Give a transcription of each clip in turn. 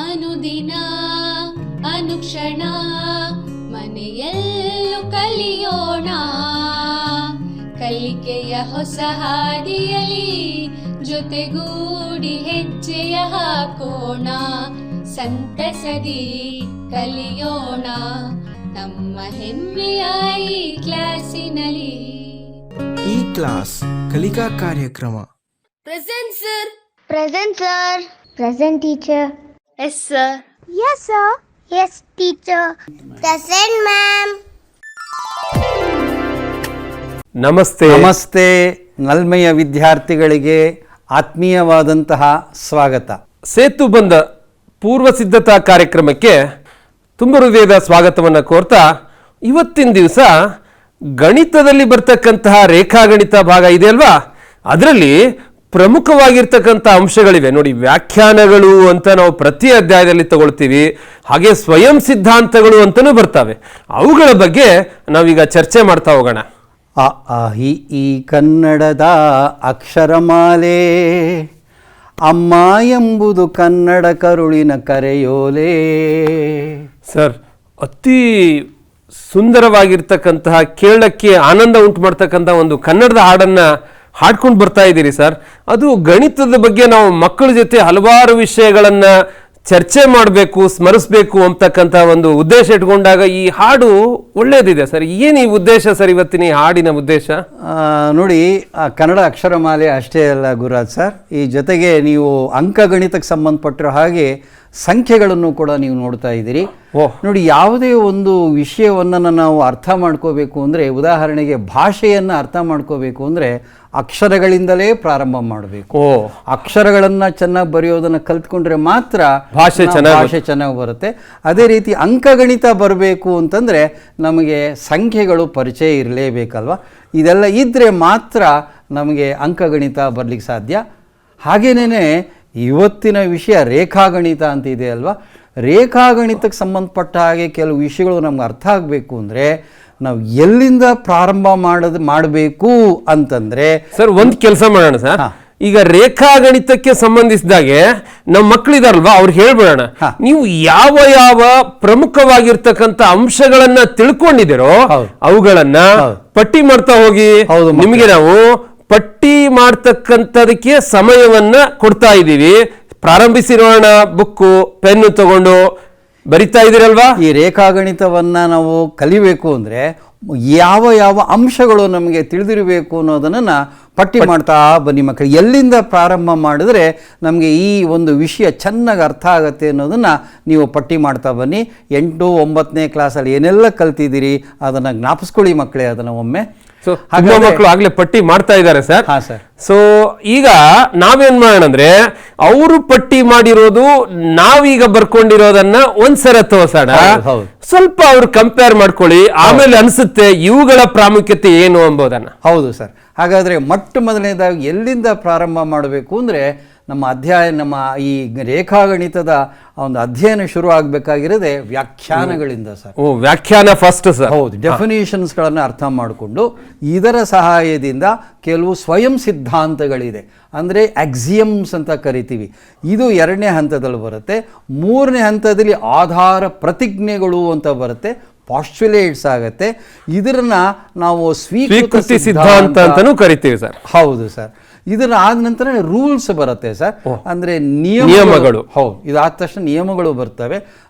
ಅನುದಿನ ಅನುಕ್ಷಣ ಮನೆಯಲ್ಲೂ ಕಲಿಯೋಣ, ಕಲಿಕೆಯ ಹೊಸ ಹಾದಿಯಲಿ ಜೊತೆಗೂಡಿ ಹೆಜ್ಜೆಯ ಹಾಕೋಣ, ಸಂತಸದಿ ಕಲಿಯೋಣ ನಮ್ಮ ಹೆಮ್ಮೆಯ ಈ ಕ್ಲಾಸಿನಲ್ಲಿ. ಈ ಕ್ಲಾಸ್ ಕಲಿಕಾ ಕಾರ್ಯಕ್ರಮ. Present sir. Present sir. Present teacher. Yes sir. Yes sir. Yes teacher. Present ma'am. ನಮಸ್ತೆ. ನಮಸ್ತೆ. ನಲ್ಮೆಯ ವಿದ್ಯಾರ್ಥಿಗಳಿಗೆ ಆತ್ಮೀಯವಾದಂತಹ ಸ್ವಾಗತ. ಸೇತು ಬಂದ ಪೂರ್ವ ಸಿದ್ಧತಾ ಕಾರ್ಯಕ್ರಮಕ್ಕೆ ತುಂಬ ಹೃದಯದ ಸ್ವಾಗತವನ್ನು ಕೋರ್ತಾ, ಇವತ್ತಿನ ದಿವಸ ಗಣಿತದಲ್ಲಿ ಬರ್ತಕ್ಕಂತಹ ರೇಖಾಗಣಿತ ಭಾಗ ಇದೆ ಅಲ್ವಾ, ಅದರಲ್ಲಿ ಪ್ರಮುಖವಾಗಿರ್ತಕ್ಕಂಥ ಅಂಶಗಳಿವೆ ನೋಡಿ. ವ್ಯಾಖ್ಯಾನಗಳು ಅಂತ ನಾವು ಪ್ರತಿ ಅಧ್ಯಾಯದಲ್ಲಿ ತಗೊಳ್ತೀವಿ, ಹಾಗೆ ಸ್ವಯಂ ಸಿದ್ಧಾಂತಗಳು ಅಂತಲೂ ಬರ್ತವೆ. ಅವುಗಳ ಬಗ್ಗೆ ನಾವೀಗ ಚರ್ಚೆ ಮಾಡ್ತಾ ಹೋಗೋಣ. ಅ ಆ ಹಿ ಈ ಕನ್ನಡದ ಅಕ್ಷರಮಾಲೆ, ಅಮ್ಮ ಎಂಬುದು ಕನ್ನಡ ಕರುಳಿನ ಕರೆಯೋಲೆ. ಸರ್, ಅತಿ ಸುಂದರವಾಗಿರ್ತಕ್ಕಂತಹ, ಕೇಳಕ್ಕೆ ಆನಂದ ಉಂಟು ಮಾಡ್ತಕ್ಕಂಥ ಒಂದು ಕನ್ನಡದ ಹಾಡನ್ನು ಹಾಡ್ಕೊಂಡು ಬರ್ತಾ ಇದ್ದೀರಿ ಸರ್. ಅದು ಗಣಿತದ ಬಗ್ಗೆ ನಾವು ಮಕ್ಕಳ ಜೊತೆ ಹಲವಾರು ವಿಷಯಗಳನ್ನು ಚರ್ಚೆ ಮಾಡಬೇಕು, ಸ್ಮರಿಸಬೇಕು ಅಂತಕ್ಕಂಥ ಒಂದು ಉದ್ದೇಶ ಇಟ್ಕೊಂಡಾಗ ಈ ಹಾಡು ಒಳ್ಳೇದಿದೆ ಸರ್. ಏನು ಈ ಉದ್ದೇಶ ಸರ್, ಇವತ್ತಿನ ಈ ಹಾಡಿನ ಉದ್ದೇಶ? ನೋಡಿ, ಕನ್ನಡ ಅಕ್ಷರಮಾಲೆ ಅಷ್ಟೇ ಅಲ್ಲ ಗುರುರಾಜ್ ಸರ್, ಈ ಜೊತೆಗೆ ನೀವು ಅಂಕಗಣಿತಕ್ಕೆ ಸಂಬಂಧಪಟ್ಟಿರೋ ಹಾಗೆ ಸಂಖ್ಯೆಗಳನ್ನು ಕೂಡ ನೀವು ನೋಡ್ತಾ ಇದ್ದೀರಿ. ನೋಡಿ, ಯಾವುದೇ ಒಂದು ವಿಷಯವನ್ನು ನಾವು ಅರ್ಥ ಮಾಡ್ಕೋಬೇಕು ಅಂದರೆ, ಉದಾಹರಣೆಗೆ ಭಾಷೆಯನ್ನು ಅರ್ಥ ಮಾಡ್ಕೋಬೇಕು ಅಂದರೆ ಅಕ್ಷರಗಳಿಂದಲೇ ಪ್ರಾರಂಭ ಮಾಡಬೇಕು. ಅಕ್ಷರಗಳನ್ನು ಚೆನ್ನಾಗಿ ಬರೆಯೋದನ್ನು ಕಲ್ತ್ಕೊಂಡ್ರೆ ಮಾತ್ರ ಭಾಷೆ ಚೆನ್ನಾಗಿ ಬರುತ್ತೆ. ಅದೇ ರೀತಿ ಅಂಕಗಣಿತ ಬರಬೇಕು ಅಂತಂದರೆ ನಮಗೆ ಸಂಖ್ಯೆಗಳು ಪರಿಚಯ ಇರಲೇಬೇಕಲ್ವ. ಇದೆಲ್ಲ ಇದ್ದರೆ ಮಾತ್ರ ನಮಗೆ ಅಂಕಗಣಿತ ಬರಲಿಕ್ಕೆ ಸಾಧ್ಯ. ಹಾಗೇನೇ ಇವತ್ತಿನ ವಿಷಯ ರೇಖಾಗಣಿತ ಅಂತ ಇದೆ ಅಲ್ವಾ. ರೇಖಾಗಣಿತಕ್ಕೆ ಸಂಬಂಧಪಟ್ಟ ಹಾಗೆ ಕೆಲವು ವಿಷಯಗಳು ನಮ್ಗೆ ಅರ್ಥ ಆಗಬೇಕು ಅಂದರೆ ನಾವು ಎಲ್ಲಿಂದ ಪ್ರಾರಂಭ ಮಾಡಬೇಕು ಅಂತಂದ್ರೆ ಸರ್, ಒಂದು ಕೆಲಸ ಮಾಡೋಣ ಸರ್. ಈಗ ರೇಖಾಗಣಿತಕ್ಕೆ ಸಂಬಂಧಿಸಿದಾಗೆ ನಮ್ಮ ಮಕ್ಕಳಿದಾರಲ್ವಾ, ಅವ್ರು ಹೇಳ್ಬಿಡೋಣ, ನೀವು ಯಾವ ಯಾವ ಪ್ರಮುಖವಾಗಿರ್ತಕ್ಕಂಥ ಅಂಶಗಳನ್ನ ತಿಳ್ಕೊಂಡಿದ್ದೀರೋ ಅವುಗಳನ್ನ ಪಟ್ಟಿ ಮಾಡ್ತಾ ಹೋಗಿ. ನಿಮಗೆ ನಾವು ಪಟ್ಟಿ ಮಾಡ್ತಕ್ಕಂಥದಕ್ಕೆ ಸಮಯವನ್ನ ಕೊಡ್ತಾ ಇದ್ದೀವಿ. ಪ್ರಾರಂಭಿಸಿರೋಣ, ಬುಕ್ಕು ಪೆನ್ನು ತಗೊಂಡು ಬರಿತಾ ಇದ್ದೀರಲ್ವಾ. ಈ ರೇಖಾಗಣಿತವನ್ನು ನಾವು ಕಲಿಬೇಕು ಅಂದರೆ ಯಾವ ಯಾವ ಅಂಶಗಳು ನಮಗೆ ತಿಳಿದಿರಬೇಕು ಅನ್ನೋದನ್ನು ಪಟ್ಟಿ ಮಾಡ್ತಾ ಬನ್ನಿ ಮಕ್ಕಳು. ಎಲ್ಲಿಂದ ಪ್ರಾರಂಭ ಮಾಡಿದ್ರೆ ನಮಗೆ ಈ ಒಂದು ವಿಷಯ ಚೆನ್ನಾಗಿ ಅರ್ಥ ಆಗುತ್ತೆ ಅನ್ನೋದನ್ನು ನೀವು ಪಟ್ಟಿ ಮಾಡ್ತಾ ಬನ್ನಿ. 8, 9ನೇ ಕ್ಲಾಸಲ್ಲಿ ಏನೆಲ್ಲ ಕಲ್ತಿದ್ದೀರಿ ಅದನ್ನು ಜ್ಞಾಪಿಸ್ಕೊಳ್ಳಿ ಮಕ್ಕಳೇ, ಅದನ್ನು ಒಮ್ಮೆ. ಮಕ್ಕಳು ಆಗ್ಲೇ ಪಟ್ಟಿ ಮಾಡ್ತಾ ಇದ್ದಾರೆ ಸರ್. ಸೊ ಈಗ ನಾವೇನ್ ಮಾಡೋಣ ಅಂದ್ರೆ, ಅವರು ಪಟ್ಟಿ ಮಾಡಿರೋದು ನಾವೀಗ ಬರ್ಕೊಂಡಿರೋದನ್ನ ಒಂದ್ಸಲ ತೋರ್ಸೋಣ, ಸ್ವಲ್ಪ ಅವ್ರು ಕಂಪೇರ್ ಮಾಡ್ಕೊಳ್ಳಿ, ಆಮೇಲೆ ಅನ್ಸುತ್ತೆ ಇವುಗಳ ಪ್ರಾಮುಖ್ಯತೆ ಏನು ಎಂಬುದನ್ನ. ಹೌದು ಸರ್. ಹಾಗಾದ್ರೆ ಮೊಟ್ಟ ಮೊದಲನೇದಾಗಿ ಎಲ್ಲಿಂದ ಪ್ರಾರಂಭ ಮಾಡಬೇಕು ಅಂದ್ರೆ, ನಮ್ಮ ಈ ರೇಖಾಗಣಿತದ ಒಂದು ಅಧ್ಯಯನ ಶುರು ಆಗಬೇಕಾಗಿರೋದೇ ವ್ಯಾಖ್ಯಾನಗಳಿಂದ ಸರ್. ವ್ಯಾಖ್ಯಾನ ಫಸ್ಟ್ ಸರ್. ಹೌದು, ಡೆಫಿನೇಷನ್ಸ್ಗಳನ್ನು ಅರ್ಥ ಮಾಡಿಕೊಂಡು ಇದರ ಸಹಾಯದಿಂದ ಕೆಲವು ಸ್ವಯಂ ಸಿದ್ಧಾಂತಗಳಿದೆ, ಅಂದರೆ ಆಕ್ಸಿಯಮ್ಸ್ ಅಂತ ಕರಿತೀವಿ. ಇದು 2ನೇ ಹಂತದಲ್ಲಿ ಬರುತ್ತೆ. 3ನೇ ಹಂತದಲ್ಲಿ ಆಧಾರ ಪ್ರತಿಜ್ಞೆಗಳು ಅಂತ ಬರುತ್ತೆ, ಪಾಸ್ಟುಲೇಟ್ಸ್ ಆಗತ್ತೆ. ಇದನ್ನ ನಾವು ಸ್ವೀಕೃತಿ ಸಿದ್ಧಾಂತ ಅಂತಾನೂ ಕರಿತೀವಿ ಸರ್. ಹೌದು ಸರ್. ಇದನ್ನ ಆದ ನಂತರ ರೂಲ್ಸ್ ಬರುತ್ತೆ ಸರ್, ಅಂದ್ರೆ ನಿಯಮಗಳು. ಹೌದು, ಇದಾದ ತಕ್ಷಣ ನಿಯಮಗಳು ಬರ್ತವೆ.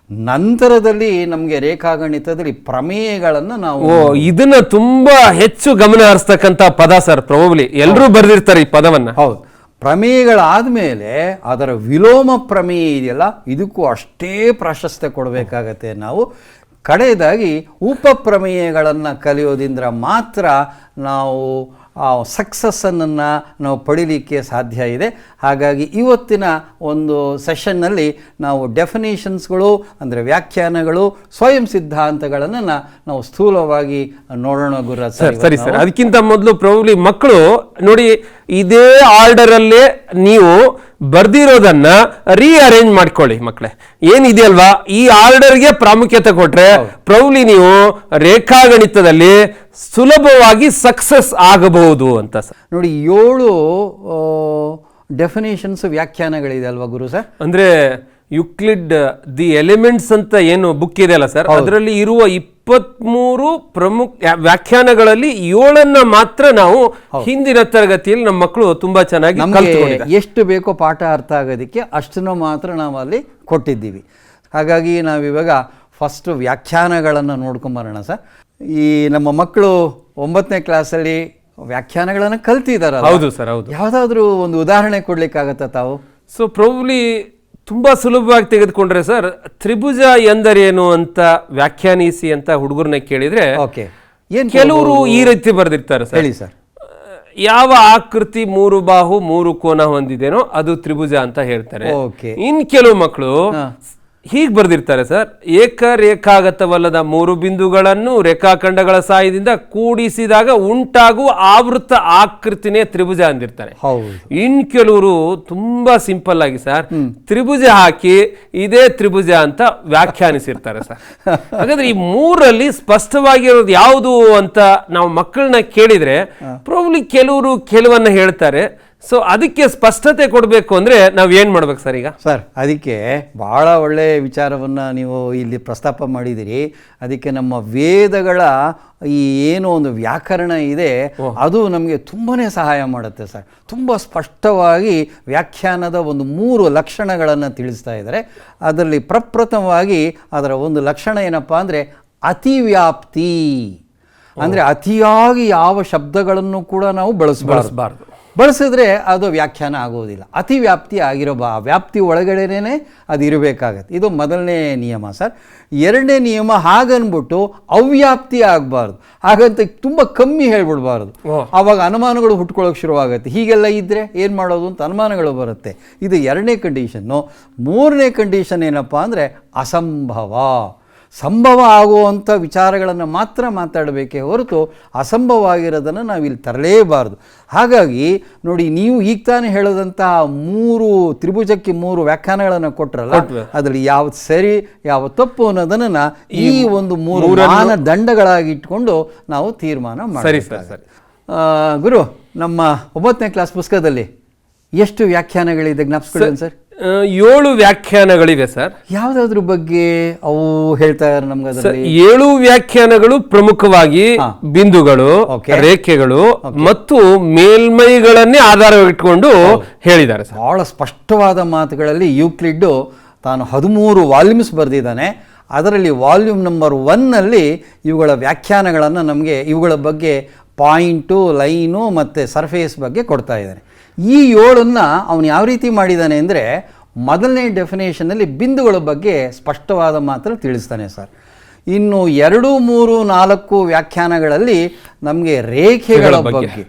ನಂತರದಲ್ಲಿ ನಮಗೆ ರೇಖಾಗಣಿತದಲ್ಲಿ ಪ್ರಮೇಯಗಳನ್ನು ನಾವು ಇದನ್ನ ತುಂಬಾ ಹೆಚ್ಚು ಗಮನ ಹರಿಸ್ತಕ್ಕಂಥ ಪದ ಸರ್. ಪ್ರಾಬಬ್ಲಿ ಎಲ್ಲರೂ ಬರೆದಿರ್ತಾರೆ ಈ ಪದವನ್ನ. ಹೌದು, ಪ್ರಮೇಯಗಳಾದ್ಮೇಲೆ ಅದರ ವಿಲೋಮ ಪ್ರಮೇಯ ಇದೆಯಲ್ಲ, ಇದಕ್ಕೂ ಅಷ್ಟೇ ಪ್ರಾಶಸ್ತ್ಯ ಕೊಡಬೇಕಾಗತ್ತೆ ನಾವು. ಕಡೆಯದಾಗಿ ಉಪಪ್ರಮೇಯಗಳನ್ನು ಕಲಿಯೋದ್ರಿಂದ ಮಾತ್ರ ನಾವು ಸಕ್ಸಸ್ಸನ್ನು ನಾವು ಪಡೀಲಿಕ್ಕೆ ಸಾಧ್ಯ ಇದೆ. ಹಾಗಾಗಿ ಇವತ್ತಿನ ಒಂದು ಸೆಷನ್ನಲ್ಲಿ ನಾವು ಡೆಫಿನೇಷನ್ಸ್ಗಳು ಅಂದರೆ ವ್ಯಾಖ್ಯಾನಗಳು, ಸ್ವಯಂ ಸಿದ್ಧಾಂತಗಳನ್ನು ನಾವು ಸ್ಥೂಲವಾಗಿ ನೋಡೋಣ ಗುರುರಾಜ್ ಸರ್. ಸರಿ ಸರ್. ಅದಕ್ಕಿಂತ ಮೊದಲು ಪ್ರಾಬಬ್ಲಿ ಮಕ್ಕಳು ನೋಡಿ, ಇದೇ ಆರ್ಡರಲ್ಲೇ ನೀವು ಬರ್ದಿರೋದನ್ನ ರೀಅರೇಂಜ್ ಮಾಡ್ಕೊಳ್ಳಿ ಮಕ್ಕಳೇ. ಏನಿದೆಯಲ್ವಾ, ಈ ಆರ್ಡರ್ಗೆ ಪ್ರಾಮುಖ್ಯತೆ ಕೊಟ್ರೆ ಪ್ರಾಬಬ್ಲಿ ನೀವು ರೇಖಾಗಣಿತದಲ್ಲಿ ಸುಲಭವಾಗಿ ಸಕ್ಸಸ್ ಆಗಬಹುದು ಅಂತ ಸರ್. ನೋಡಿ, 7 ಡೆಫಿನೇಷನ್ಸ್ ವ್ಯಾಖ್ಯಾನಗಳಿದೆ ಅಲ್ವಾ ಗುರು ಸರ್? ಅಂದ್ರೆ ಯುಕ್ಲಿಡ್ ದಿ ಎಲಿಮೆಂಟ್ಸ್ ಅಂತ ಏನು ಬುಕ್ ಇದೆಯಲ್ಲ ಸರ್, ಅದರಲ್ಲಿ ಇರುವ 23 ಪ್ರಮುಖ ವ್ಯಾಖ್ಯಾನಗಳಲ್ಲಿ 7 ಮಾತ್ರ ನಾವು ಹಿಂದಿನ ತರಗತಿಯಲ್ಲಿ ನಮ್ಮ ಮಕ್ಕಳು ತುಂಬಾ ಚೆನ್ನಾಗಿ ಕಲ್ತ್ಕೊಂಡಿದ್ದಾರೆ. ಎಷ್ಟು ಬೇಕೋ ಪಾಠ ಅರ್ಥ ಆಗೋದಕ್ಕೆ ಅಷ್ಟನ್ನು ಮಾತ್ರ ನಾವು ಅಲ್ಲಿ ಕೊಟ್ಟಿದ್ದೀವಿ. ಹಾಗಾಗಿ ನಾವಿವಾಗ ಫಸ್ಟ್ ವ್ಯಾಖ್ಯಾನಗಳನ್ನು ನೋಡ್ಕೊಂಬರೋಣ ಸರ್. ಈ ನಮ್ಮ ಮಕ್ಕಳು 9ನೇ ಕ್ಲಾಸಲ್ಲಿ ವ್ಯಾಖ್ಯಾನಗಳನ್ನು ಕಲ್ತಿದಾರ. ಹೌದು ಸರ್, ಹೌದು. ಯಾವುದಾದ್ರೂ ಒಂದು ಉದಾಹರಣೆ ಕೊಡ್ಲಿಕ್ಕಾಗತ್ತಾ ತಾವು? ಸೊ ಪ್ರಾಬಬ್ಲಿ ತುಂಬಾ ಸುಲಭವಾಗಿ ತೆಗೆದುಕೊಂಡ್ರೆ ಸರ್, ತ್ರಿಭುಜ ಎಂದರೇನು ಅಂತ ವ್ಯಾಖ್ಯಾನಿಸಿ ಅಂತ ಹುಡುಗರನ್ನ ಕೇಳಿದ್ರೆ ಕೆಲವರು ಈ ರೀತಿ ಬರೆದಿರ್ತಾರೆ ಸರ್. ಹೇಳಿ ಸರ್. ಯಾವ ಆಕೃತಿ 3 ಬಾಹು 3 ಕೋನ ಹೊಂದಿದೇನೋ ಅದು ತ್ರಿಭುಜ ಅಂತ ಹೇಳ್ತಾರೆ. ಇನ್ ಕೆಲವು ಮಕ್ಕಳು ಹೀಗೆ ಬರ್ದಿರ್ತಾರೆ ಸರ್, ಏಕರೇಖಾಗತವಲ್ಲದ 3 ಬಿಂದುಗಳನ್ನು ರೇಖಾಖಂಡಗಳ ಸಹಾಯದಿಂದ ಕೂಡಿಸಿದಾಗ ಉಂಟಾಗುವ ಆವೃತ್ತ ಆಕೃತಿನೇ ತ್ರಿಭುಜ ಅಂದಿರ್ತಾರೆ. ಇನ್ ಕೆಲವರು ತುಂಬಾ ಸಿಂಪಲ್ ಆಗಿ ಸರ್ ತ್ರಿಭುಜ ಹಾಕಿ ಇದೇ ತ್ರಿಭುಜ ಅಂತ ವ್ಯಾಖ್ಯಾನಿಸಿರ್ತಾರೆ ಸರ್. ಹಾಗಾದ್ರೆ ಈ 3ರಲ್ಲಿ ಸ್ಪಷ್ಟವಾಗಿರೋದು ಯಾವುದು ಅಂತ ನಾವು ಮಕ್ಕಳನ್ನ ಕೇಳಿದ್ರೆ ಪ್ರಾಬಬ್ಲಿ ಕೆಲವರು ಕೆಲವನ್ನ ಹೇಳ್ತಾರೆ. ಸೊ ಅದಕ್ಕೆ ಸ್ಪಷ್ಟತೆ ಕೊಡಬೇಕು ಅಂದ್ರೆ ನಾವು ಏನ್ ಮಾಡ್ಬೇಕು ಸರ್ ಈಗ? ಸರ್ ಅದಕ್ಕೆ ಬಹಳ ಒಳ್ಳೆಯ ವಿಚಾರವನ್ನ ನೀವು ಇಲ್ಲಿ ಪ್ರಸ್ತಾಪ ಮಾಡಿದಿರಿ. ಅದಕ್ಕೆ ನಮ್ಮ ವೇದಗಳ ಈ ಏನೋ ಒಂದು ವ್ಯಾಕರಣ ಇದೆ ಅದು ನಮಗೆ ತುಂಬಾನೇ ಸಹಾಯ ಮಾಡುತ್ತೆ ಸರ್. ತುಂಬ ಸ್ಪಷ್ಟವಾಗಿ ವ್ಯಾಖ್ಯಾನದ ಒಂದು 3 ಲಕ್ಷಣಗಳನ್ನು ತಿಳಿಸ್ತಾ ಇದ್ದಾರೆ. ಅದರಲ್ಲಿ ಪ್ರಪ್ರಥಮವಾಗಿ ಅದರ ಒಂದು ಲಕ್ಷಣ ಏನಪ್ಪ ಅಂದರೆ ಅತಿವ್ಯಾಪ್ತಿ. ಅಂದರೆ ಅತಿಯಾಗಿ ಯಾವ ಶಬ್ದಗಳನ್ನು ಕೂಡ ನಾವು ಬಳಸಬಾರ್ದು. ಬಳಸಿದ್ರೆ ಅದು ವ್ಯಾಖ್ಯಾನ ಆಗೋದಿಲ್ಲ. ಅತಿವ್ಯಾಪ್ತಿ ಆಗಿರೋ ವ್ಯಾಪ್ತಿ ಒಳಗಡೆನೇ ಅದು ಇರಬೇಕಾಗತ್ತೆ. ಇದು ಮೊದಲನೇ ನಿಯಮ ಸರ್. ಎರಡನೇ ನಿಯಮ ಹಾಗನ್ಬಿಟ್ಟು ಅವ್ಯಾಪ್ತಿ ಆಗಬಾರ್ದು. ಹಾಗಂತ ತುಂಬ ಕಮ್ಮಿ ಹೇಳ್ಬಿಡ್ಬಾರ್ದು. ಆವಾಗ ಅನುಮಾನಗಳು ಹುಟ್ಕೊಳ್ಳೋಕೆ ಶುರುವಾಗುತ್ತೆ. ಹೀಗೆಲ್ಲ ಇದ್ದರೆ ಏನು ಮಾಡೋದು ಅಂತ ಅನುಮಾನಗಳು ಬರುತ್ತೆ. ಇದು ಎರಡನೇ ಕಂಡೀಷನ್ನು. ಮೂರನೇ ಕಂಡೀಷನ್ ಏನಪ್ಪ ಅಂದರೆ ಅಸಂಭವ. ಸಂಭವ ಆಗುವಂಥ ವಿಚಾರಗಳನ್ನು ಮಾತ್ರ ಮಾತಾಡಬೇಕೇ ಹೊರತು ಅಸಂಭವ ಆಗಿರೋದನ್ನು ನಾವಿಲ್ಲಿ ತರಲೇಬಾರ್ದು. ಹಾಗಾಗಿ ನೋಡಿ, ನೀವು ಈಗ ತಾನೇ ಹೇಳೋದಂತಹ 3 ತ್ರಿಭುಜಕ್ಕೆ 3 ವ್ಯಾಖ್ಯಾನಗಳನ್ನು ಕೊಟ್ಟರಲ್ಲ, ಅದರಲ್ಲಿ ಯಾವ್ದು ಸರಿ ಯಾವ ತಪ್ಪು ಅನ್ನೋದನ್ನು ಈ ಒಂದು 3 ಮಾನದಂಡಗಳಾಗಿ ಇಟ್ಕೊಂಡು ನಾವು ತೀರ್ಮಾನ ಮಾಡ್ತೀವಿ. ಗುರು, ನಮ್ಮ 9ನೇ ಕ್ಲಾಸ್ ಪುಸ್ತಕದಲ್ಲಿ ಎಷ್ಟು ವ್ಯಾಖ್ಯಾನಗಳಿದೆ ಜ್ಞಾಪಿಸ್ಕೊಳ್ಳಿ ಸರ್? 7 ವ್ಯಾಖ್ಯಾನಗಳಿವೆ ಸರ್. ಯಾವ್ದಾದ್ರ ಬಗ್ಗೆ ಅವು ಹೇಳ್ತಾ ಇದ್ದಾರೆ ನಮ್ಗೆ? 7 ವ್ಯಾಖ್ಯಾನಗಳು ಪ್ರಮುಖವಾಗಿ ಬಿಂದುಗಳು, ರೇಖೆಗಳು ಮತ್ತು ಮೇಲ್ಮೈಗಳನ್ನೇ ಆಧಾರವಾಗಿಟ್ಕೊಂಡು ಹೇಳಿದ್ದಾರೆ. ಬಹಳ ಸ್ಪಷ್ಟವಾದ ಮಾತುಗಳಲ್ಲಿ ಯೂಕ್ಲಿಡ್ ತಾನು 13 ವಾಲ್ಯೂಮ್ಸ್ ಬರೆದಿದ್ದಾನೆ. ಅದರಲ್ಲಿ ವಾಲ್ಯೂಮ್ ನಂಬರ್ 1ನಲ್ಲಿ ಇವುಗಳ ವ್ಯಾಖ್ಯಾನಗಳನ್ನು ನಮಗೆ ಇವುಗಳ ಬಗ್ಗೆ ಪಾಯಿಂಟು, ಲೈನು ಮತ್ತು ಸರ್ಫೇಸ್ ಬಗ್ಗೆ ಕೊಡ್ತಾ ಇದ್ದಾನೆ. ಈ 7ಅನ್ನು ಅವನು ಯಾವ ರೀತಿ ಮಾಡಿದ್ದಾನೆ ಅಂದರೆ, ಮೊದಲನೇ ಡೆಫಿನೇಷನಲ್ಲಿ ಬಿಂದುಗಳ ಬಗ್ಗೆ ಸ್ಪಷ್ಟವಾದ ಮಾತನ್ನು ತಿಳಿಸ್ತಾನೆ ಸರ್. ಇನ್ನು 2, 3, 4 ವ್ಯಾಖ್ಯಾನಗಳಲ್ಲಿ ನಮಗೆ ರೇಖೆಗಳ ಬಗ್ಗೆ,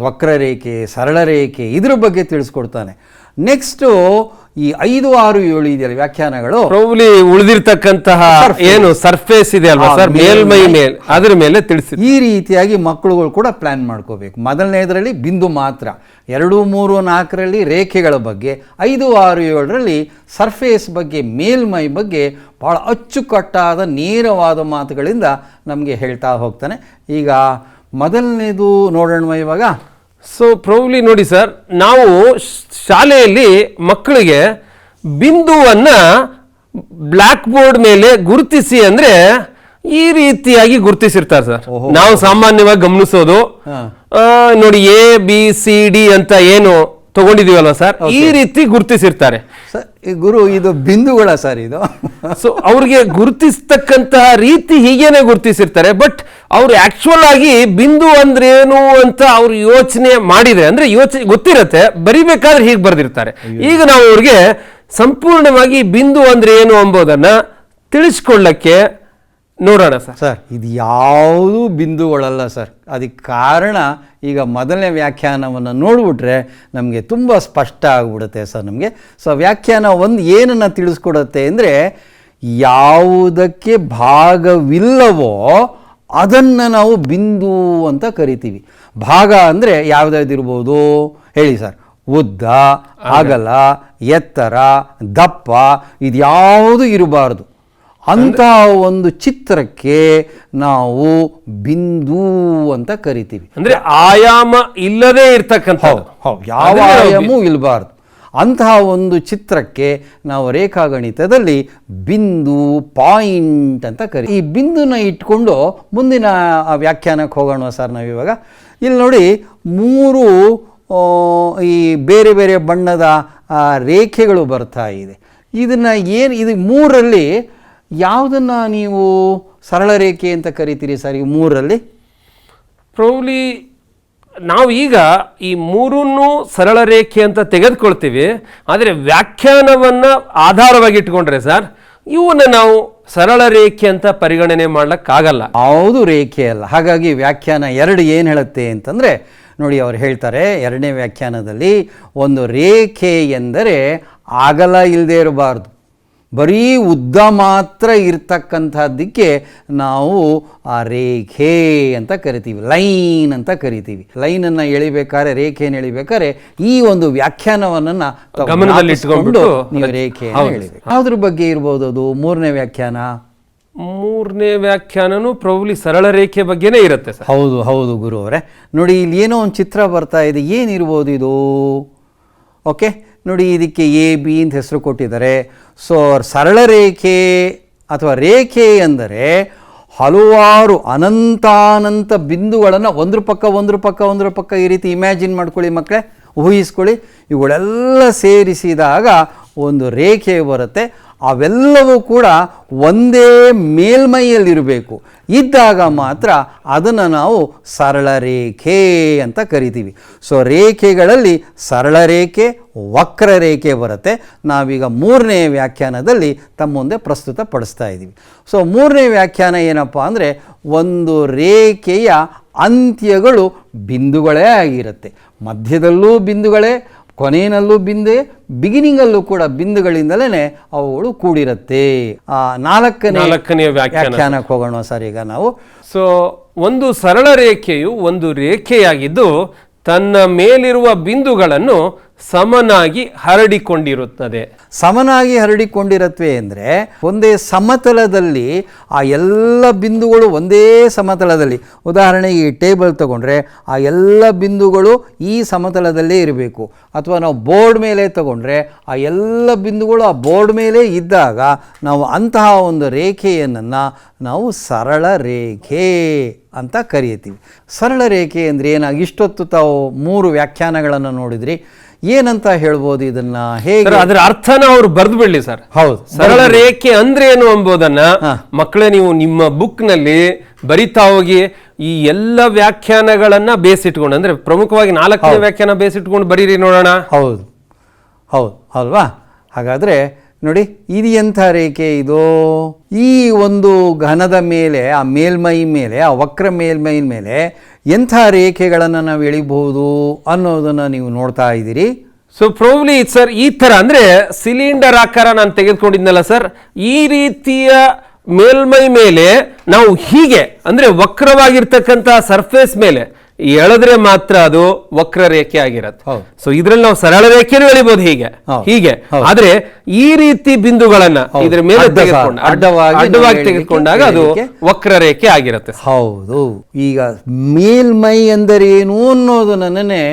ವಕ್ರರೇಖೆ, ಸರಳ ರೇಖೆ, ಇದ್ರ ಬಗ್ಗೆ ತಿಳಿಸ್ಕೊಡ್ತಾನೆ. ನೆಕ್ಸ್ಟು ಈ 5, 6, 7 ಇದೆಯಲ್ಲ ವ್ಯಾಖ್ಯಾನಗಳು, ಪ್ರಾಬಬ್ಲಿ ಉಳಿದಿರ್ತಕ್ಕಂತಹ ಏನು ಸರ್ಫೇಸ್ ಇದೆ ಅಲ್ವಾ ಸರ್, ಮೇಲ್ಮೈ ಮೇಲೆ, ಅದರ ಮೇಲೆ ತಿಳಿಸಿ. ಈ ರೀತಿಯಾಗಿ ಮಕ್ಕಳುಗಳು ಕೂಡ ಪ್ಲಾನ್ ಮಾಡ್ಕೋಬೇಕು. ಮೊದಲನೇದರಲ್ಲಿ ಬಿಂದು ಮಾತ್ರ, 2, 3, 4ರಲ್ಲಿ ರೇಖೆಗಳ ಬಗ್ಗೆ, 5, 6, 7ರಲ್ಲಿ ಸರ್ಫೇಸ್ ಬಗ್ಗೆ, ಮೇಲ್ಮೈ ಬಗ್ಗೆ ಭಾಳ ಅಚ್ಚುಕಟ್ಟಾದ ನೇರವಾದ ಮಾತುಗಳಿಂದ ನಮಗೆ ಹೇಳ್ತಾ ಹೋಗ್ತಾನೆ. ಈಗ ಮೊದಲನೇದು ನೋಡೋಣ ಇವಾಗ. ಸೊ ಪ್ರಾಬಬ್ಲಿ ನೋಡಿ ಸರ್, ನಾವು ಶಾಲೆಯಲ್ಲಿ ಮಕ್ಕಳಿಗೆ ಬಿಂದುವನ್ನ ಬ್ಲ್ಯಾಕ್ ಬೋರ್ಡ್ ಮೇಲೆ ಗುರುತಿಸಿ ಅಂದ್ರೆ ಈ ರೀತಿಯಾಗಿ ಗುರುತಿಸಿರ್ತಾರೆ ಸರ್. ನಾವು ಸಾಮಾನ್ಯವಾಗಿ ಗಮನಿಸೋದು ನೋಡಿ ABCD ಅಂತ ಏನು ತಗೊಂಡಿದೀವಲ್ವಾ ಸರ್, ಈ ರೀತಿ ಗುರುತಿಸಿರ್ತಾರೆ. ಗುರು, ಇದು ಬಿಂದುಗಳ ಸರ್ ಇದು. ಸೊ ಅವ್ರಿಗೆ ಗುರುತಿಸ್ತಕ್ಕಂತಹ ರೀತಿ ಹೀಗೇನೆ ಗುರುತಿಸಿರ್ತಾರೆ. ಬಟ್ ಅವ್ರು ಆಕ್ಚುಯಲ್ ಆಗಿ ಬಿಂದು ಅಂದ್ರೆ ಏನು ಅಂತ ಅವ್ರು ಯೋಚನೆ ಮಾಡಿದ್ರೆ, ಅಂದ್ರೆ ಯೋಚನೆ ಗೊತ್ತಿರತ್ತೆ, ಬರಿಬೇಕಾದ್ರೆ ಹೀಗೆ ಬರ್ದಿರ್ತಾರೆ. ಈಗ ನಾವು ಅವ್ರಿಗೆ ಸಂಪೂರ್ಣವಾಗಿ ಬಿಂದು ಅಂದ್ರೆ ಏನು ಎಂಬುದನ್ನ ತಿಳಿಸ್ಕೊಳ್ಳಕ್ಕೆ ನೋಡೋಣ ಸರ್. ಸರ್, ಇದು ಯಾವುದೂ ಬಿಂದುಗಳಲ್ಲ ಸರ್. ಅದಕ್ಕೆ ಕಾರಣ ಈಗ ಮೊದಲನೇ ವ್ಯಾಖ್ಯಾನವನ್ನು ನೋಡಿಬಿಟ್ರೆ ನಮಗೆ ತುಂಬ ಸ್ಪಷ್ಟ ಆಗಿಬಿಡುತ್ತೆ ಸರ್ ನಮಗೆ. ಸೊ ವ್ಯಾಖ್ಯಾನ 1 ಏನನ್ನು ತಿಳಿಸ್ಕೊಡುತ್ತೆ ಅಂದರೆ, ಯಾವುದಕ್ಕೆ ಭಾಗವಿಲ್ಲವೋ ಅದನ್ನು ನಾವು ಬಿಂದು ಅಂತ ಕರಿತೀವಿ. ಭಾಗ ಅಂದರೆ ಯಾವುದಾದಿರ್ಬೋದು ಹೇಳಿ ಸರ್? ಉದ್ದ, ಅಗಲ, ಎತ್ತರ, ದಪ್ಪ, ಇದ್ಯಾವುದು ಇರಬಾರ್ದು. ಅಂಥ ಒಂದು ಚಿತ್ರಕ್ಕೆ ನಾವು ಬಿಂದು ಅಂತ ಕರಿತೀವಿ. ಅಂದ್ರೆ ಆಯಾಮ ಇಲ್ಲದೆ ಇರ್ತಕ್ಕಂಥ, ಯಾವ ಆಯಾಮೂ ಇರಬಾರ್ದು. ಅಂತಹ ಒಂದು ಚಿತ್ರಕ್ಕೆ ನಾವು ರೇಖಾಗಣಿತದಲ್ಲಿ ಬಿಂದು ಪಾಯಿಂಟ್ ಅಂತ ಕರಿ. ಈ ಬಿಂದುನ ಇಟ್ಕೊಂಡು ಮುಂದಿನ ವ್ಯಾಖ್ಯಾನಕ್ಕೆ ಹೋಗೋಣ ಸರ್ ನಾವಿವಾಗ. ಇಲ್ಲಿ ನೋಡಿ 3 ಈ ಬೇರೆ ಬೇರೆ ಬಣ್ಣದ ರೇಖೆಗಳು ಬರ್ತಾ ಇದೆ. ಇದನ್ನು ಇದು 3ರಲ್ಲಿ ಯಾವುದನ್ನು ನೀವು ಸರಳ ರೇಖೆ ಅಂತ ಕರಿತೀರಿ ಸರ್? ಈ 3ರಲ್ಲಿ ಪ್ರೌಲಿ ನಾವು ಈಗ ಈ 3 ಸರಳ ರೇಖೆ ಅಂತ ತೆಗೆದುಕೊಳ್ತೀವಿ. ಆದರೆ ವ್ಯಾಖ್ಯಾನವನ್ನು ಆಧಾರವಾಗಿ ಇಟ್ಕೊಂಡ್ರೆ ಸರ್ ಇವನ್ನ ನಾವು ಸರಳ ರೇಖೆ ಅಂತ ಪರಿಗಣನೆ ಮಾಡ್ಲಿಕ್ಕಾಗಲ್ಲ. ಯಾವುದು ರೇಖೆ ಅಲ್ಲ. ಹಾಗಾಗಿ ವ್ಯಾಖ್ಯಾನ 2 ಏನು ಹೇಳುತ್ತೆ ಅಂತಂದರೆ ನೋಡಿ, ಅವ್ರು ಹೇಳ್ತಾರೆ 2ನೇ ವ್ಯಾಖ್ಯಾನದಲ್ಲಿ, ಒಂದು ರೇಖೆ ಎಂದರೆ ಅಗಲ ಇಲ್ಲದೆ ಇರಬಾರ್ದು, ಬರೀ ಉದ್ದ ಮಾತ್ರ ಇರ್ತಕ್ಕಂಥದ್ದಕ್ಕೆ ನಾವು ಆ ರೇಖೆ ಅಂತ ಕರಿತೀವಿ, ಲೈನ್ ಅಂತ ಕರಿತೀವಿ. ಲೈನನ್ನು ಎಳಿಬೇಕಾದ್ರೆ, ರೇಖೆಯನ್ನು ಎಳಿಬೇಕಾದ್ರೆ ಈ ಒಂದು ವ್ಯಾಖ್ಯಾನವನ್ನು ಗಮನದಲ್ಲಿಟ್ಟುಕೊಂಡು ನೀವು ರೇಖೆ ಎಳಿಬೇಕು. ಯಾವುದ್ರ ಬಗ್ಗೆ ಇರ್ಬೋದು ಅದು 3ನೇ ವ್ಯಾಖ್ಯಾನ? 3ನೇ ವ್ಯಾಖ್ಯಾನನು ಪ್ರೌಲಿ ಸರಳ ರೇಖೆ ಬಗ್ಗೆನೇ ಇರುತ್ತೆ ಸರ್. ಹೌದು ಹೌದು ಗುರು ಅವರೇ. ನೋಡಿ ಇಲ್ಲಿ ಏನೋ ಒಂದು ಚಿತ್ರ ಬರ್ತಾ ಇದೆ, ಏನಿರ್ಬೋದು ಇದು? ಓಕೆ ನೋಡಿ, ಇದಕ್ಕೆ AB ಅಂತ ಹೆಸರು ಕೊಟ್ಟಿದ್ದಾರೆ. ಸೊ ಸರಳ ರೇಖೆ ಅಥವಾ ರೇಖೆ ಎಂದರೆ ಹಲವಾರು ಅನಂತಾನಂತ ಬಿಂದುಗಳನ್ನು ಒಂದ್ರ ಪಕ್ಕ ಈ ರೀತಿ ಇಮ್ಯಾಜಿನ್ ಮಾಡ್ಕೊಳ್ಳಿ ಮಕ್ಕಳೇ, ಊಹಿಸ್ಕೊಳ್ಳಿ. ಇವುಗಳೆಲ್ಲ ಸೇರಿಸಿದಾಗ ಒಂದು ರೇಖೆ ಬರುತ್ತೆ. ಅವೆಲ್ಲವೂ ಕೂಡ ಒಂದೇ ಮೇಲ್ಮೈಯಲ್ಲಿರಬೇಕು. ಇದ್ದಾಗ ಮಾತ್ರ ಅದನ್ನು ನಾವು ಸರಳ ರೇಖೆ ಅಂತ ಕರಿತೀವಿ. ಸೊ ರೇಖೆಗಳಲ್ಲಿ ಸರಳ ರೇಖೆ, ವಕ್ರರೇಖೆ ಬರುತ್ತೆ. ನಾವೀಗ 3ನೇ ವ್ಯಾಖ್ಯಾನದಲ್ಲಿ ತಮ್ಮ ಮುಂದೆ ಪ್ರಸ್ತುತಪಡಿಸ್ತಾ ಇದ್ದೀವಿ. ಸೊ 3ನೇ ವ್ಯಾಖ್ಯಾನ ಏನಪ್ಪ ಅಂದರೆ, ಒಂದು ರೇಖೆಯ ಅಂತ್ಯಗಳು ಬಿಂದುಗಳೇ ಆಗಿರುತ್ತೆ. ಮಧ್ಯದಲ್ಲೂ ಬಿಂದುಗಳೇ, ಕೊನೆಯಲ್ಲೂ ಬಿಂದೆ, ಬಿಗಿನಿಂಗಲ್ಲೂ ಕೂಡ ಬಿಂದುಗಳಿಂದಲೇ ಅವುಗಳು ಕೂಡಿರುತ್ತೆ. 4ನೇ ವ್ಯಾಖ್ಯಾನಕ್ಕೆ ಹೋಗೋಣ ಸರ್ ಈಗ ನಾವು. ಸೊ ಒಂದು ಸರಳ ರೇಖೆಯು ಒಂದು ರೇಖೆಯಾಗಿದ್ದು ತನ್ನ ಮೇಲಿರುವ ಬಿಂದುಗಳನ್ನು ಸಮನಾಗಿ ಹರಡಿಕೊಂಡಿರುತ್ತದೆ. ಸಮನಾಗಿ ಹರಡಿಕೊಂಡಿರುತ್ತವೆ ಅಂದರೆ ಒಂದೇ ಸಮತಲದಲ್ಲಿ ಆ ಎಲ್ಲ ಬಿಂದುಗಳು ಒಂದೇ ಸಮತಲದಲ್ಲಿ, ಉದಾಹರಣೆಗೆ ಈ ಟೇಬಲ್ ತಗೊಂಡ್ರೆ ಆ ಎಲ್ಲ ಬಿಂದುಗಳು ಈ ಸಮತಲದಲ್ಲೇ ಇರಬೇಕು. ಅಥವಾ ನಾವು ಬೋರ್ಡ್ ಮೇಲೆ ತಗೊಂಡ್ರೆ ಆ ಎಲ್ಲ ಬಿಂದುಗಳು ಆ ಬೋರ್ಡ್ ಮೇಲೆ ಇದ್ದಾಗ ನಾವು ಅಂತಹ ಒಂದು ರೇಖೆಯನ್ನು ನಾವು ಸರಳ ರೇಖೆ ಅಂತ ಕರೀತೀವಿ. ಸರಳ ರೇಖೆ ಅಂದರೆ ಏನಾಗಿ ಇಷ್ಟೊತ್ತು ತಾವು 3 ವ್ಯಾಖ್ಯಾನಗಳನ್ನು ನೋಡಿದ್ರಿ, ಏನಂತ ಹೇಳ್ಬೋದು ಇದನ್ನ? ಹೇಗೆ ಅದರ ಅರ್ಥನ ಅವ್ರು ಬರೆದು ಬಿಡ್ಲಿ ಸರ್. ಹೌದು, ಸರಳ ರೇಖೆ ಅಂದ್ರೆ ಏನು ಎಂಬುದನ್ನ ಮಕ್ಕಳೇ ನೀವು ನಿಮ್ಮ ಬುಕ್ ನಲ್ಲಿ ಬರಿತಾ ಹೋಗಿ ಈ ಎಲ್ಲ ವ್ಯಾಖ್ಯಾನಗಳನ್ನ ಬೇಸಿಟ್ಕೊಂಡು, ಅಂದ್ರೆ ಪ್ರಮುಖವಾಗಿ 4ನೇ ವ್ಯಾಖ್ಯಾನ ಬೇಸಿಟ್ಕೊಂಡು ಬರೀರಿ ನೋಡೋಣ. ಹೌದು ಹೌದು ಅಲ್ವಾ? ಹಾಗಾದ್ರೆ ನೋಡಿ, ಇದು ಎಂಥ ರೇಖೆ ಇದು? ಈ ಒಂದು ಘನದ ಮೇಲೆ, ಆ ಮೇಲ್ಮೈ ಮೇಲೆ, ಆ ವಕ್ರ ಮೇಲ್ಮೈ ಮೇಲೆ ಎಂಥ ರೇಖೆಗಳನ್ನು ನಾವು ಎಳಿಬಹುದು ಅನ್ನೋದನ್ನು ನೀವು ನೋಡ್ತಾ ಇದ್ದೀರಿ. ಸೊ ಪ್ರೊಬ್ಲಿ ಸರ್ ಈ ತರ ಅಂದ್ರೆ ಸಿಲಿಂಡರ್ ಆಕಾರ ನಾನು ತೆಗೆದುಕೊಂಡಿದ್ನಲ್ಲ ಸರ್, ಈ ರೀತಿಯ ಮೇಲ್ಮೈ ಮೇಲೆ ನಾವು ಹೀಗೆ ಅಂದ್ರೆ ವಕ್ರವಾಗಿರ್ತಕ್ಕಂಥ ಸರ್ಫೇಸ್ ಮೇಲೆ ಎಳೆದ್ರೆ ಮಾತ್ರ ಅದು ವಕ್ರ ರೇಖೆ ಆಗಿರತ್ತೆ. ಸೊ ಇದ್ರಲ್ಲಿ ನಾವು ಸರಳ ರೇಖೆನೂ ಎಳಿಬಹುದು ಹೀಗೆ. ಆದ್ರೆ ಈ ರೀತಿ ಬಿಂದುಗಳನ್ನ ಇದ್ರ ಮೇಲೆ ಅಡ್ಡವಾಗಿ ತೆಗೆದುಕೊಂಡಾಗ ಅದು ವಕ್ರ ರೇಖೆ ಆಗಿರುತ್ತೆ. ಹೌದು. ಈಗ ಮೇಲ್ಮೈ ಅಂದರೆ ಏನು ಅನ್ನೋದನ್ನೇ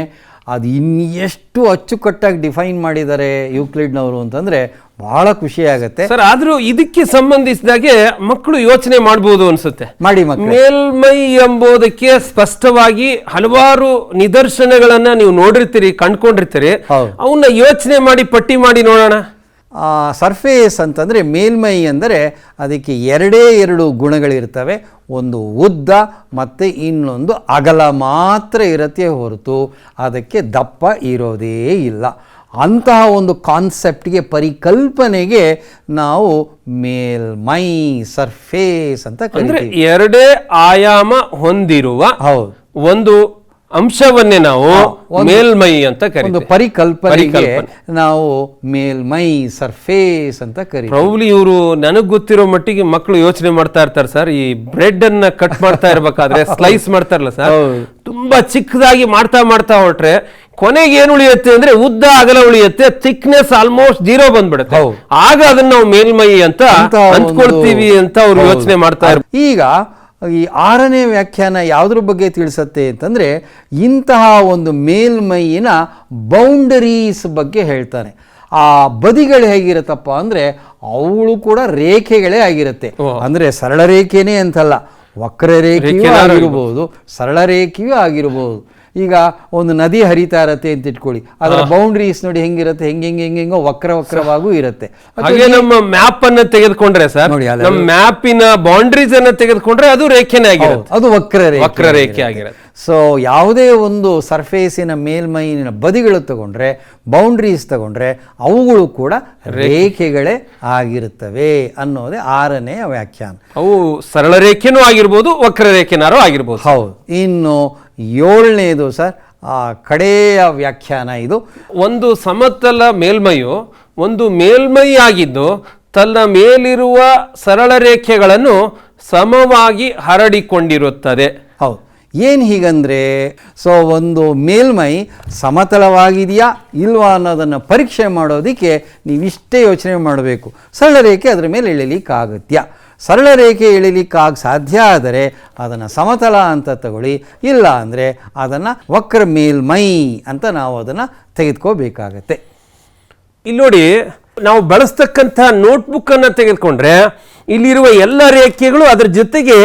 ಅದು ಇನ್ನೆಷ್ಟು ಅಚ್ಚುಕಟ್ಟಾಗಿ ಡಿಫೈನ್ ಮಾಡಿದ್ದಾರೆ ಯೂಕ್ಲಿಡ್ನವರು ಅಂತಂದ್ರೆ ಬಹಳ ಖುಷಿ ಆಗುತ್ತೆ ಸರ್. ಆದ್ರೂ ಇದಕ್ಕೆ ಸಂಬಂಧಿಸಿದಾಗೆ ಮಕ್ಕಳು ಯೋಚನೆ ಮಾಡಬಹುದು ಅನ್ಸುತ್ತೆ. ಮಾಡಿ. ಮೇಲ್ಮೈ ಎಂಬುದಕ್ಕೆ ಸ್ಪಷ್ಟವಾಗಿ ಹಲವಾರು ನಿದರ್ಶನಗಳನ್ನ ನೀವು ನೋಡಿರ್ತೀರಿ, ಕಂಡ್ಕೊಂಡಿರ್ತೀರಿ. ಅವನ್ನ ಯೋಚನೆ ಮಾಡಿ ಪಟ್ಟಿ ಮಾಡಿ ನೋಡೋಣ. ಸರ್ಫೇಸ್ ಅಂತಂದರೆ ಮೇಲ್ಮೈ ಅಂದರೆ ಅದಕ್ಕೆ 2 ಗುಣಗಳಿರ್ತವೆ. ಒಂದು ಉದ್ದ ಮತ್ತು ಇನ್ನೊಂದು ಅಗಲ ಮಾತ್ರ ಇರತ್ತೆ ಹೊರತು ಅದಕ್ಕೆ ದಪ್ಪ ಇರೋದೇ ಇಲ್ಲ. ಅಂತಹ ಒಂದು ಕಾನ್ಸೆಪ್ಟ್ಗೆ, ಪರಿಕಲ್ಪನೆಗೆ ನಾವು ಮೇಲ್ಮೈ, ಸರ್ಫೇಸ್ ಅಂತ ಕರೀತೀವಿ. 2 ಆಯಾಮ ಹೊಂದಿರುವ ಒಂದು ಅಂಶವನ್ನೇ ನಾವು ಮೇಲ್ಮೈ ಅಂತ ಕರೀತೀವಿ. ಒಂದು ಪರಿಕಲ್ಪನೆಗೆ ನಾವು ಮೇಲ್ಮೈ, ಸರ್ಫೇಸ್ ಅಂತ ಕರೀತೀವಿ. ಪ್ರೌಲಿ ಇವರು ನನಗ್ ಗೊತ್ತಿರೋ ಮಟ್ಟಿಗೆ ಮಕ್ಕಳು ಯೋಚನೆ ಮಾಡ್ತಾ ಇರ್ತಾರೆ ಸರ್, ಈ ಬ್ರೆಡ್ ಅನ್ನ ಕಟ್ ಮಾಡ್ತಾ ಇರ್ಬೇಕಾದ್ರೆ ಸ್ಲೈಸ್ ಮಾಡ್ತಾರಲ್ಲ ಸರ್, ತುಂಬಾ ಚಿಕ್ಕದಾಗಿ ಮಾಡ್ತಾ ಹೊರಟ್ರೆ ಕೊನೆಗೆ ಏನು ಉಳಿಯುತ್ತೆ ಅಂದ್ರೆ ಉದ್ದ ಅಗಲ ಉಳಿಯುತ್ತೆ, ಥಿಕ್ನೆಸ್ ಆಲ್ಮೋಸ್ಟ್ 0 ಬಂದ್ಬಿಡುತ್ತೆ. ಆಗ ಅದನ್ನ ನಾವು ಮೇಲ್ಮೈ ಅಂತ ಅಂದ್ಕೊಳ್ತೀವಿ ಅಂತ ಅವ್ರು ಯೋಚನೆ ಮಾಡ್ತಾ ಇರ್ತಾರೆ. ಈಗ ಈ 6ನೇ ವ್ಯಾಖ್ಯಾನ ಯಾವುದ್ರ ಬಗ್ಗೆ ತಿಳಿಸುತ್ತೆ ಅಂತಂದರೆ ಇಂತಹ ಒಂದು ಮೇಲ್ಮೈಯಿನ ಬೌಂಡರೀಸ್ ಬಗ್ಗೆ ಹೇಳ್ತಾನೆ. ಆ ಬದಿಗಳು ಹೇಗಿರುತ್ತಪ್ಪ ಅಂದರೆ ಅವುಗಳು ಕೂಡ ರೇಖೆಗಳೇ ಆಗಿರುತ್ತೆ. ಅಂದರೆ ಸರಳ ರೇಖೆನೇ ಅಂತಲ್ಲ, ವಕ್ರರೇಖೆಯೂ ಆಗಿರ್ಬೋದು, ಸರಳ ರೇಖೆಯೂ ಆಗಿರ್ಬೋದು. ಈಗ ಒಂದು ನದಿ ಹರಿತಾ ಇರತ್ತೆ ಅಂತ ಇಟ್ಕೊಳ್ಳಿ, ಅದರ ಬೌಂಡ್ರೀಸ್ ನೋಡಿ ಹೆಂಗಿರುತ್ತೆ, ಹೆಂಗೋ ವಕ್ರವಾಗೂ ಇರುತ್ತೆ. ಹಾಗೆ ನಮ್ಮ ಮ್ಯಾಪ್ ಅನ್ನ ತೆಗೆದುಕೊಂಡ್ರೆ ಸರ್, ನೋಡಿ ನಮ್ಮ ಮ್ಯಾಪಿನ ಬೌಂಡ್ರೀಸ್ ಅನ್ನ ತೆಗೆದುಕೊಂಡ್ರೆ ಅದು ರೇಖೆನೇ ಆಗಿರುತ್ತೆ, ಅದು ವಕ್ರರೇಖೆ ಆಗಿರುತ್ತೆ. ಸೊ ಯಾವುದೇ ಒಂದು ಸರ್ಫೇಸಿನ ಮೇಲ್ಮೈನ ಬದಿಗಳು ತಗೊಂಡ್ರೆ, ಬೌಂಡ್ರೀಸ್ ತಗೊಂಡ್ರೆ ಅವುಗಳು ಕೂಡ ರೇಖೆಗಳೇ ಆಗಿರುತ್ತವೆ ಅನ್ನೋದೇ 6ನೇ ವ್ಯಾಖ್ಯಾನ. ಅವು ಸರಳ ರೇಖೆನೂ ಆಗಿರ್ಬೋದು, ವಕ್ರರೇಖೆನಾರು ಆಗಿರ್ಬೋದು. ಹೌದು. ಇನ್ನು 7ನೇದು ಸರ್, ಆ ಕಡೆಯ ವ್ಯಾಖ್ಯಾನ ಇದು. ಒಂದು ಸಮತಲ ಮೇಲ್ಮೈಯು ಒಂದು ಮೇಲ್ಮೈ ಆಗಿದ್ದು ತನ್ನ ಮೇಲಿರುವ ಸರಳ ರೇಖೆಗಳನ್ನು ಸಮವಾಗಿ ಹರಡಿಕೊಂಡಿರುತ್ತದೆ. ಹೌದು. ಏನು ಹೀಗಂದರೆ, ಸೊ ಒಂದು ಮೇಲ್ಮೈ ಸಮತಲವಾಗಿದೆಯಾ ಇಲ್ವಾ ಅನ್ನೋದನ್ನು ಪರೀಕ್ಷೆ ಮಾಡೋದಕ್ಕೆ ನೀವಿಷ್ಟೇ ಯೋಚನೆ ಮಾಡಬೇಕು. ಸರಳ ರೇಖೆ ಅದರ ಮೇಲೆ ಎಳಿಲಿಕ್ಕಾಗತ್ಯ, ಸರಳ ರೇಖೆ ಎಳಿಲಿಕ್ಕಾಗ ಸಾಧ್ಯ ಆದರೆ ಅದನ್ನು ಸಮತಲ ಅಂತ ತಗೊಳ್ಳಿ, ಇಲ್ಲ ಅಂದರೆ ಅದನ್ನು ವಕ್ರ ಮೇಲ್ಮೈ ಅಂತ ನಾವು ಅದನ್ನು ತೆಗೆದುಕೋಬೇಕಾಗತ್ತೆ. ಇಲ್ಲಿ ನೋಡಿ, ನಾವು ಬಳಸ್ತಕ್ಕಂಥ ನೋಟ್ಬುಕ್ ಅನ್ನು ತೆಗೆದುಕೊಂಡ್ರೆ ಇಲ್ಲಿರುವ ಎಲ್ಲ ರೇಖೆಗಳು ಅದರ ಜೊತೆಗೆ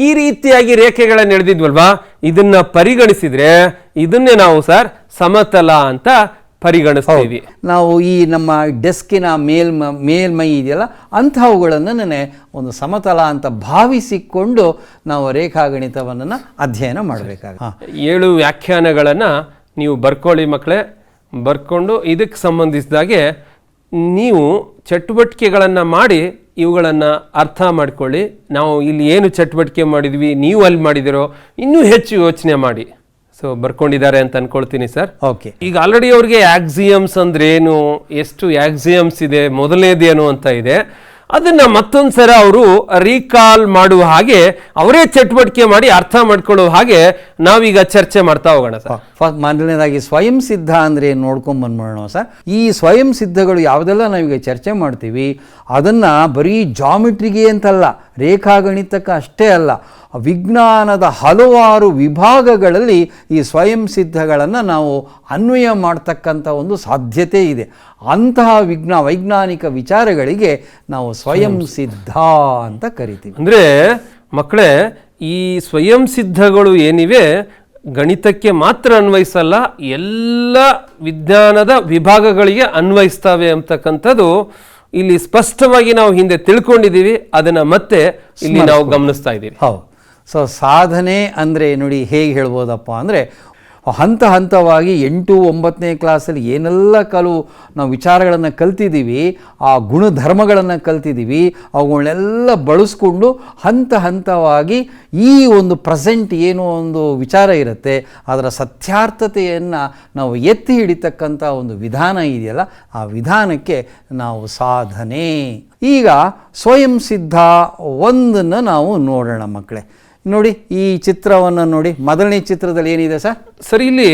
ಈ ರೀತಿಯಾಗಿ ರೇಖೆಗಳನ್ನು ಎಳೆದಿದ್ವಲ್ವಾ, ಇದನ್ನ ಪರಿಗಣಿಸಿದ್ರೆ ಇದನ್ನೇ ನಾವು ಸರ್ ಸಮತಲ ಅಂತ ಪರಿಗಣಿಸ್ತೀವಿ. ನಾವು ಈ ನಮ್ಮ ಡೆಸ್ಕಿನ ಮೇಲ್ಮೈ ಇದೆಯಲ್ಲ, ಅಂಥವುಗಳನ್ನೇ ಒಂದು ಸಮತಲ ಅಂತ ಭಾವಿಸಿಕೊಂಡು ನಾವು ರೇಖಾಗಣಿತವನ್ನು ಅಧ್ಯಯನ ಮಾಡಬೇಕಾಗುತ್ತೆ. 7 ವ್ಯಾಖ್ಯಾನಗಳನ್ನು ನೀವು ಬರ್ಕೊಳ್ಳಿ ಮಕ್ಕಳೇ. ಬರ್ಕೊಂಡು ಇದಕ್ಕೆ ಸಂಬಂಧಿಸಿದಾಗೆ ನೀವು ಚಟುವಟಿಕೆಗಳನ್ನು ಮಾಡಿ ಇವುಗಳನ್ನು ಅರ್ಥ ಮಾಡ್ಕೊಳ್ಳಿ. ನಾವು ಇಲ್ಲಿ ಏನು ಚಟುವಟಿಕೆ ಮಾಡಿದ್ವಿ, ನೀವು ಅಲ್ಲಿ ಮಾಡಿದಿರೋ, ಇನ್ನೂ ಹೆಚ್ಚು ಯೋಚನೆ ಮಾಡಿ. ಸೊ ಬರ್ಕೊಂಡಿದ್ದಾರೆ ಅಂತ ಅನ್ಕೊಳ್ತೀನಿ ಸರ್. ಓಕೆ. ಈಗ ಆಲ್ರೆಡಿ ಅವ್ರಿಗೆ ಆಕ್ಸಿಯಮ್ಸ್ ಅಂದ್ರೆ ಏನು, ಎಷ್ಟು ಆಕ್ಸಿಯಮ್ಸ್ ಇದೆ, ಮೊದಲನೇದೇನು ಅಂತ ಇದೆ. ಅದನ್ನ ಮತ್ತೊಂದ್ಸರ ಅವರು ರೀಕಾಲ್ ಮಾಡುವ ಹಾಗೆ, ಅವರೇ ಚಟುವಟಿಕೆ ಮಾಡಿ ಅರ್ಥ ಮಾಡ್ಕೊಳ್ಳುವ ಹಾಗೆ ನಾವೀಗ ಚರ್ಚೆ ಮಾಡ್ತಾ ಹೋಗೋಣ ಸರ್. ಮೊದಲನೇದಾಗಿ ಸ್ವಯಂ ಸಿದ್ಧ ಅಂದರೆ ಏನು ನೋಡ್ಕೊಂಡು ಬಂದ್ಬಿಡೋಣ ಸರ್. ಈ ಸ್ವಯಂ ಸಿದ್ಧಗಳು ಯಾವುದೆಲ್ಲ ನಾವೀಗ ಚರ್ಚೆ ಮಾಡ್ತೀವಿ ಅದನ್ನು ಬರೀ ಜಾಮಿಟ್ರಿಗೆ ಅಂತಲ್ಲ, ರೇಖಾಗಣಿತಕ್ಕೆ ಅಷ್ಟೇ ಅಲ್ಲ, ವಿಜ್ಞಾನದ ಹಲವಾರು ವಿಭಾಗಗಳಲ್ಲಿ ಈ ಸ್ವಯಂ ಸಿದ್ಧಗಳನ್ನು ನಾವು ಅನ್ವಯ ಮಾಡ್ತಕ್ಕಂಥ ಒಂದು ಸಾಧ್ಯತೆ ಇದೆ. ಅಂತಹ ವೈಜ್ಞಾನಿಕ ವಿಚಾರಗಳಿಗೆ ನಾವು ಸ್ವಯಂ ಸಿದ್ಧ ಅಂತ ಕರಿತೀವಿ. ಅಂದರೆ ಮಕ್ಕಳೇ, ಈ ಸ್ವಯಂ ಸಿದ್ಧಗಳು ಏನಿವೆ ಗಣಿತಕ್ಕೆ ಮಾತ್ರ ಅನ್ವಯಿಸಲ್ಲ, ಎಲ್ಲ ವಿಜ್ಞಾನದ ವಿಭಾಗಗಳಿಗೆ ಅನ್ವಯಿಸ್ತವೆ ಅಂತಕ್ಕಂಥದ್ದು ಇಲ್ಲಿ ಸ್ಪಷ್ಟವಾಗಿ ನಾವು ಹಿಂದೆ ತಿಳ್ಕೊಂಡಿದ್ದೀವಿ. ಅದನ್ನು ಮತ್ತೆ ಇಲ್ಲಿ ನಾವು ಗಮನಿಸ್ತಾ ಇದ್ದೀವಿ. ಹೌದು. ಸೊ ಸಾಧನೆ ಅಂದರೆ ನೋಡಿ ಹೇಗೆ ಹೇಳ್ಬೋದಪ್ಪ ಅಂದರೆ, ಹಂತ ಹಂತವಾಗಿ 8, 9ನೇ ಕ್ಲಾಸಲ್ಲಿ ಏನೆಲ್ಲ ನಾವು ವಿಚಾರಗಳನ್ನು ಕಲ್ತಿದ್ದೀವಿ, ಆ ಗುಣಧರ್ಮಗಳನ್ನು ಕಲ್ತಿದ್ದೀವಿ, ಅವುಗಳನ್ನೆಲ್ಲ ಬಳಸ್ಕೊಂಡು ಹಂತ ಹಂತವಾಗಿ ಈ ಒಂದು ಪ್ರೆಸೆಂಟ್ ಏನೋ ಒಂದು ವಿಚಾರ ಇರುತ್ತೆ ಅದರ ಸತ್ಯಾರ್ಥತೆಯನ್ನು ನಾವು ಎತ್ತಿ ಹಿಡಿತಕ್ಕಂಥ ಒಂದು ವಿಧಾನ ಇದೆಯಲ್ಲ, ಆ ವಿಧಾನಕ್ಕೆ ನಾವು ಸಾಧನೆ. ಈಗ ಸ್ವಯಂ ಸಿದ್ಧ ಒಂದನ್ನು ನಾವು ನೋಡೋಣ ಮಕ್ಕಳೇ. ನೋಡಿ ಈ ಚಿತ್ರವನ್ನು ನೋಡಿ, ಮೊದಲನೇ ಚಿತ್ರದಲ್ಲಿ ಏನಿದೆ ಸರ್? ಸರಿ, ಇಲ್ಲಿ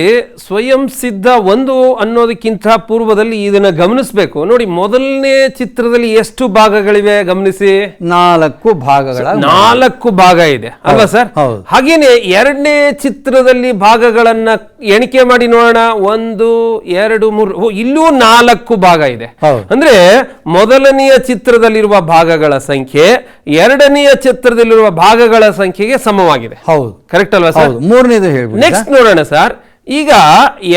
ಸ್ವಯಂ ಸಿದ್ಧ ಒಂದು ಅನ್ನೋದಕ್ಕಿಂತ ಪೂರ್ವದಲ್ಲಿ ಇದನ್ನ ಗಮನಿಸಬೇಕು. ನೋಡಿ, ಮೊದಲನೇ ಚಿತ್ರದಲ್ಲಿ ಎಷ್ಟು ಭಾಗಗಳಿವೆ ಗಮನಿಸಿ. 4 ಭಾಗಗಳ 4 ಭಾಗ ಇದೆ ಅಲ್ವಾ ಸರ್? ಹಾಗೇನೆ ಎರಡನೇ ಚಿತ್ರದಲ್ಲಿ ಭಾಗಗಳನ್ನ ಎಣಿಕೆ ಮಾಡಿ ನೋಡೋಣ. 1, 2, 3, ಇಲ್ಲೂ 4 ಭಾಗ ಇದೆ. ಅಂದ್ರೆ ಮೊದಲನೆಯ ಚಿತ್ರದಲ್ಲಿರುವ ಭಾಗಗಳ ಸಂಖ್ಯೆ ಎರಡನೆಯ ಚಿತ್ರದಲ್ಲಿರುವ ಭಾಗಗಳ ಸಂಖ್ಯೆಗೆ ಸಮವಾಗಿದೆ. ಹೌದು, ಕರೆಕ್ಟ್ ಅಲ್ವಾ ಸರ್? ಮೂರನೇದು ಹೇಳ್ಬೋದು. ನೆಕ್ಸ್ಟ್ ನೋಡೋಣ ಸರ್. ಈಗ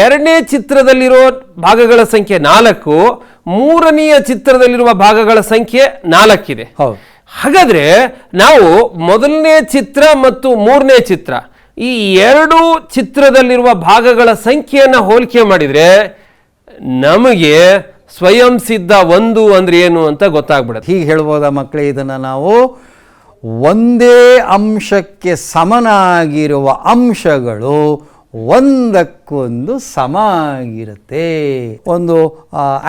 ಎರಡನೇ ಚಿತ್ರದಲ್ಲಿರೋ ಭಾಗಗಳ ಸಂಖ್ಯೆ 4, ಮೂರನೆಯ ಚಿತ್ರದಲ್ಲಿರುವ ಭಾಗಗಳ ಸಂಖ್ಯೆ 4 ಇದೆ. ಹಾಗಾದ್ರೆ ನಾವು ಮೊದಲನೇ ಚಿತ್ರ ಮತ್ತು ಮೂರನೇ ಚಿತ್ರ ಈ 2 ಚಿತ್ರದಲ್ಲಿರುವ ಭಾಗಗಳ ಸಂಖ್ಯೆಯನ್ನು ಹೋಲಿಕೆ ಮಾಡಿದ್ರೆ ನಮಗೆ ಸ್ವಯಂ ಸಿದ್ಧ ಒಂದು ಅಂದ್ರೆ ಏನು ಅಂತ ಗೊತ್ತಾಗ್ಬಿಡುತ್ತೆ. ಹೀಗೆ ಹೇಳ್ಬೋದಾ ಮಕ್ಕಳೇ? ಇದನ್ನು ನಾವು ಒಂದೇ ಅಂಶಕ್ಕೆ ಸಮನಾಗಿರುವ ಅಂಶಗಳು ಒಂದಕ್ಕೊಂದು ಸಮ ಆಗಿರುತ್ತೆ. ಒಂದು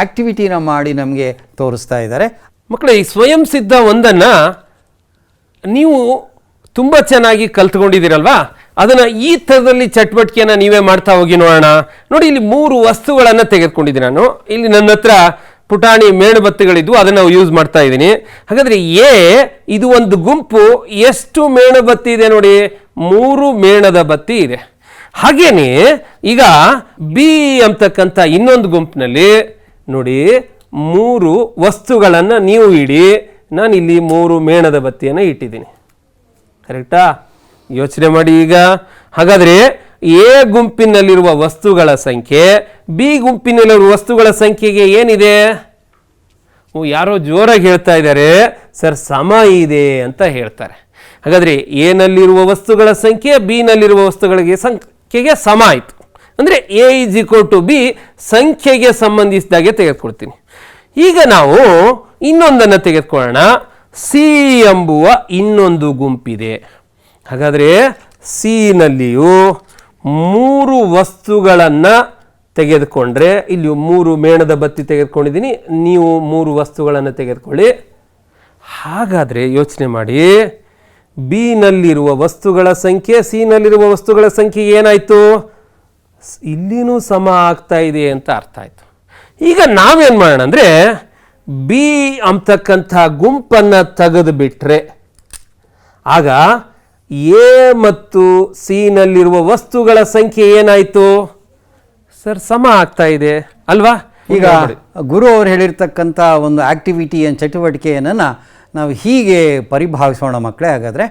ಆಕ್ಟಿವಿಟಿನ ಮಾಡಿ ನಮಗೆ ತೋರಿಸ್ತಾ ಇದ್ದಾರೆ ಮಕ್ಕಳೇ. ಈ ಸ್ವಯಂ ಸಿದ್ಧ ಒಂದನ್ನ ನೀವು ತುಂಬ ಚೆನ್ನಾಗಿ ಕಲ್ತ್ಕೊಂಡಿದ್ದೀರಲ್ವಾ? ಅದನ್ನು ಈ ಥರದಲ್ಲಿ ಚಟುವಟಿಕೆಯನ್ನು ನೀವೇ ಮಾಡ್ತಾ ಹೋಗಿ ನೋಡೋಣ. ನೋಡಿ, ಇಲ್ಲಿ 3 ವಸ್ತುಗಳನ್ನು ತೆಗೆದುಕೊಂಡಿದ್ದೀನಿ ನಾನು. ಇಲ್ಲಿ ನನ್ನ ಹತ್ರ ಪುಟಾಣಿ ಮೇಣಬತ್ತಿಗಳಿದ್ವು, ಅದನ್ನು ನಾವು ಯೂಸ್ ಮಾಡ್ತಾ ಇದ್ದೀನಿ. ಹಾಗಾದರೆ ಎ ಇದು ಒಂದು ಗುಂಪು, ಎಷ್ಟು ಮೇಣಬತ್ತಿ ಇದೆ ನೋಡಿ, 3 ಮೇಣದ ಬತ್ತಿ ಇದೆ. ಹಾಗೇನೆ ಈಗ ಬಿ ಅಂತಕ್ಕಂಥ ಇನ್ನೊಂದು ಗುಂಪಿನಲ್ಲಿ ನೋಡಿ 3 ವಸ್ತುಗಳನ್ನು ನೀವು ಇಡಿ, ನಾನು ಇಲ್ಲಿ 3 ಮೇಣದ ಬತ್ತಿಯನ್ನು ಇಟ್ಟಿದ್ದೀನಿ. ಕರೆಕ್ಟಾ? ಯೋಚನೆ ಮಾಡಿ ಈಗ. ಹಾಗಾದರೆ ಎ ಗುಂಪಿನಲ್ಲಿರುವ ವಸ್ತುಗಳ ಸಂಖ್ಯೆ ಬಿ ಗುಂಪಿನಲ್ಲಿರುವ ವಸ್ತುಗಳ ಸಂಖ್ಯೆಗೆ ಏನಿದೆ? ಯಾರೋ ಜೋರಾಗಿ ಹೇಳ್ತಾ ಇದ್ದಾರೆ, ಸರ್ ಸಮ ಇದೆ ಅಂತ ಹೇಳ್ತಾರೆ. ಹಾಗಾದರೆ ಎ ನಲ್ಲಿರುವ ವಸ್ತುಗಳ ಸಂಖ್ಯೆ ಬಿ ನಲ್ಲಿರುವ ವಸ್ತುಗಳಿಗೆ ಸಂಖ್ಯೆಗೆ ಸಮ ಆಯಿತು. ಅಂದರೆ A is equal to B ಸಂಖ್ಯೆಗೆ ಸಂಬಂಧಿಸಿದಾಗೆ ತೆಗೆದುಕೊಳ್ತೀನಿ. ಈಗ ನಾವು ಇನ್ನೊಂದನ್ನು ತೆಗೆದುಕೊಳ್ಳೋಣ. ಸಿ ಎಂಬುವ ಇನ್ನೊಂದು ಗುಂಪಿದೆ. ಹಾಗಾದರೆ ಸಿ ನಲ್ಲಿಯೂ 3 ವಸ್ತುಗಳನ್ನು ತೆಗೆದುಕೊಂಡ್ರೆ, ಇಲ್ಲಿ 3 ಮೇಣದ ಬತ್ತಿ ತೆಗೆದುಕೊಂಡಿದ್ದೀನಿ, ನೀವು 3 ವಸ್ತುಗಳನ್ನು ತೆಗೆದುಕೊಳ್ಳಿ. ಹಾಗಾದರೆ ಯೋಚನೆ ಮಾಡಿ, ಬಿ ನಲ್ಲಿರುವ ವಸ್ತುಗಳ ಸಂಖ್ಯೆ ಸಿ ನಲ್ಲಿರುವ ವಸ್ತುಗಳ ಸಂಖ್ಯೆ ಏನಾಯಿತು? ಇಲ್ಲಿನೂ ಸಮ ಆಗ್ತಾ ಇದೆ ಅಂತ ಅರ್ಥ ಆಯಿತು. ಈಗ ನಾವೇನು ಮಾಡೋಣ ಅಂದರೆ, ಬಿ ಅಂತಕ್ಕಂಥ ಗುಂಪನ್ನು ತೆಗೆದು ಬಿಟ್ಟರೆ ಆಗ ಎ ಮತ್ತು ಸಿ ನಲ್ಲಿರುವ ವಸ್ತುಗಳ ಸಂಖ್ಯೆ ಏನಾಯಿತು? ಸರ್ ಸಮ ಆಗ್ತಾ ಇದೆ ಅಲ್ವಾ? ಈಗ ಗುರು ಅವರು ಹೇಳಿರ್ತಕ್ಕಂಥ ಒಂದು ಆಕ್ಟಿವಿಟಿ ಚಟುವಟಿಕೆಯನ್ನು ನಾವು ಹೀಗೆ ಪರಿಭಾವಿಸೋಣ ಮಕ್ಕಳೇ. ಹಾಗಾದರೆ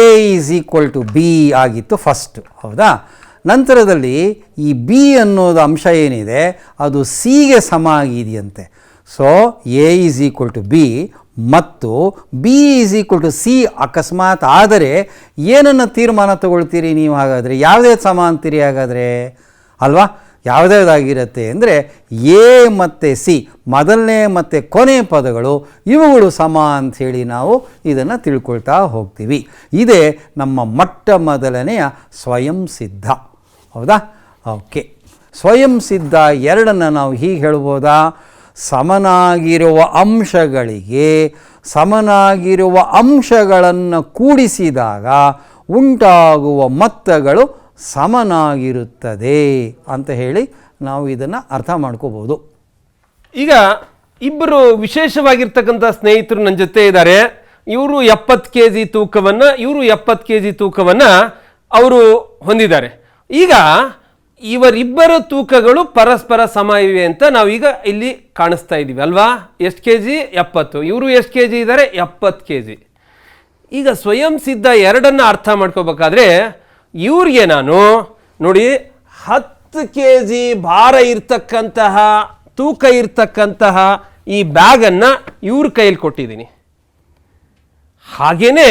A is equal to B ಆಗಿತ್ತು ಫಸ್ಟು, ಹೌದಾ? ನಂತರದಲ್ಲಿ ಈ ಬಿ ಅನ್ನೋದು ಅಂಶ ಏನಿದೆ ಅದು ಸಿಗೆ ಸಮ ಆಗಿದೆಯಂತೆ. So A is equal to B ಮತ್ತು B is equal to C ಅಕಸ್ಮಾತ್ ಆದರೆ ಏನನ್ನು ತೀರ್ಮಾನ ತಗೊಳ್ತೀರಿ ನೀವು? ಹಾಗಾದರೆ ಯಾವುದೇ ಸಮ ಅಂತೀರಿ ಹಾಗಾದರೆ, ಅಲ್ವಾ? ಯಾವುದಾಗಿರುತ್ತೆ ಅಂದರೆ ಎ ಮತ್ತು ಸಿ ಮೊದಲನೇ ಮತ್ತು ಕೊನೆ ಪದಗಳು ಇವುಗಳು ಸಮ ಅಂಥೇಳಿ ನಾವು ಇದನ್ನು ತಿಳ್ಕೊಳ್ತಾ ಹೋಗ್ತೀವಿ. ಇದೇ ನಮ್ಮ ಮೊಟ್ಟ ಮೊದಲನೆಯ ಸ್ವಯಂ ಸಿದ್ಧ, ಹೌದಾ? ಓಕೆ, ಸ್ವಯಂ ಸಿದ್ಧ 2 ನಾವು ಹೀಗೆ ಹೇಳ್ಬೋದಾ? ಸಮನಾಗಿರುವ ಅಂಶಗಳಿಗೆ ಸಮನಾಗಿರುವ ಅಂಶಗಳನ್ನು ಕೂಡಿಸಿದಾಗ ಉಂಟಾಗುವ ಮೊತ್ತಗಳು ಸಮನಾಗಿರುತ್ತದೆ ಅಂತ ಹೇಳಿ ನಾವು ಇದನ್ನು ಅರ್ಥ ಮಾಡ್ಕೋಬೋದು. ಈಗ ಇಬ್ಬರು ವಿಶೇಷವಾಗಿರ್ತಕ್ಕಂಥ ಸ್ನೇಹಿತರು ನನ್ನ ಜೊತೆ ಇದ್ದಾರೆ. ಇವರು 70 kg ತೂಕವನ್ನು, ಇವರು 70 kg ತೂಕವನ್ನು ಅವರು ಹೊಂದಿದ್ದಾರೆ. ಈಗ ಇವರಿಬ್ಬರ ತೂಕಗಳು ಪರಸ್ಪರ ಸಮ ಇವೆ ಅಂತ ನಾವೀಗ ಇಲ್ಲಿ ಕಾಣಿಸ್ತಾ ಇದ್ದೀವಿ ಅಲ್ವಾ? ಎಷ್ಟು ಕೆ ಜಿ? 70. ಇವರು ಎಷ್ಟು ಕೆ ಜಿ ಇದ್ದಾರೆ? 70 kg. ಈಗ ಸ್ವಯಂ ಸಿದ್ಧ 2 ಅರ್ಥ ಮಾಡ್ಕೋಬೇಕಾದ್ರೆ ಇವ್ರಿಗೆ ನಾನು ನೋಡಿ 10 kg ಭಾರ ಇರ್ತಕ್ಕಂತಹ ತೂಕ ಇರ್ತಕ್ಕಂತಹ ಈ ಬ್ಯಾಗನ್ನು ಇವ್ರ ಕೈಯಲ್ಲಿ ಕೊಟ್ಟಿದ್ದೀನಿ. ಹಾಗೇನೆ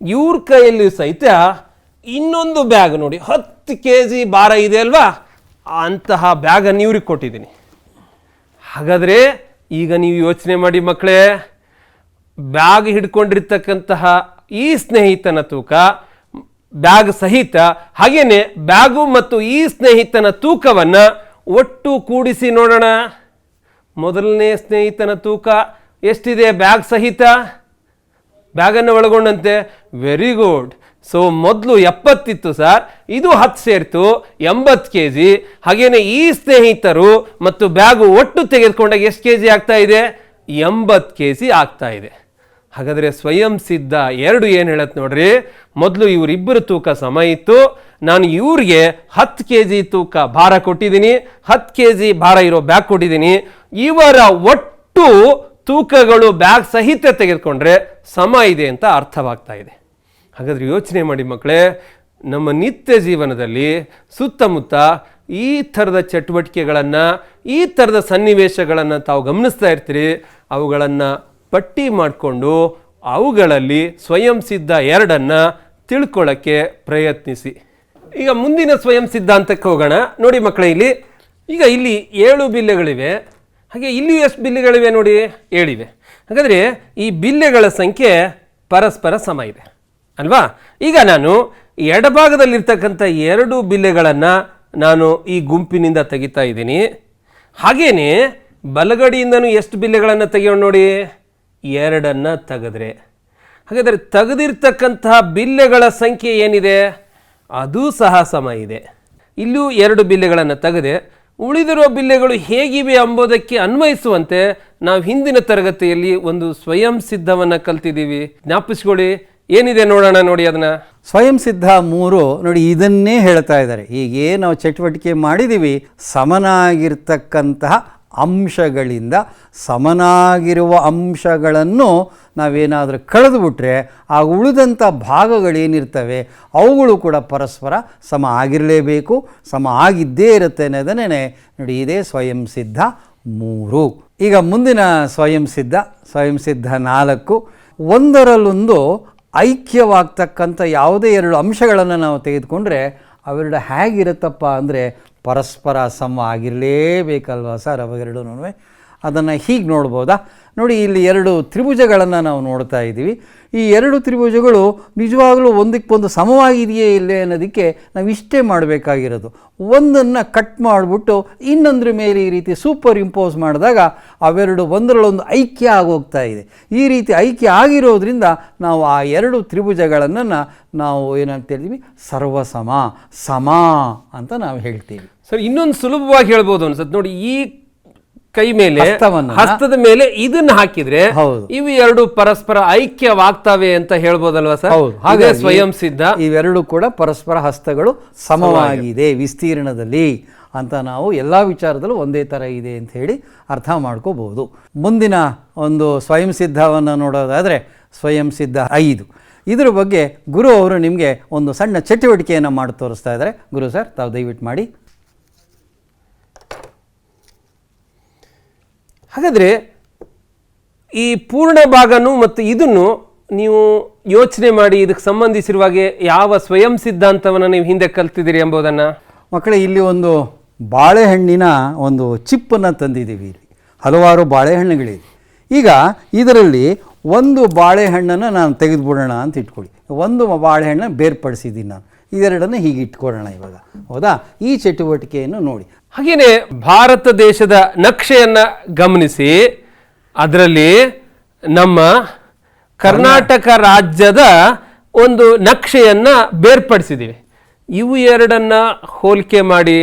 ಇವ್ರ ಕೈಯಲ್ಲಿ ಸಹಿತ ಇನ್ನೊಂದು ಬ್ಯಾಗ್ ನೋಡಿ 10 kg ಭಾರ ಇದೆ ಅಲ್ವಾ, ಅಂತಹ ಬ್ಯಾಗನ್ನು ಇವ್ರಿಗೆ ಕೊಟ್ಟಿದ್ದೀನಿ. ಹಾಗಾದರೆ ಈಗ ನೀವು ಯೋಚನೆ ಮಾಡಿ ಮಕ್ಕಳೇ, ಬ್ಯಾಗ್ ಹಿಡ್ಕೊಂಡಿರ್ತಕ್ಕಂತಹ ಈ ಸ್ನೇಹಿತನ ತೂಕ ಬ್ಯಾಗ್ ಸಹಿತ, ಹಾಗೇನೆ ಬ್ಯಾಗು ಮತ್ತು ಈ ಸ್ನೇಹಿತನ ತೂಕವನ್ನು ಒಟ್ಟು ಕೂಡಿಸಿ ನೋಡೋಣ. ಮೊದಲನೇ ಸ್ನೇಹಿತನ ತೂಕ ಎಷ್ಟಿದೆ ಬ್ಯಾಗ್ ಸಹಿತ? ಬ್ಯಾಗನ್ನು ಒಳಗೊಂಡಂತೆ. Very good. ಸೊ ಮೊದಲು 70 ಇತ್ತು ಸರ್, ಇದು 10 ಸೇರ್ತು 80 kg. ಹಾಗೇನೆ ಈ ಸ್ನೇಹಿತರು ಮತ್ತು ಬ್ಯಾಗು ಒಟ್ಟು ತೆಗೆದುಕೊಂಡಾಗ ಎಷ್ಟು kg ಆಗ್ತಾ ಇದೆ? 80 kg ಆಗ್ತಾ ಇದೆ. ಹಾಗಾದರೆ ಸ್ವಯಂ ಸಿದ್ಧ 2 ಏನು ಹೇಳತ್ತೆ ನೋಡ್ರಿ, ಮೊದಲು ಇವರಿಬ್ಬರು ತೂಕ ಸಮ ಇತ್ತು, ನಾನು ಇವ್ರಿಗೆ 10 kg ತೂಕ ಭಾರ ಕೊಟ್ಟಿದ್ದೀನಿ, 10 kg ಭಾರ ಇರೋ ಬ್ಯಾಗ್ ಕೊಟ್ಟಿದ್ದೀನಿ. ಇವರ ಒಟ್ಟು ತೂಕಗಳು ಬ್ಯಾಗ್ ಸಹಿತ ತೆಗೆದುಕೊಂಡ್ರೆ ಸಮ ಇದೆ ಅಂತ ಅರ್ಥವಾಗ್ತಾ ಇದೆ. ಹಾಗಾದರೆ ಯೋಚನೆ ಮಾಡಿ ಮಕ್ಕಳೇ, ನಮ್ಮ ನಿತ್ಯ ಜೀವನದಲ್ಲಿ ಸುತ್ತಮುತ್ತ ಈ ಥರದ ಚಟುವಟಿಕೆಗಳನ್ನು, ಈ ಥರದ ಸನ್ನಿವೇಶಗಳನ್ನು ತಾವು ಗಮನಿಸ್ತಾ ಇರ್ತೀರಿ. ಅವುಗಳನ್ನು ಪಟ್ಟಿ ಮಾಡಿಕೊಂಡು ಅವುಗಳಲ್ಲಿ ಸ್ವಯಂ ಸಿದ್ಧ 2 ತಿಳ್ಕೊಳ್ಳೋಕ್ಕೆ ಪ್ರಯತ್ನಿಸಿ. ಈಗ ಮುಂದಿನ ಸ್ವಯಂ ಸಿದ್ಧಾಂತಕ್ಕೆ ಹೋಗೋಣ. ನೋಡಿ ಮಕ್ಕಳೇ, ಇಲ್ಲಿ 7 ಬಿಲ್ಲೆಗಳಿವೆ. ಹಾಗೆ ಇಲ್ಲಿ ಎಷ್ಟು ಬಿಲ್ಲೆಗಳಿವೆ ನೋಡಿ? 7 ಇವೆ. ಹಾಗಾದರೆ ಈ ಬಿಲ್ಲೆಗಳ ಸಂಖ್ಯೆ ಪರಸ್ಪರ ಸಮ ಇದೆ ಅಲ್ವಾ? ಈಗ ನಾನು ಎಡಭಾಗದಲ್ಲಿರ್ತಕ್ಕಂಥ 2 ಬಿಲ್ಲೆಗಳನ್ನು ನಾನು ಈ ಗುಂಪಿನಿಂದ ತೆಗಿತಾ ಇದ್ದೀನಿ. ಹಾಗೇನೆ ಬಲಗಡೆಯಿಂದನೂ ಎಷ್ಟು ಬಿಲ್ಲೆಗಳನ್ನು ತೆಗೆಯೋಣ ನೋಡಿ? 2 ತೆಗೆದ್ರೆ, ಹಾಗಾದರೆ ತೆಗೆದಿರ್ತಕ್ಕಂತಹ ಬಿಲ್ಲೆಗಳ ಸಂಖ್ಯೆ ಏನಿದೆ? ಅದು ಸಹ ಸಮ ಇದೆ. ಇಲ್ಲೂ 2 ಬಿಲ್ಲೆಗಳನ್ನು ತೆಗೆದೆ, ಉಳಿದಿರುವ ಬಿಲ್ಲೆಗಳು ಹೇಗಿವೆ ಎಂಬುದಕ್ಕೆ ಅನ್ವಯಿಸುವಂತೆ ನಾವು ಹಿಂದಿನ ತರಗತಿಯಲ್ಲಿ ಒಂದು ಸ್ವಯಂ ಸಿದ್ಧವನ್ನು ಕಲ್ತಿದ್ದೀವಿ. ಜ್ಞಾಪಿಸ್ಕೊಳ್ಳಿ, ಏನಿದೆ ನೋಡೋಣ. ನೋಡಿ ಅದನ್ನ. ಸ್ವಯಂ ಸಿದ್ಧ 3 ನೋಡಿ ಇದನ್ನೇ ಹೇಳ್ತಾ ಇದ್ದಾರೆ. ಹೀಗೆ ನಾವು ಚಟುವಟಿಕೆ ಮಾಡಿದ್ದೀವಿ, ಸಮನಾಗಿರ್ತಕ್ಕಂತಹ ಅಂಶಗಳಿಂದ ಸಮನಾಗಿರುವ ಅಂಶಗಳನ್ನು ನಾವೇನಾದರೂ ಕಳೆದುಬಿಟ್ರೆ ಆ ಉಳಿದಂಥ ಭಾಗಗಳೇನಿರ್ತವೆ ಅವುಗಳು ಕೂಡ ಪರಸ್ಪರ ಸಮ ಆಗಿರಲೇಬೇಕು, ಸಮ ಆಗಿದ್ದೇ ಇರುತ್ತೆ ಅನ್ನೋದನ್ನೇ ನೋಡಿ ಇದೇ ಸ್ವಯಂ ಸಿದ್ಧ 3. ಈಗ ಮುಂದಿನ ಸ್ವಯಂ ಸಿದ್ಧ 4. ಒಂದರಲ್ಲೊಂದು ಐಕ್ಯವಾಗ್ತಕ್ಕಂಥ ಯಾವುದೇ 2 ಅಂಶಗಳನ್ನು ನಾವು ತೆಗೆದುಕೊಂಡ್ರೆ ಅವೆರಡು ಹೇಗಿರುತ್ತಪ್ಪ ಅಂದರೆ ಪರಸ್ಪರ ಸಮ ಆಗಿರಲೇಬೇಕಲ್ವ ಸರ್ ಅವೆರಡೂ. ಅದನ್ನು ಹೀಗೆ ನೋಡ್ಬೋದಾ? ನೋಡಿ, ಇಲ್ಲಿ 2 ತ್ರಿಭುಜಗಳನ್ನು ನಾವು ನೋಡ್ತಾ ಇದ್ದೀವಿ. ಈ 2 ತ್ರಿಭುಜಗಳು ನಿಜವಾಗಲೂ ಒಂದಕ್ಕೊಂದು ಸಮವಾಗಿದೆಯೇ ಇಲ್ಲೇ ಅನ್ನೋದಕ್ಕೆ ನಾವು ಇಷ್ಟೇ ಮಾಡಬೇಕಾಗಿರೋದು. ಒಂದನ್ನು ಕಟ್ ಮಾಡಿಬಿಟ್ಟು ಇನ್ನೊಂದ್ರ ಮೇಲೆ ಈ ರೀತಿ ಸೂಪರ್ ಇಂಪೋಸ್ ಮಾಡಿದಾಗ ಅವೆರಡು ಒಂದರಲ್ಲೊಂದು ಐಕ್ಯ ಆಗೋಗ್ತಾ ಇದೆ. ಈ ರೀತಿ ಐಕ್ಯ ಆಗಿರೋದ್ರಿಂದ ನಾವು ಆ 2 ತ್ರಿಭುಜಗಳನ್ನು ನಾವು ಏನಂತ ಹೇಳ್ತೀವಿ, ಸರ್ವಸಮ, ಸಮ ಅಂತ ನಾವು ಹೇಳ್ತೀವಿ. ಸರ್, ಇನ್ನೊಂದು ಸುಲಭವಾಗಿ ಹೇಳ್ಬೋದು ಅನ್ಸುತ್ತೆ ನೋಡಿ. ಈ ಕೈ ಮೇಲೆ ಹಸ್ತದ ಮೇಲೆ ಇದನ್ನ ಹಾಕಿದ್ರೆ ಇವು 2 ಪರಸ್ಪರ ಐಕ್ಯವಾಗ್ತವೆ ಅಂತ ಹೇಳ್ಬೋದಲ್ವಾ ಸರ್? ಹಾಗೆ ಸ್ವಯಂ ಸಿದ್ಧ ಇವೆರಡು ಕೂಡ ಪರಸ್ಪರ ಹಸ್ತಗಳು ಸಮವಾಗಿದೆ ವಿಸ್ತೀರ್ಣದಲ್ಲಿ ಅಂತ ನಾವು ಎಲ್ಲ ವಿಚಾರದಲ್ಲೂ ಒಂದೇ ಥರ ಇದೆ ಅಂತ ಹೇಳಿ ಅರ್ಥ ಮಾಡ್ಕೋಬಹುದು. ಮುಂದಿನ ಒಂದು ಸ್ವಯಂ ಸಿದ್ಧವನ್ನು ನೋಡೋದಾದರೆ ಸ್ವಯಂ ಸಿದ್ಧ 5. ಇದರ ಬಗ್ಗೆ ಗುರು ಅವರು ನಿಮಗೆ ಒಂದು ಸಣ್ಣ ಚಟುವಟಿಕೆಯನ್ನು ಮಾಡಿ ತೋರಿಸ್ತಾ ಇದ್ದಾರೆ. ಗುರು ಸರ್, ತಾವು ದಯವಿಟ್ಟು ಮಾಡಿ. ಹಾಗಾದರೆ ಈ ಪೂರ್ಣ ಭಾಗನೂ ಮತ್ತು ಇದನ್ನು ನೀವು ಯೋಚನೆ ಮಾಡಿ ಇದಕ್ಕೆ ಸಂಬಂಧಿಸಿರುವಾಗೆ ಯಾವ ಸ್ವಯಂ ಸಿದ್ಧಾಂತವನ್ನು ನೀವು ಹಿಂದೆ ಕಲ್ತಿದ್ದೀರಿ ಎಂಬುದನ್ನು. ಮಕ್ಕಳೇ, ಇಲ್ಲಿ ಒಂದು ಬಾಳೆಹಣ್ಣಿನ ಒಂದು ಚಿಪ್ಪನ್ನು ತಂದಿದ್ದೀವಿ. ಇಲ್ಲಿ ಹಲವಾರು ಬಾಳೆಹಣ್ಣುಗಳಿದೆ. ಈಗ ಇದರಲ್ಲಿ ಒಂದು ಬಾಳೆಹಣ್ಣನ್ನು ನಾನು ತೆಗೆದುಬಿಡೋಣ ಅಂತ ಇಟ್ಕೊಳ್ಳಿ. ಒಂದು ಬಾಳೆಹಣ್ಣನ್ನು ಬೇರ್ಪಡಿಸಿದ್ದೀನಿ ನಾನು. ಇದೆರಡನ್ನು ಹೀಗೆ ಇಟ್ಕೊಳ್ಳೋಣ ಇವಾಗ. ಹೌದಾ? ಈ ಚಟುವಟಿಕೆಯನ್ನು ನೋಡಿ. ಹಾಗೆಯೇ ಭಾರತ ದೇಶದ ನಕ್ಷೆಯನ್ನು ಗಮನಿಸಿ. ಅದರಲ್ಲಿ ನಮ್ಮ ಕರ್ನಾಟಕ ರಾಜ್ಯದ ಒಂದು ನಕ್ಷೆಯನ್ನು ಬೇರ್ಪಡಿಸಿದ್ದೀವಿ. ಇವು 2 ಹೋಲಿಕೆ ಮಾಡಿ.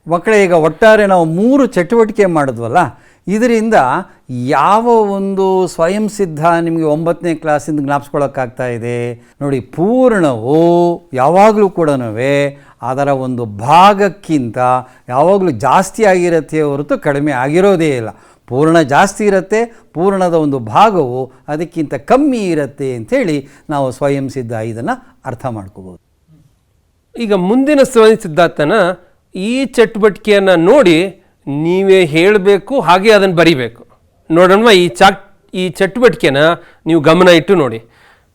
ಮಕ್ಕಳೇ, ಈಗ ಒಟ್ಟಾರೆ ನಾವು 3 ಚಟುವಟಿಕೆ ಮಾಡಿದ್ವಲ್ಲ, ಇದರಿಂದ ಯಾವ ಒಂದು ಸ್ವಯಂ ಸಿದ್ಧ ನಿಮಗೆ 9ನೇ ಕ್ಲಾಸಿಂದ ಜ್ಞಾಪಿಸ್ಕೊಳ್ಳೋಕ್ಕಾಗ್ತಾ ಇದೆ ನೋಡಿ. ಪೂರ್ಣವು ಯಾವಾಗಲೂ ಕೂಡ ಅದರ ಒಂದು ಭಾಗಕ್ಕಿಂತ ಯಾವಾಗಲೂ ಜಾಸ್ತಿ ಆಗಿರುತ್ತೆ ಹೊರತು ಕಡಿಮೆ ಆಗಿರೋದೇ ಇಲ್ಲ. ಪೂರ್ಣ ಜಾಸ್ತಿ ಇರುತ್ತೆ, ಪೂರ್ಣದ ಒಂದು ಭಾಗವು ಅದಕ್ಕಿಂತ ಕಮ್ಮಿ ಇರುತ್ತೆ ಅಂಥೇಳಿ ನಾವು ಸ್ವಯಂ ಸಿದ್ಧ ಇದನ್ನು ಅರ್ಥ ಮಾಡ್ಕೋಬೋದು. ಈಗ ಮುಂದಿನ ಸ್ವಯಂ ಸಿದ್ಧಾಂತನ ಈ ಚಟುವಟಿಕೆಯನ್ನು ನೋಡಿ ನೀವೇ ಹೇಳಬೇಕು, ಹಾಗೆ ಅದನ್ನು ಬರಿಬೇಕು. ನೋಡೋಣ, ಈ ಚಟುವಟಿಕೆನ ನೀವು ಗಮನ ಇಟ್ಟು ನೋಡಿ.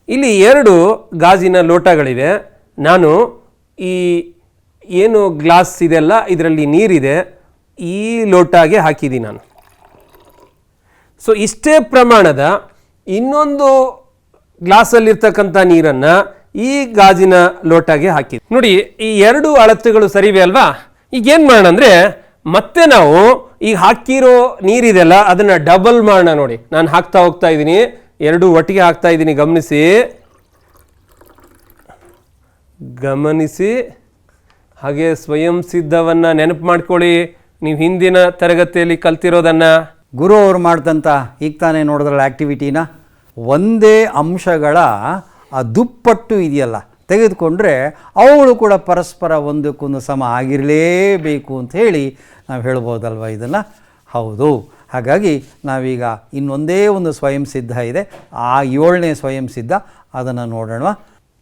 ಇಲ್ಲಿ 2 ಗಾಜಿನ ಲೋಟಗಳಿವೆ. ನಾನು ಈ ಏನು ಗ್ಲಾಸ್ ಇದೆಲ್ಲ ಇದರಲ್ಲಿ ನೀರಿದೆ, ಈ ಲೋಟಗೆ ಹಾಕಿದ್ದೀನಿ ನಾನು. ಸೊ ಇಷ್ಟೇ ಪ್ರಮಾಣದ ಇನ್ನೊಂದು ಗ್ಲಾಸಲ್ಲಿರ್ತಕ್ಕಂಥ ನೀರನ್ನು ಈ ಗಾಜಿನ ಲೋಟಗೆ ಹಾಕಿದ್ವಿ. ನೋಡಿ, ಈ 2 ಅಳತೆಗಳು ಸರಿವೆ ಅಲ್ವಾ? ಈಗೇನು ಮಾಡೋಣ ಅಂದರೆ, ಮತ್ತೆ ನಾವು ಈಗ ಹಾಕಿರೋ ನೀರಿದೆಲ್ಲ ಅದನ್ನು ಡಬಲ್ ಮಾಡೋಣ. ನೋಡಿ, ನಾನು ಹಾಕ್ತಾ ಹೋಗ್ತಾ ಇದ್ದೀನಿ, 2 ಒಟ್ಟಿಗೆ ಹಾಕ್ತಾ ಇದ್ದೀನಿ. ಗಮನಿಸಿ. ಹಾಗೆ ಸ್ವಯಂ ಸಿದ್ಧವನ್ನು ನೆನಪು ಮಾಡ್ಕೊಳ್ಳಿ, ನೀವು ಹಿಂದಿನ ತರಗತಿಯಲ್ಲಿ ಕಲ್ತಿರೋದನ್ನು. ಗುರು ಅವರು ಮಾಡ್ತಂಥ ಈಗ ತಾನೇ ನೋಡಿದ್ರಲ್ಲ ಆ್ಯಕ್ಟಿವಿಟಿನ, ಒಂದೇ ಅಂಶಗಳ ಆ ದುಪ್ಪಟ್ಟು ಇದೆಯಲ್ಲ ತೆಗೆದುಕೊಂಡ್ರೆ ಅವುಗಳು ಕೂಡ ಪರಸ್ಪರ ಒಂದಕ್ಕೊಂದು ಸಮ ಆಗಿರಲೇಬೇಕು ಅಂತ ಹೇಳಿ ನಾವು ಹೇಳ್ಬೋದಲ್ವ ಇದನ್ನು? ಹೌದು. ಹಾಗಾಗಿ ನಾವೀಗ ಇನ್ನೊಂದೇ ಒಂದು ಸ್ವಯಂ ಸಿದ್ಧ ಇದೆ, ಆ 7ನೇ ಸ್ವಯಂ ಸಿದ್ಧ, ಅದನ್ನು ನೋಡೋಣ.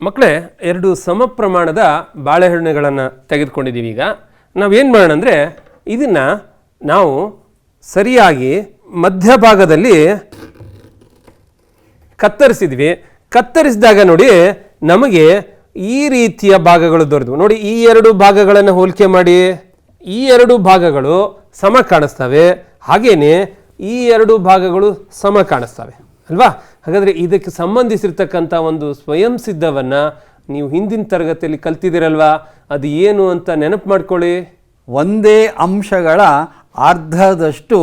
ಮಕ್ಕಳೇ, 2 ಸಮ ಪ್ರಮಾಣದ ಬಾಳೆಹಣ್ಣುಗಳನ್ನು ತೆಗೆದುಕೊಂಡಿದ್ದೀವಿ. ಈಗ ನಾವೇನು ಮಾಡೋಣ ಅಂದರೆ, ಇದನ್ನು ನಾವು ಸರಿಯಾಗಿ ಮಧ್ಯಭಾಗದಲ್ಲಿ ಕತ್ತರಿಸಿದ್ವಿ. ಕತ್ತರಿಸಿದಾಗ ನೋಡಿ ನಮಗೆ ಈ ರೀತಿಯ ಭಾಗಗಳು ದೊರೆತು. ನೋಡಿ, ಈ 2 ಭಾಗಗಳನ್ನು ಹೋಲಿಕೆ ಮಾಡಿ. ಈ 2 ಭಾಗಗಳು ಸಮ ಕಾಣಿಸ್ತವೆ, ಹಾಗೇನೆ ಈ 2 ಭಾಗಗಳು ಸಮ ಕಾಣಿಸ್ತವೆ ಅಲ್ವಾ? ಹಾಗಾದರೆ ಇದಕ್ಕೆ ಸಂಬಂಧಿಸಿರ್ತಕ್ಕಂಥ ಒಂದು ಸ್ವಯಂ ಸಿದ್ಧವನ್ನು ನೀವು ಹಿಂದಿನ ತರಗತಿಯಲ್ಲಿ ಕಲ್ತಿದ್ದೀರಲ್ವಾ? ಅದು ಏನು ಅಂತ ನೆನಪು ಮಾಡ್ಕೊಳ್ಳಿ. ಒಂದೇ ಅಂಶಗಳ ಅರ್ಧದಷ್ಟು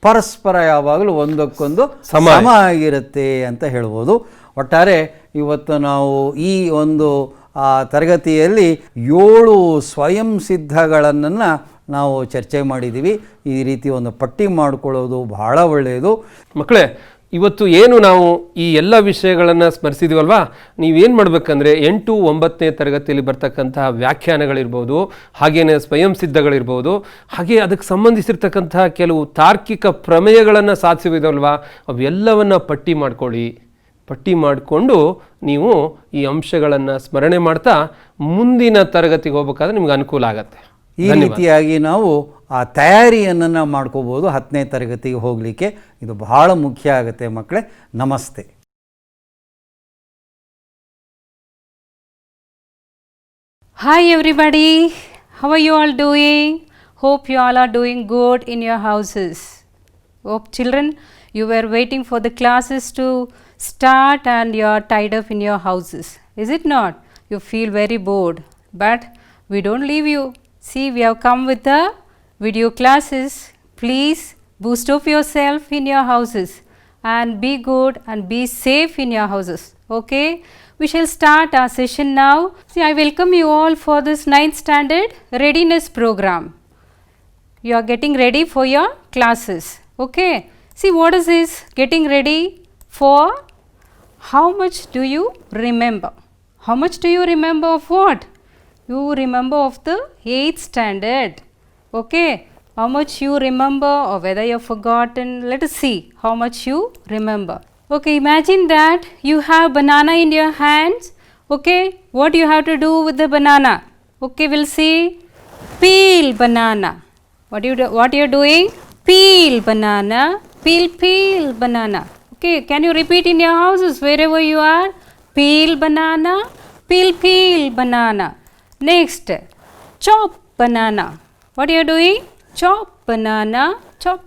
ಪರಸ್ಪರ ಯಾವಾಗಲೂ ಒಂದಕ್ಕೊಂದು ಸಮ ಆಗಿರುತ್ತೆ ಅಂತ ಹೇಳ್ಬೋದು. ಒಟ್ಟಾರೆ ಇವತ್ತು ನಾವು ಈ ಒಂದು ತರಗತಿಯಲ್ಲಿ 7 ಸ್ವಯಂ ಸಿದ್ಧಗಳನ್ನು ನಾವು ಚರ್ಚೆ ಮಾಡಿದ್ದೀವಿ. ಈ ರೀತಿ ಒಂದು ಪಟ್ಟಿ ಮಾಡಿಕೊಳ್ಳೋದು ಬಹಳ ಒಳ್ಳೆಯದು. ಮಕ್ಕಳೇ, ಇವತ್ತು ಏನು ನಾವು ಈ ಎಲ್ಲ ವಿಷಯಗಳನ್ನು ಸ್ಮರಿಸಿದೀವಲ್ವಾ, ನೀವೇನು ಮಾಡಬೇಕಂದ್ರೆ 8, 9ನೇ ತರಗತಿಯಲ್ಲಿ ಬರ್ತಕ್ಕಂತಹ ವ್ಯಾಖ್ಯಾನಗಳಿರ್ಬೋದು, ಹಾಗೆಯೇ ಸ್ವಯಂ ಸಿದ್ಧಗಳಿರ್ಬೋದು, ಹಾಗೆ ಅದಕ್ಕೆ ಸಂಬಂಧಿಸಿರ್ತಕ್ಕಂತಹ ಕೆಲವು ತಾರ್ಕಿಕ ಪ್ರಮೇಯಗಳನ್ನು ಸಾಧಿಸಿದಲ್ವಾ, ಅವೆಲ್ಲವನ್ನು ಪಟ್ಟಿ ಮಾಡ್ಕೊಳ್ಳಿ. ಪಟ್ಟಿ ಮಾಡಿಕೊಂಡು ನೀವು ಈ ಅಂಶಗಳನ್ನು ಸ್ಮರಣೆ ಮಾಡ್ತಾ ಮುಂದಿನ ತರಗತಿಗೆ ಹೋಗ್ಬೇಕಾದ್ರೆ ನಿಮ್ಗೆ ಅನುಕೂಲ ಆಗತ್ತೆ. ಈ ರೀತಿಯಾಗಿ ನಾವು ಆ ತಯಾರಿಯನ್ನು ಮಾಡ್ಕೋಬೋದು 10ನೇ ತರಗತಿಗೆ ಹೋಗಲಿಕ್ಕೆ. ಇದು ಬಹಳ ಮುಖ್ಯ ಆಗುತ್ತೆ ಮಕ್ಕಳೇ. ನಮಸ್ತೆ. Hi everybody, how are you all doing? Hope you all are doing good in your houses. Hope children, you were waiting for the classes to start and you are tied up in your houses. Is it not? You feel very bored, but we don't leave you. See, we have come with the video classes. Please boost up yourself in your houses and be good and be safe in your houses. Okay, we shall start our session now. See, I welcome you all for this 9th standard readiness program. You are getting ready for your classes. Okay, see, what is this getting ready for? How much do you remember? How much do you remember of what? You remember of the 8th standard. Okay, how much you remember or whether you have forgotten, let us see how much you remember. Okay, imagine that you have banana in your hands. Okay, what you have to do with the banana? Okay, we'll see. Peel banana. What you are doing? Peel banana. Peel banana. Okay, can you repeat in your houses wherever you are? Peel banana. Peel banana. Next, chop banana. What are you doing? Chop banana. Chop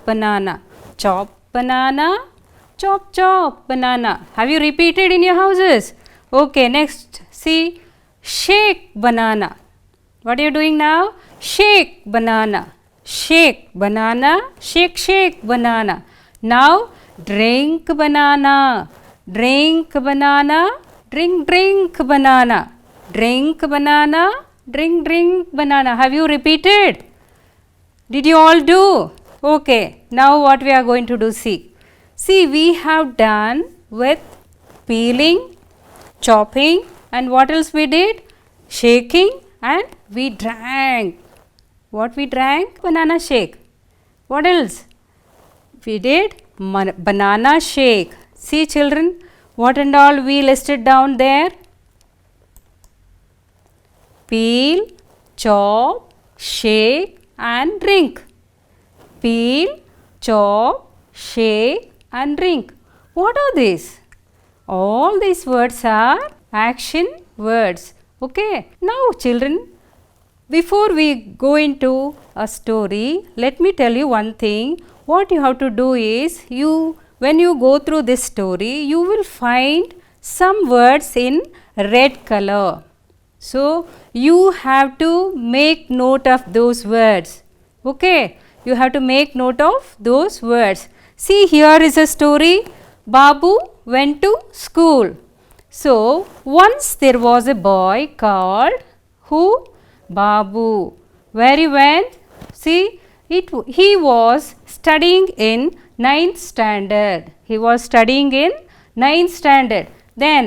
banana. Chop banana. Chop banana. Have you repeated in your houses? Okay, next, see, shake banana. What are you doing now? Shake banana. Shake banana. Shake banana. Now, drink banana. Drink banana. Drink banana. Drink banana. Drink banana. Have you repeated? Did you all do? Okay, now what we are going to do, see. See, we have done with peeling, chopping, and what else we did? Shaking, and we drank. What we drank? Banana shake. What else? We did banana shake. See children, what and all we listed down there? Peel, chop, shake and drink. Peel, chop, shake and drink. What are these? All these words are action words. Okay. Now children, before we go into a story, let me tell you one thing. What you have to do is, when you go through this story, you will find some words in red color. So, you have to make note of those words. Okay, you have to make note of those words. See, here is a story. Babu went to school. So, once there was a boy called who? Babu. Where he went? See, he was studying in 9th standard. He was studying in 9th standard. Then,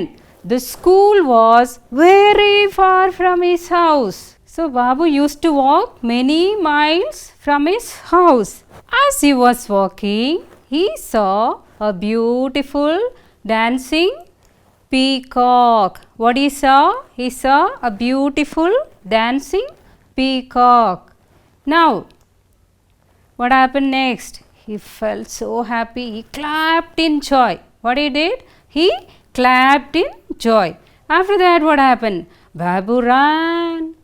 the school was very far from his house. So, Babu used to walk many miles from his house. As he was walking, he saw a beautiful dancing peacock. What he saw? He saw a beautiful dancing peacock. Now, what happened next? He felt so happy. He clapped in joy. What he did? He clapped in joy. After that, what happened? Babu ran.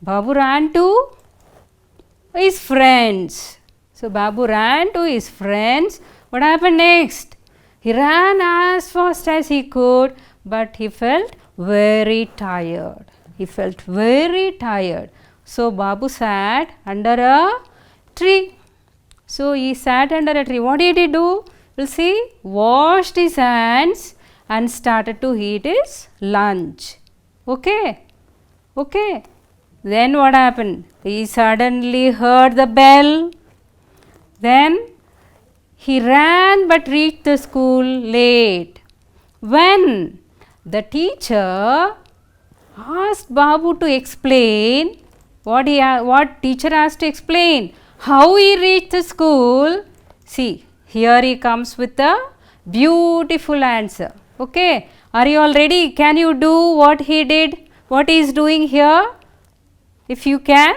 Babu ran to his friends. So, Babu ran to his friends. What happened next? He ran as fast as he could, but he felt very tired. He felt very tired. So, Babu sat under a tree. So, he sat under a tree. What did he do? We'll see. Washed his hands and started to eat his lunch. Okay? Okay? Then what happened? He suddenly heard the bell. Then he ran but reached the school late. When the teacher asked Babu to explain, what teacher asked to explain, how he reached the school. See, here he comes with a beautiful answer. Okay, are you all ready? Can you do what he did, what he is doing here? If you can,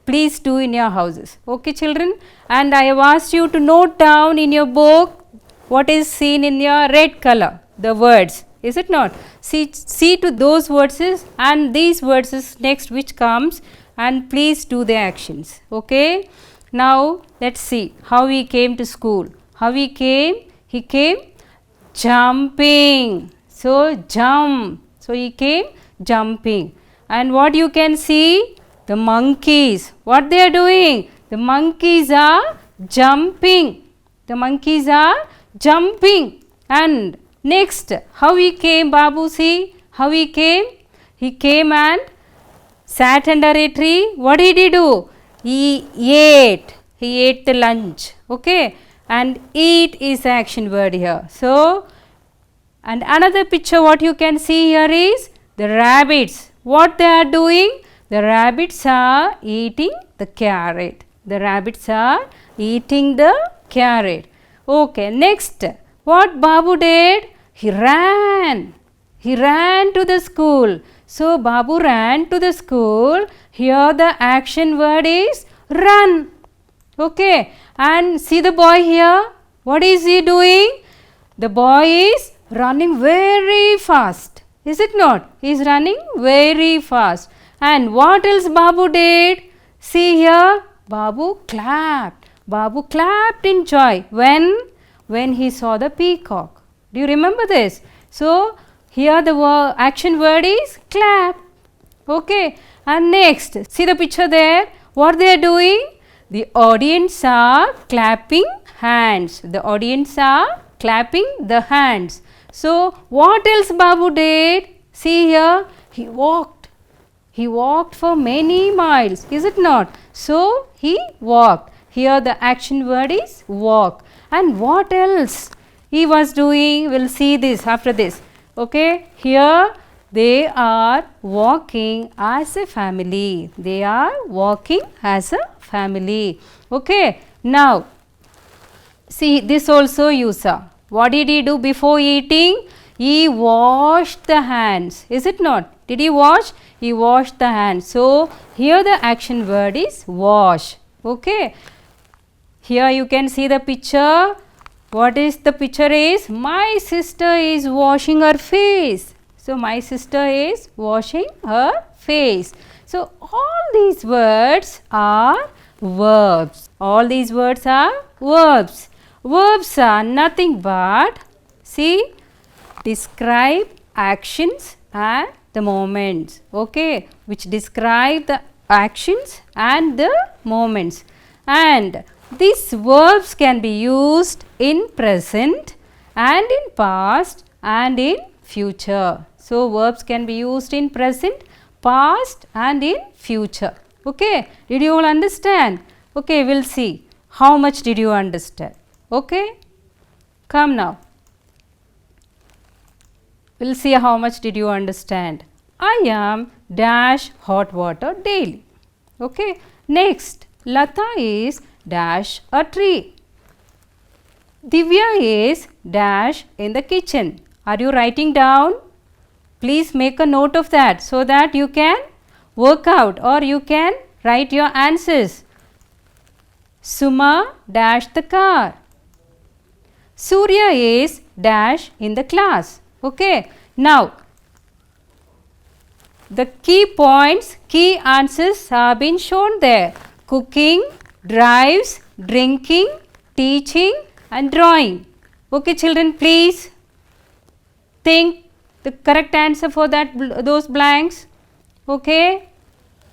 please do in your houses. Okay, children, and I have asked you to note down in your book what is seen in your red color, the words, is it not? See to those words and these words is next which comes, and please do the actions. Okay, now let's see how he came to school. How he came? He came jumping. So jump. So he came jumping. And what you can see? The monkeys. What they are doing? The monkeys are jumping. The monkeys are jumping. And next, how he came, Babu? See how he came? He came and sat under a tree. What did he do? He ate. He ate the lunch. Okay. And eat is the action word here. So, and another picture what you can see here is the rabbits. What they are doing? The rabbits are eating the carrot. The rabbits are eating the carrot. Okay, next, what Babu did? He ran. He ran to the school. So, Babu ran to the school. Here the action word is run. Okay, and see the boy here. What is he doing? The boy is running very fast. Is it not? He is running very fast. And what else Babu did? See here, Babu clapped. Babu clapped in joy. When he saw the peacock. Do you remember this? So, here the action word is clap. Okay, and next, see the picture there. What they are doing? The audience are clapping hands. The audience are clapping the hands. So, what else Babu did? See here, he walked. He walked for many miles. Is it not? So, he walked. Here the action word is walk. And what else he was doing? We'll see this after this. Okay, here they are walking as a family. They are walking as a family. Okay, now see this also you saw. What did he do before eating? He washed the hands. Is it not? Did he wash? He washed the hands. So, here the action word is wash. Okay, here you can see the picture. What is the picture is? My sister is washing her face. So, my sister is washing her face. So, all these words are verbs. All these words are verbs. Verbs are nothing but, see, describe actions and the moments. Okay, which describe the actions and the moments. And these verbs can be used in present and in past and in future. So, verbs can be used in present, past and in future. Okay, did you all understand? Okay, we'll see how much did you understand. Okay, come now. We'll see how much did you understand. I am dash hot water daily. Okay, next, Lata is dash a tree. Divya is dash in the kitchen. Are you writing down? Please make a note of that so that you can work out or you can write your answers. Suma dash the car. Surya is dash in the class. Okay, now the key points, key answers have been shown there. Cooking, drives, drinking, teaching and drawing. Okay children, please think the correct answer for those blanks. Okay,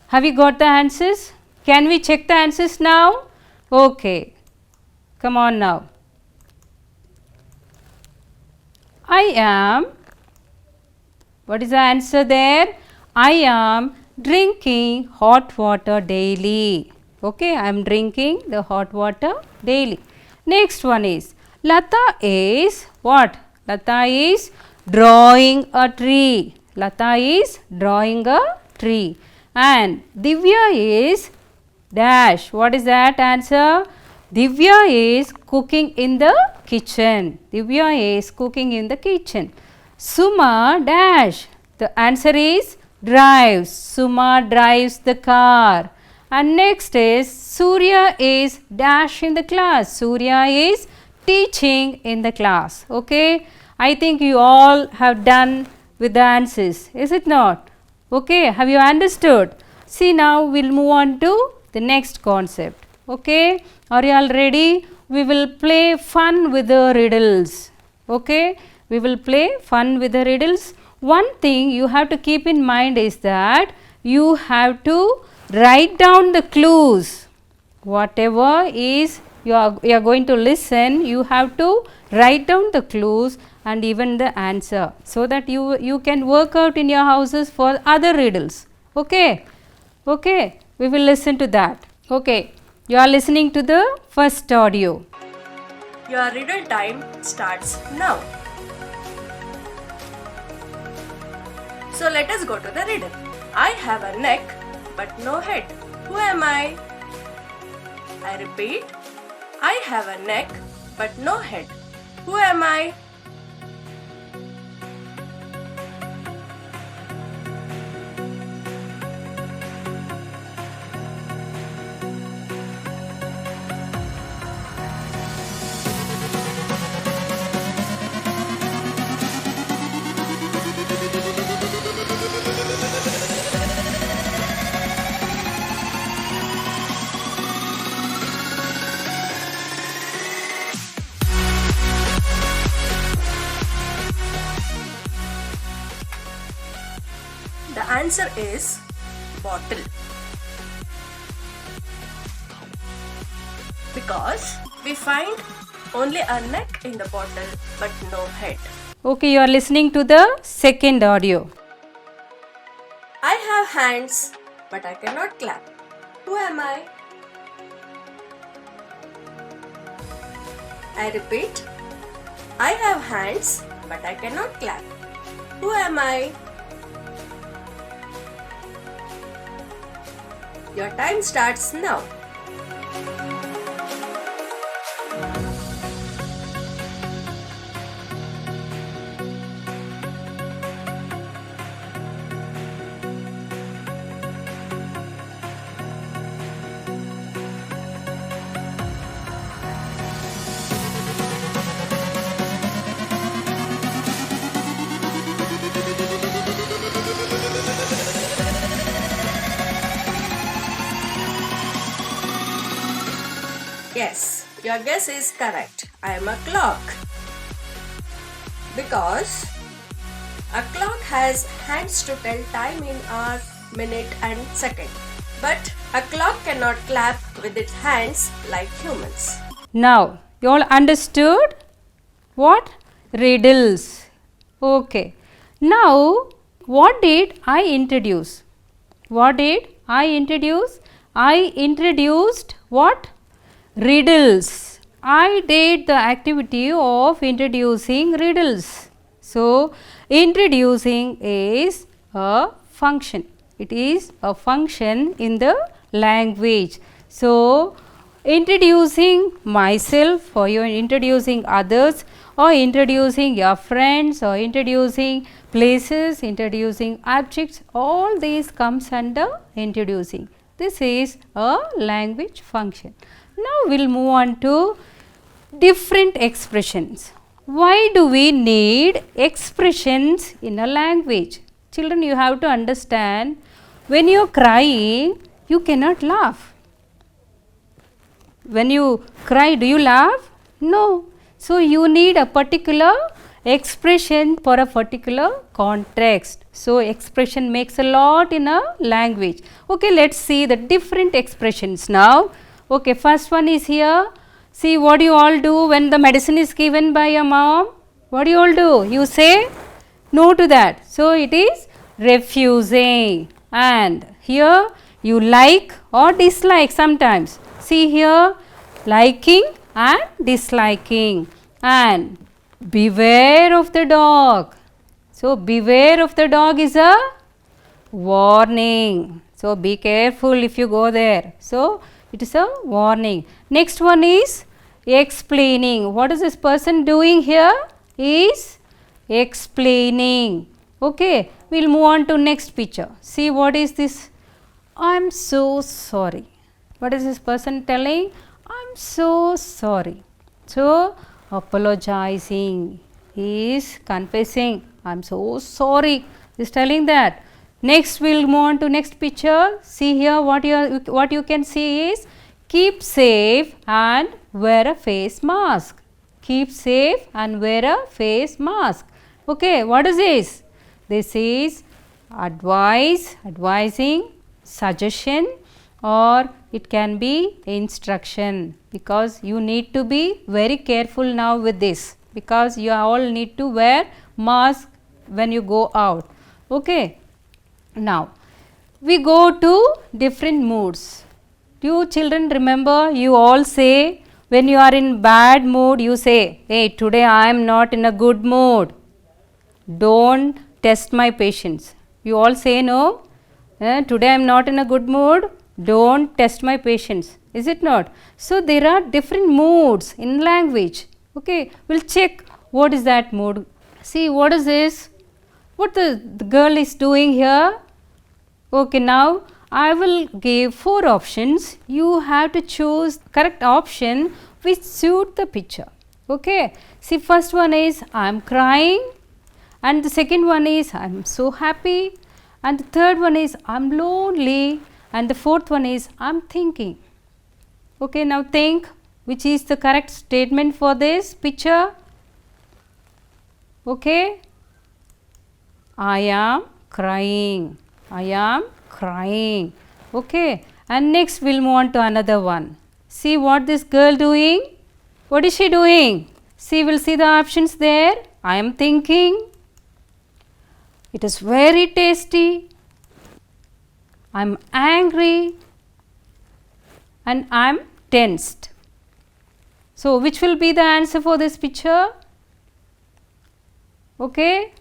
have you got the answers? Can we check the answers now? Okay, come on now. I am, what is the answer there? I am drinking hot water daily. Okay, I am drinking the hot water daily. Next one is Lata is what? Lata is drawing a tree. Lata is drawing a tree. And Divya is dash. What is that answer? Divya is cooking in the kitchen. Divya is cooking in the kitchen. Suma dash. The answer is drives. Suma drives the car. And next is Surya is dash in the class. Surya is teaching in the class. Okay. I think you all have done with the answers. Is it not? Okay. Have you understood? See, now we will move on to the next concept. Okay. Are you all ready? We will play fun with the riddles. Okay. We will play fun with the riddles. One thing you have to keep in mind is that you have to write down the clues. Whatever is you are going to listen, you have to write down the clues and even the answer, so that you can work out in your houses for other riddles. Okay. Okay. We will listen to that. Okay. You are listening to the first audio. Your riddle time starts now. So let us go to the riddle. I have a neck but no head. Who am I? I repeat. I have a neck but no head. Who am I? The answer is bottle. Because we find only a neck in the bottle but no head. Okay, you are listening to the second audio. I have hands but I cannot clap. Who am I? I repeat. I have hands but I cannot clap. Who am I? Your time starts now. Yes, your guess is correct. I am a clock. Because a clock has hands to tell time in hour, minute and second. But a clock cannot clap with its hands like humans. Now, you all understood what? Riddles. Okay. Now, what did I introduce? What did I introduce? I introduced what? Riddles. I did the activity of introducing riddles. So, introducing is a function. It is a function in the language. So, introducing myself or you are introducing others or introducing your friends or introducing places, introducing objects, all these comes under introducing. This is a language function. Now, we will move on to different expressions. Why do we need expressions in a language? Children, you have to understand, when you are crying, you cannot laugh. When you cry, do you laugh? No. So, you need a particular expression for a particular context. So, expression makes a lot in a language. Okay, let us see the different expressions now. Okay, first one is here. See, what do you all do when the medicine is given by your mom? What do you all do? You say no to that. So, it is refusing. and here you like or dislike sometimes. See here, liking and disliking. And beware of the dog. So beware of the dog is a warning. So be careful if you go there. So it is a warning. Next one is explaining. What is this person doing here? Is explaining. Okay, we'll move on to next picture. See what is this? I'm so sorry. What is this person telling? I'm so sorry. So apologizing. He is confessing. I'm so sorry. He's telling that. Next we'll move on to next picture. See here what you can see is keep safe and wear a face mask. Keep safe and wear a face mask. Okay, what is this? This is advice, advising, suggestion, or it can be instruction, because you need to be very careful now with this, because you all need to wear mask when you go out. Okay. Now we go to different moods. Do you children remember, you all say when you are in bad mood, you say, hey, today I am not in a good mood. Don't test my patience. You all say no, today I am not in a good mood. Don't test my patience. Is it not? So there are different moods in language. Okay, we'll check what is that mood. See what is this? What the girl is doing here? Okay, now I will give 4 options. You have to choose correct option which suit the picture. Okay, see first one is I am crying, and the second one is I am so happy, and the third one is I am lonely, and the fourth one is I am thinking. Okay, now think which is the correct statement for this picture. Okay, I am crying. I am crying. Okay, and next we'll move on to another one. See what this girl doing? What is she doing? See, we'll see the options there. I am thinking. It is very tasty. I am angry. And I am tensed. So which will be the answer for this picture? Okay.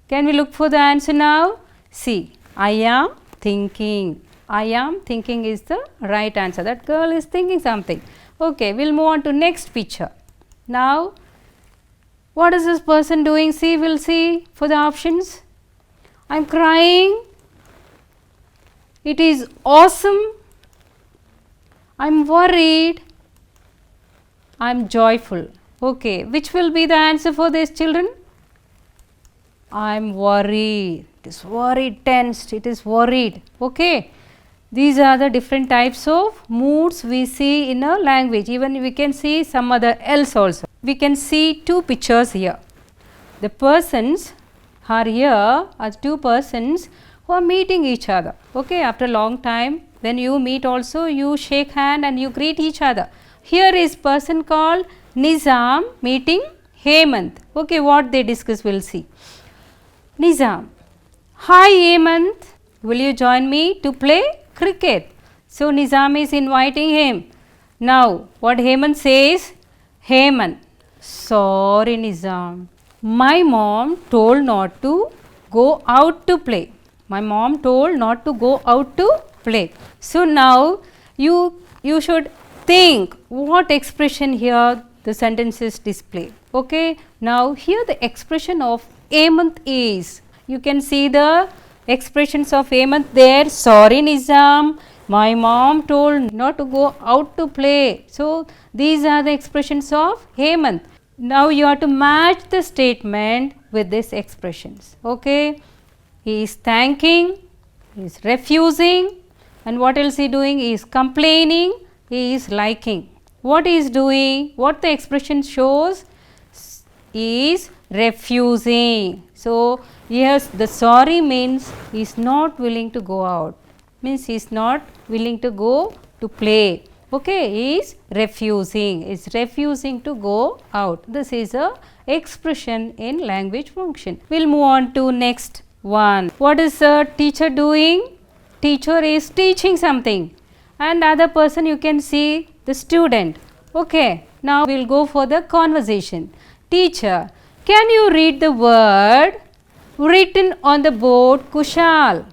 Can we look for the answer now? See, I am thinking. I am thinking is the right answer. That girl is thinking something. Okay, we'll move on to next picture. Now, what is this person doing? See, we'll see for the options. I am crying. It is awesome. I am worried. I am joyful. Okay, which will be the answer for these children? I am worried. It is worried, tensed. It is worried. Okay. These are the different types of moods we see in a language. Even we can see some other else also. We can see 2 pictures here. The persons are here are 2 persons who are meeting each other. Okay. After a long time, when you meet also, you shake hand and you greet each other. Here is person called Nizam meeting Hemant. Okay, what they discuss we'll see. Nizam, hi Hemant, will you join me to play cricket? So Nizam is inviting him. Now what Hemant says? Hemant, sorry Nizam, my mom told not to go out to play. My mom told not to go out to play. So now you should think what expression here the sentences display. Okay, now here the expression of Hemant is, you can see the expressions of Hemant there. Sorry Nizam, my mom told not to go out to play. So these are the expressions of Hemant. Now you have to match the statement with these expressions. Okay, he is thanking, he is refusing, and what else he doing? He is complaining, he is liking. What he is doing, what the expression shows, is refusing. So yes, the sorry means he is not willing to go out, means he is not willing to go to play. Okay, he is refusing to go out. This is a expression in language function. We'll move on to next 1. What is the teacher doing? Teacher is teaching something, and other person you can see the student. Okay, now we will go for the conversation. Teacher, can you read the word written on the board Kushal?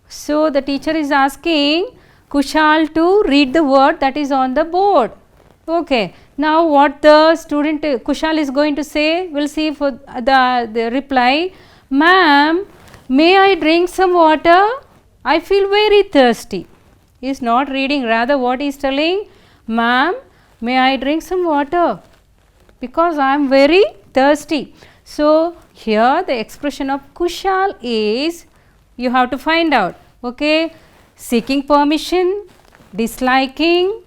So the teacher is asking Kushal to read the word that is on the board. Okay, now what the student Kushal is going to say, we'll see for the reply. Ma'am, may I drink some water? I feel very thirsty. He is not reading, rather what he is telling, ma'am, may I drink some water because I am very thirsty. So here the expression of Kushal is, you have to find out. Okay, seeking permission, disliking,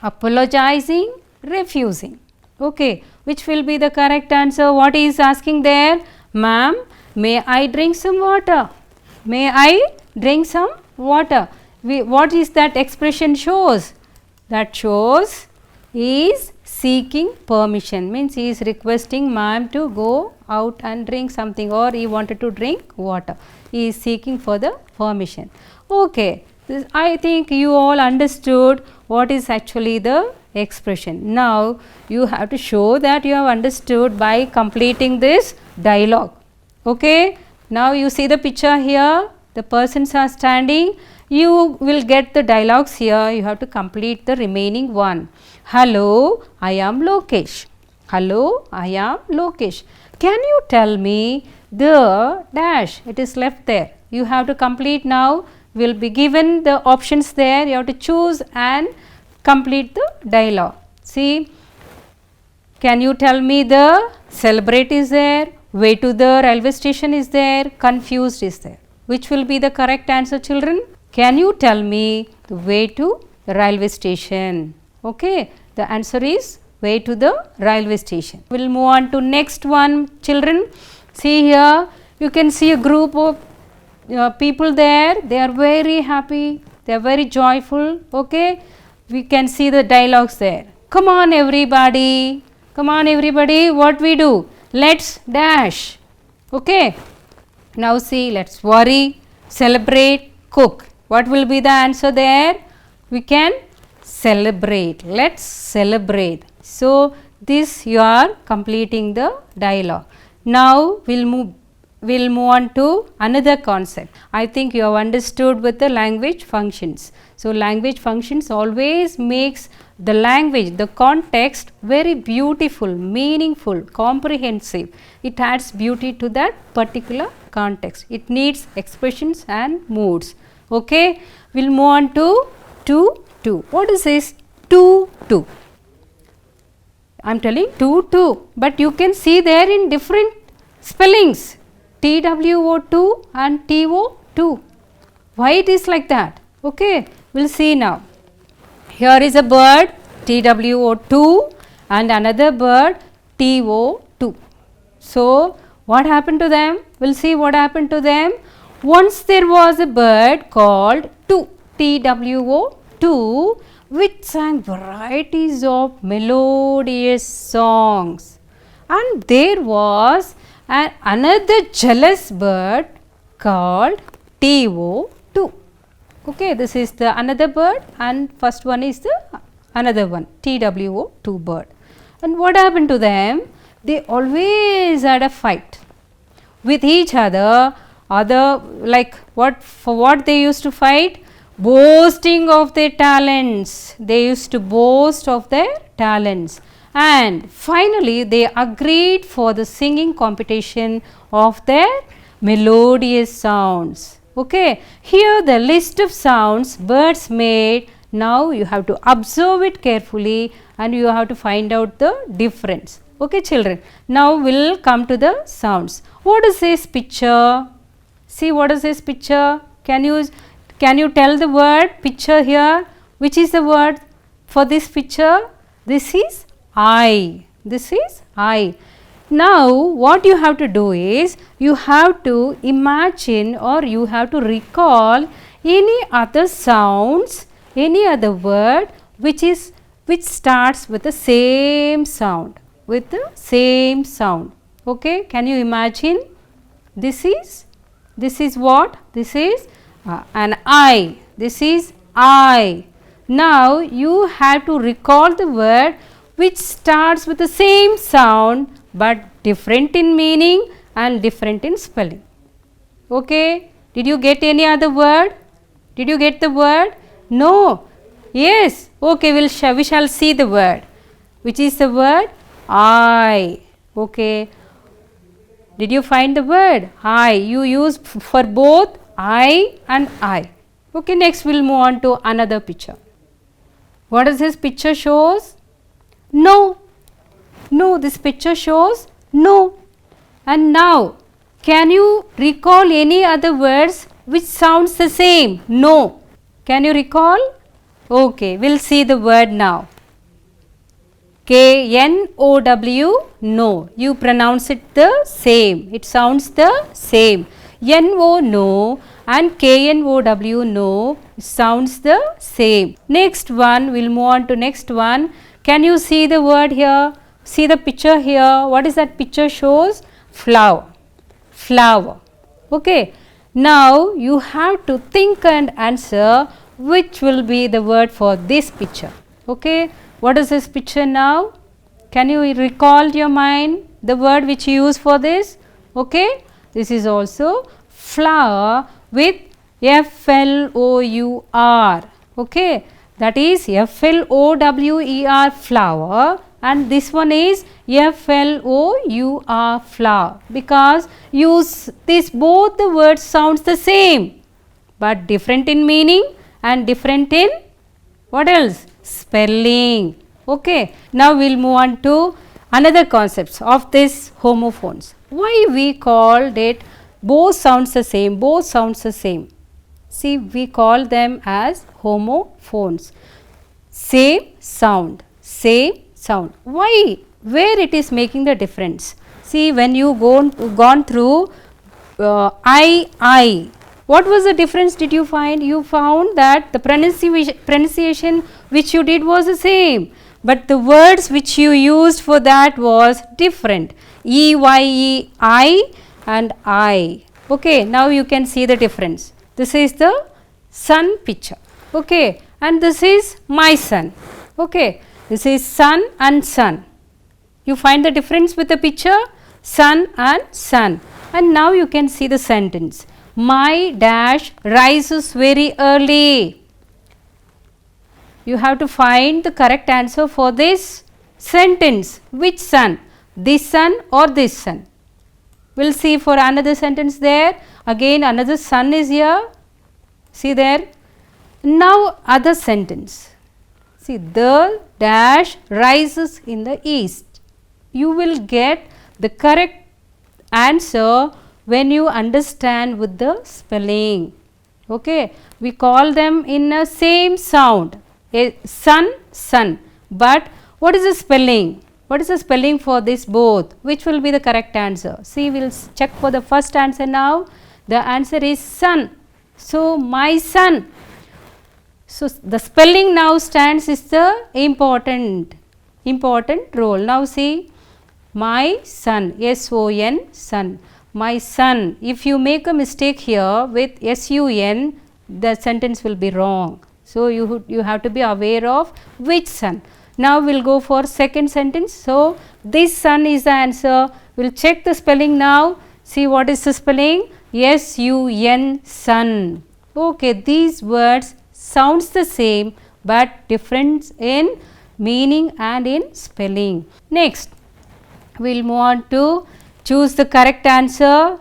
apologizing, refusing. Okay, which will be the correct answer? What he is asking there? Ma'am, may I drink some water? May I drink some water? What is that expression shows? That shows he is seeking permission, means he is requesting ma'am to go out and drink something, or he wanted to drink water. He is seeking for the permission. Okay, I think you all understood what is actually the expression. Now you have to show that you have understood by completing this dialogue. Okay, now you see the picture here, the persons are standing. You will get the dialogues here. You have to complete the remaining one. Hello, I am Lokesh. Hello, I am Lokesh. Can you tell me the dash? It is left there. You have to complete now. Will be given the options there. You have to choose and complete the dialogue. See, can you tell me the celebrate is there, way to the railway station is there, confused is there. Which will be the correct answer, children? Can you tell me the way to the railway station? Okay, the answer is way to the railway station. We will move on to next one, children. See here, you can see a group of people there. They are very happy, they are very joyful. Okay, we can see the dialogues there. Come on everybody, come on everybody, what we do? Let's dash. Okay, now see, let's worry, celebrate, cook. What will be the answer there? We can celebrate. Let's celebrate. So this you are completing the dialogue. Now we'll move on to another concept. I think you have understood with the language functions. So language functions always makes the language, the context very beautiful, meaningful, comprehensive. It adds beauty to that particular context. It needs expressions and moods. Okay, we'll move on to 2. What is this 2? I'm telling 2, but you can see there in different spellings, TWO2 and TO2. Why it is like that? Okay, we'll see now. Here is a bird TWO2 and another bird TO2. So what happened to them? We'll see what happened to them. Once there was a bird called TWO2 which sang varieties of melodious songs, and there was another jealous bird called TO2. Okay, this is the another bird and first one is the another one, TWO2 bird. And what happened to them? They always had a fight with each other. Like what they used to fight? Boasting of their talents. They used to boast of their talents. And finally they agreed for the singing competition of their melodious sounds. Okay, here the list of sounds birds made. Now you have to observe it carefully and you have to find out the difference. Okay children, now we'll come to the sounds. What is this picture? See, what is this picture? Can you tell the word picture here? Which is the word for this picture? This is eye. This is eye. Now what you have to do is you have to imagine or you have to recall any other sounds, any other word which starts with the same sound, Okay, can you imagine? This is This is what? This is an I. This is I. Now you have to recall the word which starts with the same sound but different in meaning and different in spelling. Okay? Did you get any other word? Did you get the word? No. Yes. Okay, we shall see the word. Which is the word? I. Okay. Did you find the word? I. You use for both I and I. Okay, next we'll move on to another picture. What does this picture shows? No. No, this picture shows no. And now, can you recall any other words which sounds the same? No. Can you recall? Okay, we'll see the word now. K-N-O-W, no. You pronounce it the same. It sounds the same. N-O, no. And K-N-O-W, no. Sounds the same. Next one, we'll move on to next one. Can you see the word here? See the picture here. What is that picture shows? Flower. Flower. Okay. Now you have to think and answer which will be the word for this picture. Okay. What is this picture now? Can you recall your mind the word which you use for this? Okay. This is also flower with F-L-O-U-R. Okay. That is F-L-O-W-E-R, flower, and this one is F-L-O-U-R, flower, because this both the words sounds the same but different in meaning and different in what else? Spelling. Okay. Now we'll move on to another concepts of this homophones. Why we called it both sounds the same, both sounds the same. See, we call them as homophones. Same sound, same sound. Why? Where it is making the difference? See, when you gone through I, what was the difference did you find? You found that the pronunciation which you did was the same, but the words which you used for that was different. E-Y-E, I and I. Okay, now you can see the difference. This is the sun picture. Okay, and this is my son. Okay, this is sun and sun. You find the difference with the picture? Sun and sun. And now you can see the sentence. My dash rises very early. You have to find the correct answer for this sentence. Which sun? This sun or this sun? We'll see for another sentence there. Again another sun is here. See there. Now other sentence. See, the dash rises in the east. You will get the correct answer when you understand with the spelling. Okay. We call them in a same sound. Sun, sun. But what is the spelling? What is the spelling for this both? Which will be the correct answer? See, we will check for the first answer now. The answer is sun. So, my son. So, the spelling now stands is the important role. Now, see, my son, S-O-N, son. My son. If you make a mistake here with S-U-N, the sentence will be wrong. So, you have to be aware of which son. Now, we will go for second sentence. So, this son is the answer. We will check the spelling now. See what is the spelling? S-U-N, sun. Okay, these words sounds the same but different in meaning and in spelling. Next, we will move on to choose the correct answer.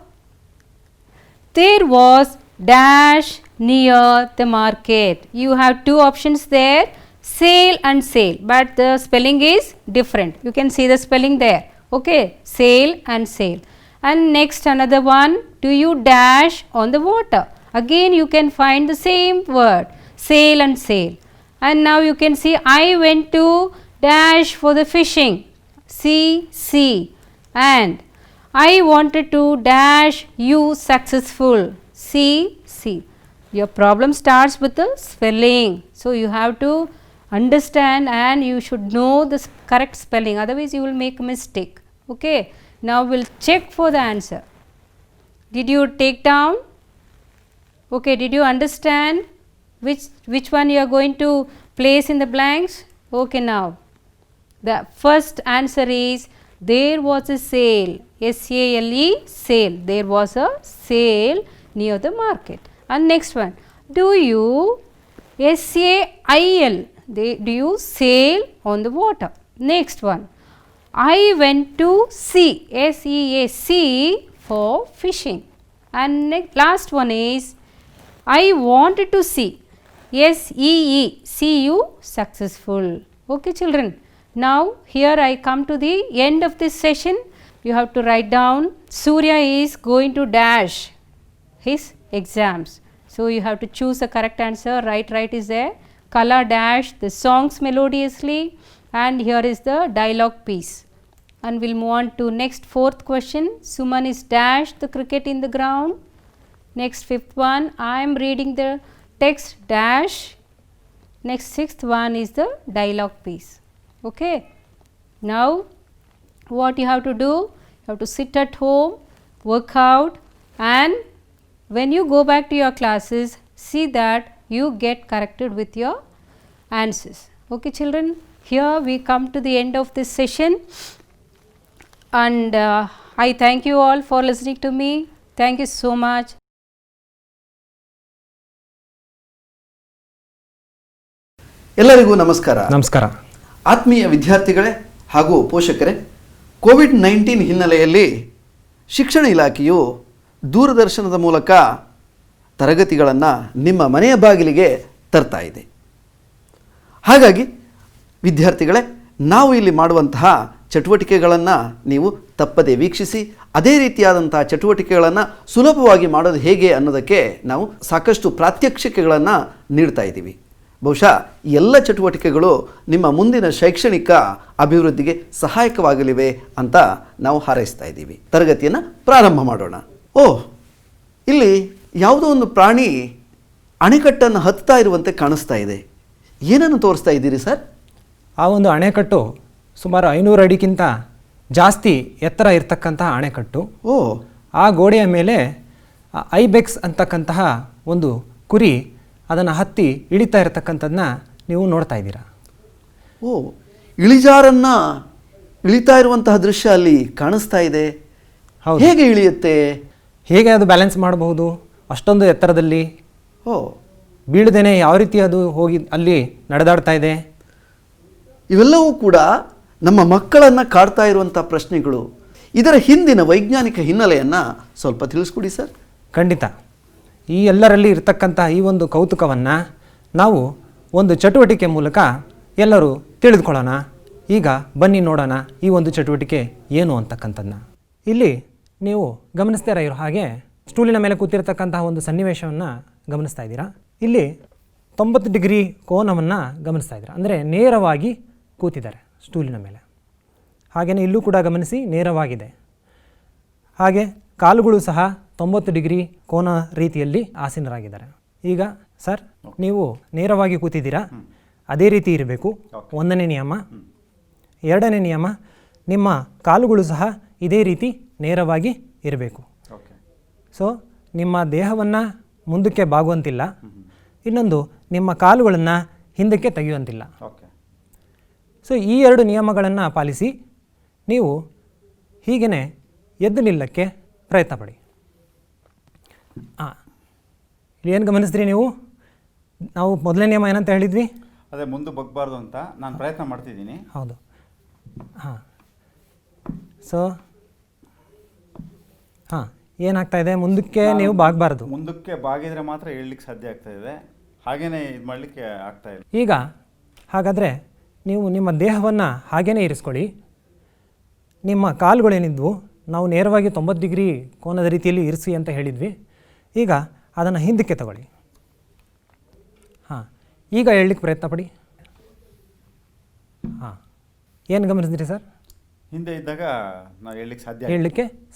There was dash near the market. You have two options there, sale and sale, but the spelling is different. You can see the spelling there. Okay, sale and sale. And next another one, do you dash on the water? Again you can find the same word, sail and sail. And now you can see I went to dash for the fishing, sea. And I wanted to dash you successful, see. Your problem starts with the spelling. So you have to understand and you should know the correct spelling, otherwise you will make a mistake. Okay. Now we will check for the answer. Did you take down? Okay, did you understand which one you are going to place in the blanks? Okay, now the first answer is there was a sale. S-A-L-E, sale. There was a sale near the market. And next one, do you S-A-I-L, do you sail on the water? Next one, I went to sea, S-E-A, for fishing. And last one is I wanted to see, S-E-E, see you successful. Okay children, now here I come to the end of this session. You have to write down, Surya is going to dash his exams. So you have to choose a correct answer. Right is there. Kala dash the songs melodiously, and here is the dialogue piece. And we'll move on to next fourth question. Suman is dash the cricket in the ground. Next fifth one, I am reading the text dash. Next sixth one is the dialogue piece. Okay. Now what you have to do? You have to sit at home, work out, and when you go back to your classes, see that you get corrected with your answers. Okay children, here we come to the end of this session, and I thank you all for listening to me. Thank you so much. ಎಲ್ಲರಿಗೂ ನಮಸ್ಕಾರ. ನಮಸ್ಕಾರ. ಆತ್ಮೀಯ ವಿದ್ಯಾರ್ಥಿಗಳೇ ಹಾಗೂ ಪೋಷಕರೇ, COVID-19 ಹಿನ್ನೆಲೆಯಲ್ಲಿ ಶಿಕ್ಷಣ ಇಲಾಖೆಯು ದೂರದರ್ಶನದ ಮೂಲಕ ತರಗತಿಗಳನ್ನು ನಿಮ್ಮ ಮನೆಯ ಬಾಗಿಲಿಗೆ ತರ್ತಾ ಇದೆ. ಹಾಗಾಗಿ ವಿದ್ಯಾರ್ಥಿಗಳೇ, ನಾವು ಇಲ್ಲಿ ಮಾಡುವಂತಹ ಚಟುವಟಿಕೆಗಳನ್ನು ನೀವು ತಪ್ಪದೆ ವೀಕ್ಷಿಸಿ, ಅದೇ ರೀತಿಯಾದಂತಹ ಚಟುವಟಿಕೆಗಳನ್ನು ಸುಲಭವಾಗಿ ಮಾಡೋದು ಹೇಗೆ ಅನ್ನೋದಕ್ಕೆ ನಾವು ಸಾಕಷ್ಟು ಪ್ರಾತ್ಯಕ್ಷಿಕೆಗಳನ್ನು ನೀಡ್ತಾ ಇದ್ದೀವಿ. ಬಹುಶಃ ಎಲ್ಲ ಚಟುವಟಿಕೆಗಳು ನಿಮ್ಮ ಮುಂದಿನ ಶೈಕ್ಷಣಿಕ ಅಭಿವೃದ್ಧಿಗೆ ಸಹಾಯಕವಾಗಲಿವೆ ಅಂತ ನಾವು ಹಾರೈಸ್ತಾ ಇದ್ದೀವಿ. ತರಗತಿಯನ್ನು ಪ್ರಾರಂಭ ಮಾಡೋಣ. ಇಲ್ಲಿ ಯಾವುದೋ ಒಂದು ಪ್ರಾಣಿ ಅಣೆಕಟ್ಟನ್ನು ಹತ್ತಾ ಇರುವಂತೆ ಕಾಣಿಸ್ತಾ ಇದೆ. ಏನನ್ನು ತೋರಿಸ್ತಾ ಇದ್ದೀರಿ ಸರ್? ಆ ಒಂದು ಅಣೆಕಟ್ಟು ಸುಮಾರು 500 ಅಡಿಗಿಂತ ಜಾಸ್ತಿ ಎತ್ತರ ಇರತಕ್ಕಂತಹ ಅಣೆಕಟ್ಟು. ಆ ಗೋಡೆಯ ಮೇಲೆ ಐಬೆಕ್ಸ್ ಅಂತಕ್ಕಂತಹ ಒಂದು ಕುರಿ ಅದನ್ನು ಹತ್ತಿ ಇಳಿತಾ ಇರತಕ್ಕಂಥದ್ದನ್ನ ನೀವು ನೋಡ್ತಾ ಇದ್ದೀರಾ. ಇಳಿಜಾರನ್ನು ಇಳಿತಾ ಇರುವಂತಹ ದೃಶ್ಯ ಅಲ್ಲಿ ಕಾಣಿಸ್ತಾ ಇದೆ. ಹೇಗೆ ಇಳಿಯುತ್ತೆ? ಹೇಗೆ ಅದು ಬ್ಯಾಲೆನ್ಸ್ ಮಾಡಬಹುದು ಅಷ್ಟೊಂದು ಎತ್ತರದಲ್ಲಿ? ಬೀಳದೇನೆ ಯಾವ ರೀತಿ ಅದು ಹೋಗಿ ಅಲ್ಲಿ ನಡೆದಾಡ್ತಾ ಇದೆ? ಇವೆಲ್ಲವೂ ಕೂಡ ನಮ್ಮ ಮಕ್ಕಳನ್ನು ಕಾಡ್ತಾ ಇರುವಂಥ ಪ್ರಶ್ನೆಗಳು. ಇದರ ಹಿಂದಿನ ವೈಜ್ಞಾನಿಕ ಹಿನ್ನೆಲೆಯನ್ನು ಸ್ವಲ್ಪ ತಿಳಿಸ್ಕೊಡಿ ಸರ್. ಖಂಡಿತ. ಈ ಎಲ್ಲರಲ್ಲಿ ಇರತಕ್ಕಂಥ ಈ ಒಂದು ಕೌತುಕವನ್ನು ನಾವು ಒಂದು ಚಟುವಟಿಕೆ ಮೂಲಕ ಎಲ್ಲರೂ ತಿಳಿದುಕೊಳ್ಳೋಣ. ಈಗ ಬನ್ನಿ ನೋಡೋಣ ಈ ಒಂದು ಚಟುವಟಿಕೆ ಏನು ಅಂತಕ್ಕಂಥದ್ದನ್ನ. ಇಲ್ಲಿ ನೀವು ಗಮನಿಸ್ತಾ ಇರೋ ಹಾಗೆ ಸ್ಟೂಲಿನ ಮೇಲೆ ಕೂತಿರ್ತಕ್ಕಂತಹ ಒಂದು ಸನ್ನಿವೇಶವನ್ನು ಗಮನಿಸ್ತಾ ಇದ್ದೀರಾ. ಇಲ್ಲಿ 90 ಡಿಗ್ರಿ ಕೋನವನ್ನು ಗಮನಿಸ್ತಾ ಇದ್ದೀರಾ, ಅಂದರೆ ನೇರವಾಗಿ ಕೂತಿದ್ದಾರೆ ಸ್ಟೂಲಿನ ಮೇಲೆ. ಹಾಗೆಯೇ ಇಲ್ಲೂ ಕೂಡ ಗಮನಿಸಿ, ನೇರವಾಗಿದೆ. ಹಾಗೆ ಕಾಲುಗಳು ಸಹ 90 ಡಿಗ್ರಿ ಕೋನ ರೀತಿಯಲ್ಲಿ ಆಸೀನರಾಗಿದ್ದಾರೆ. ಈಗ ಸರ್, ನೀವು ನೇರವಾಗಿ ಕೂತಿದ್ದೀರಾ, ಅದೇ ರೀತಿ ಇರಬೇಕು. 1ನೇ ನಿಯಮ. 2ನೇ ನಿಯಮ, ನಿಮ್ಮ ಕಾಲುಗಳು ಸಹ ಇದೇ ರೀತಿ ನೇರವಾಗಿ ಇರಬೇಕು. ಸೊ ನಿಮ್ಮ ದೇಹವನ್ನು ಮುಂದಕ್ಕೆ ಬಾಗುವಂತಿಲ್ಲ, ಇನ್ನೊಂದು ನಿಮ್ಮ ಕಾಲುಗಳನ್ನು ಹಿಂದಕ್ಕೆ ತೆಗೆಯುವಂತಿಲ್ಲ. ಸೊ ಈ 2 ನಿಯಮಗಳನ್ನು ಪಾಲಿಸಿ ನೀವು ಹೀಗೇ ಎದ್ದು ನಿಲ್ಲಕ್ಕೆ ಪ್ರಯತ್ನ ಪಡಿ. ಇಲ್ಲಿ ಏನು ಗಮನಿಸಿದ್ರಿ ನೀವು? ನಾವು ಮೊದಲನೇ ನಿಯಮ ಏನಂತ ಹೇಳಿದ್ವಿ? ಅದೇ ಮುಂದೆ ಬಗ್ಬಾರ್ದು ಅಂತ ನಾನು ಪ್ರಯತ್ನ ಮಾಡ್ತಿದ್ದೀನಿ. ಹೌದು. ಸೊ ಏನಾಗ್ತಾ ಇದೆ? ಮುಂದಕ್ಕೆ ನೀವು ಬಾಗಬಾರ್ದು. ಮುಂದಕ್ಕೆ ಬಾಗಿದ್ರೆ ಮಾತ್ರ ಹೇಳಲಿಕ್ಕೆ ಸಾಧ್ಯ ಆಗ್ತಾ ಇದೆ, ಹಾಗೇನೆ ಇದು ಮಾಡಲಿಕ್ಕೆ ಆಗ್ತಾ ಇಲ್ಲ. ಈಗ ಹಾಗಾದರೆ ನೀವು ನಿಮ್ಮ ದೇಹವನ್ನು ಹಾಗೇ ಇರಿಸ್ಕೊಳ್ಳಿ. ನಿಮ್ಮ ಕಾಲುಗಳೇನಿದ್ವು ನಾವು ನೇರವಾಗಿ 90 ಡಿಗ್ರಿ ಕೋನದ ರೀತಿಯಲ್ಲಿ ಇರಿಸಿ ಅಂತ ಹೇಳಿದ್ವಿ. ಈಗ ಅದನ್ನು ಹಿಂದಕ್ಕೆ ತಗೊಳ್ಳಿ. ಈಗ ಹೇಳಲಿಕ್ಕೆ ಪ್ರಯತ್ನ ಪಡಿ. ಏನು ಗಮನಿಸಿದ್ರಿ ಸರ್? ಹಿಂದೆ ಇದ್ದಾಗ ನಾವು ಹೇಳಲಿಕ್ಕೆ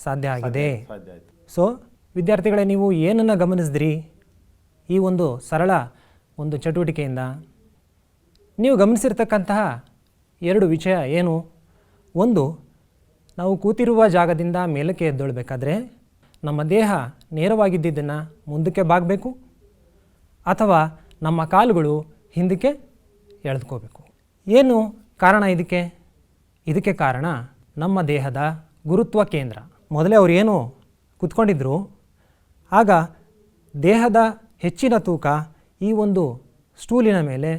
ಸಾಧ್ಯ ಆಗಿದೆ. ಸಾಧ್ಯ ಆಯಿತು. ಸೊ ವಿದ್ಯಾರ್ಥಿಗಳೇ, ನೀವು ಏನನ್ನು ಗಮನಿಸಿದ್ರಿ ಈ ಒಂದು ಸರಳ ಒಂದು ಚಟುವಟಿಕೆಯಿಂದ? ನೀವು ಗಮನಿಸಿರ್ತಕ್ಕಂತಹ 2 ವಿಷಯ ಏನು? ಒಂದು, ನಾವು ಕೂತಿರುವ ಜಾಗದಿಂದ ಮೇಲಕ್ಕೆ ಎದ್ದೊಳ್ಬೇಕಾದ್ರೆ ನಮ್ಮ ದೇಹ ನೇರವಾಗಿದ್ದನ್ನು ಮುಂದಕ್ಕೆ ಬಾಗಬೇಕು ಅಥವಾ ನಮ್ಮ ಕಾಲುಗಳು ಹಿಂದಕ್ಕೆ ಎಳೆದುಕೋಬೇಕು. ಏನು ಕಾರಣ ಇದಕ್ಕೆ ಕಾರಣ ನಮ್ಮ ದೇಹದ ಗುರುತ್ವ ಕೇಂದ್ರ. ಮೊದಲೇ ಅವರು ಏನು ಕೂತ್ಕೊಂಡಿದ್ರು ಆಗ ದೇಹದ ಹೆಚ್ಚಿನ ತೂಕ ಈ ಒಂದು ಸ್ಟೂಲಿನ ಮೇಲೆ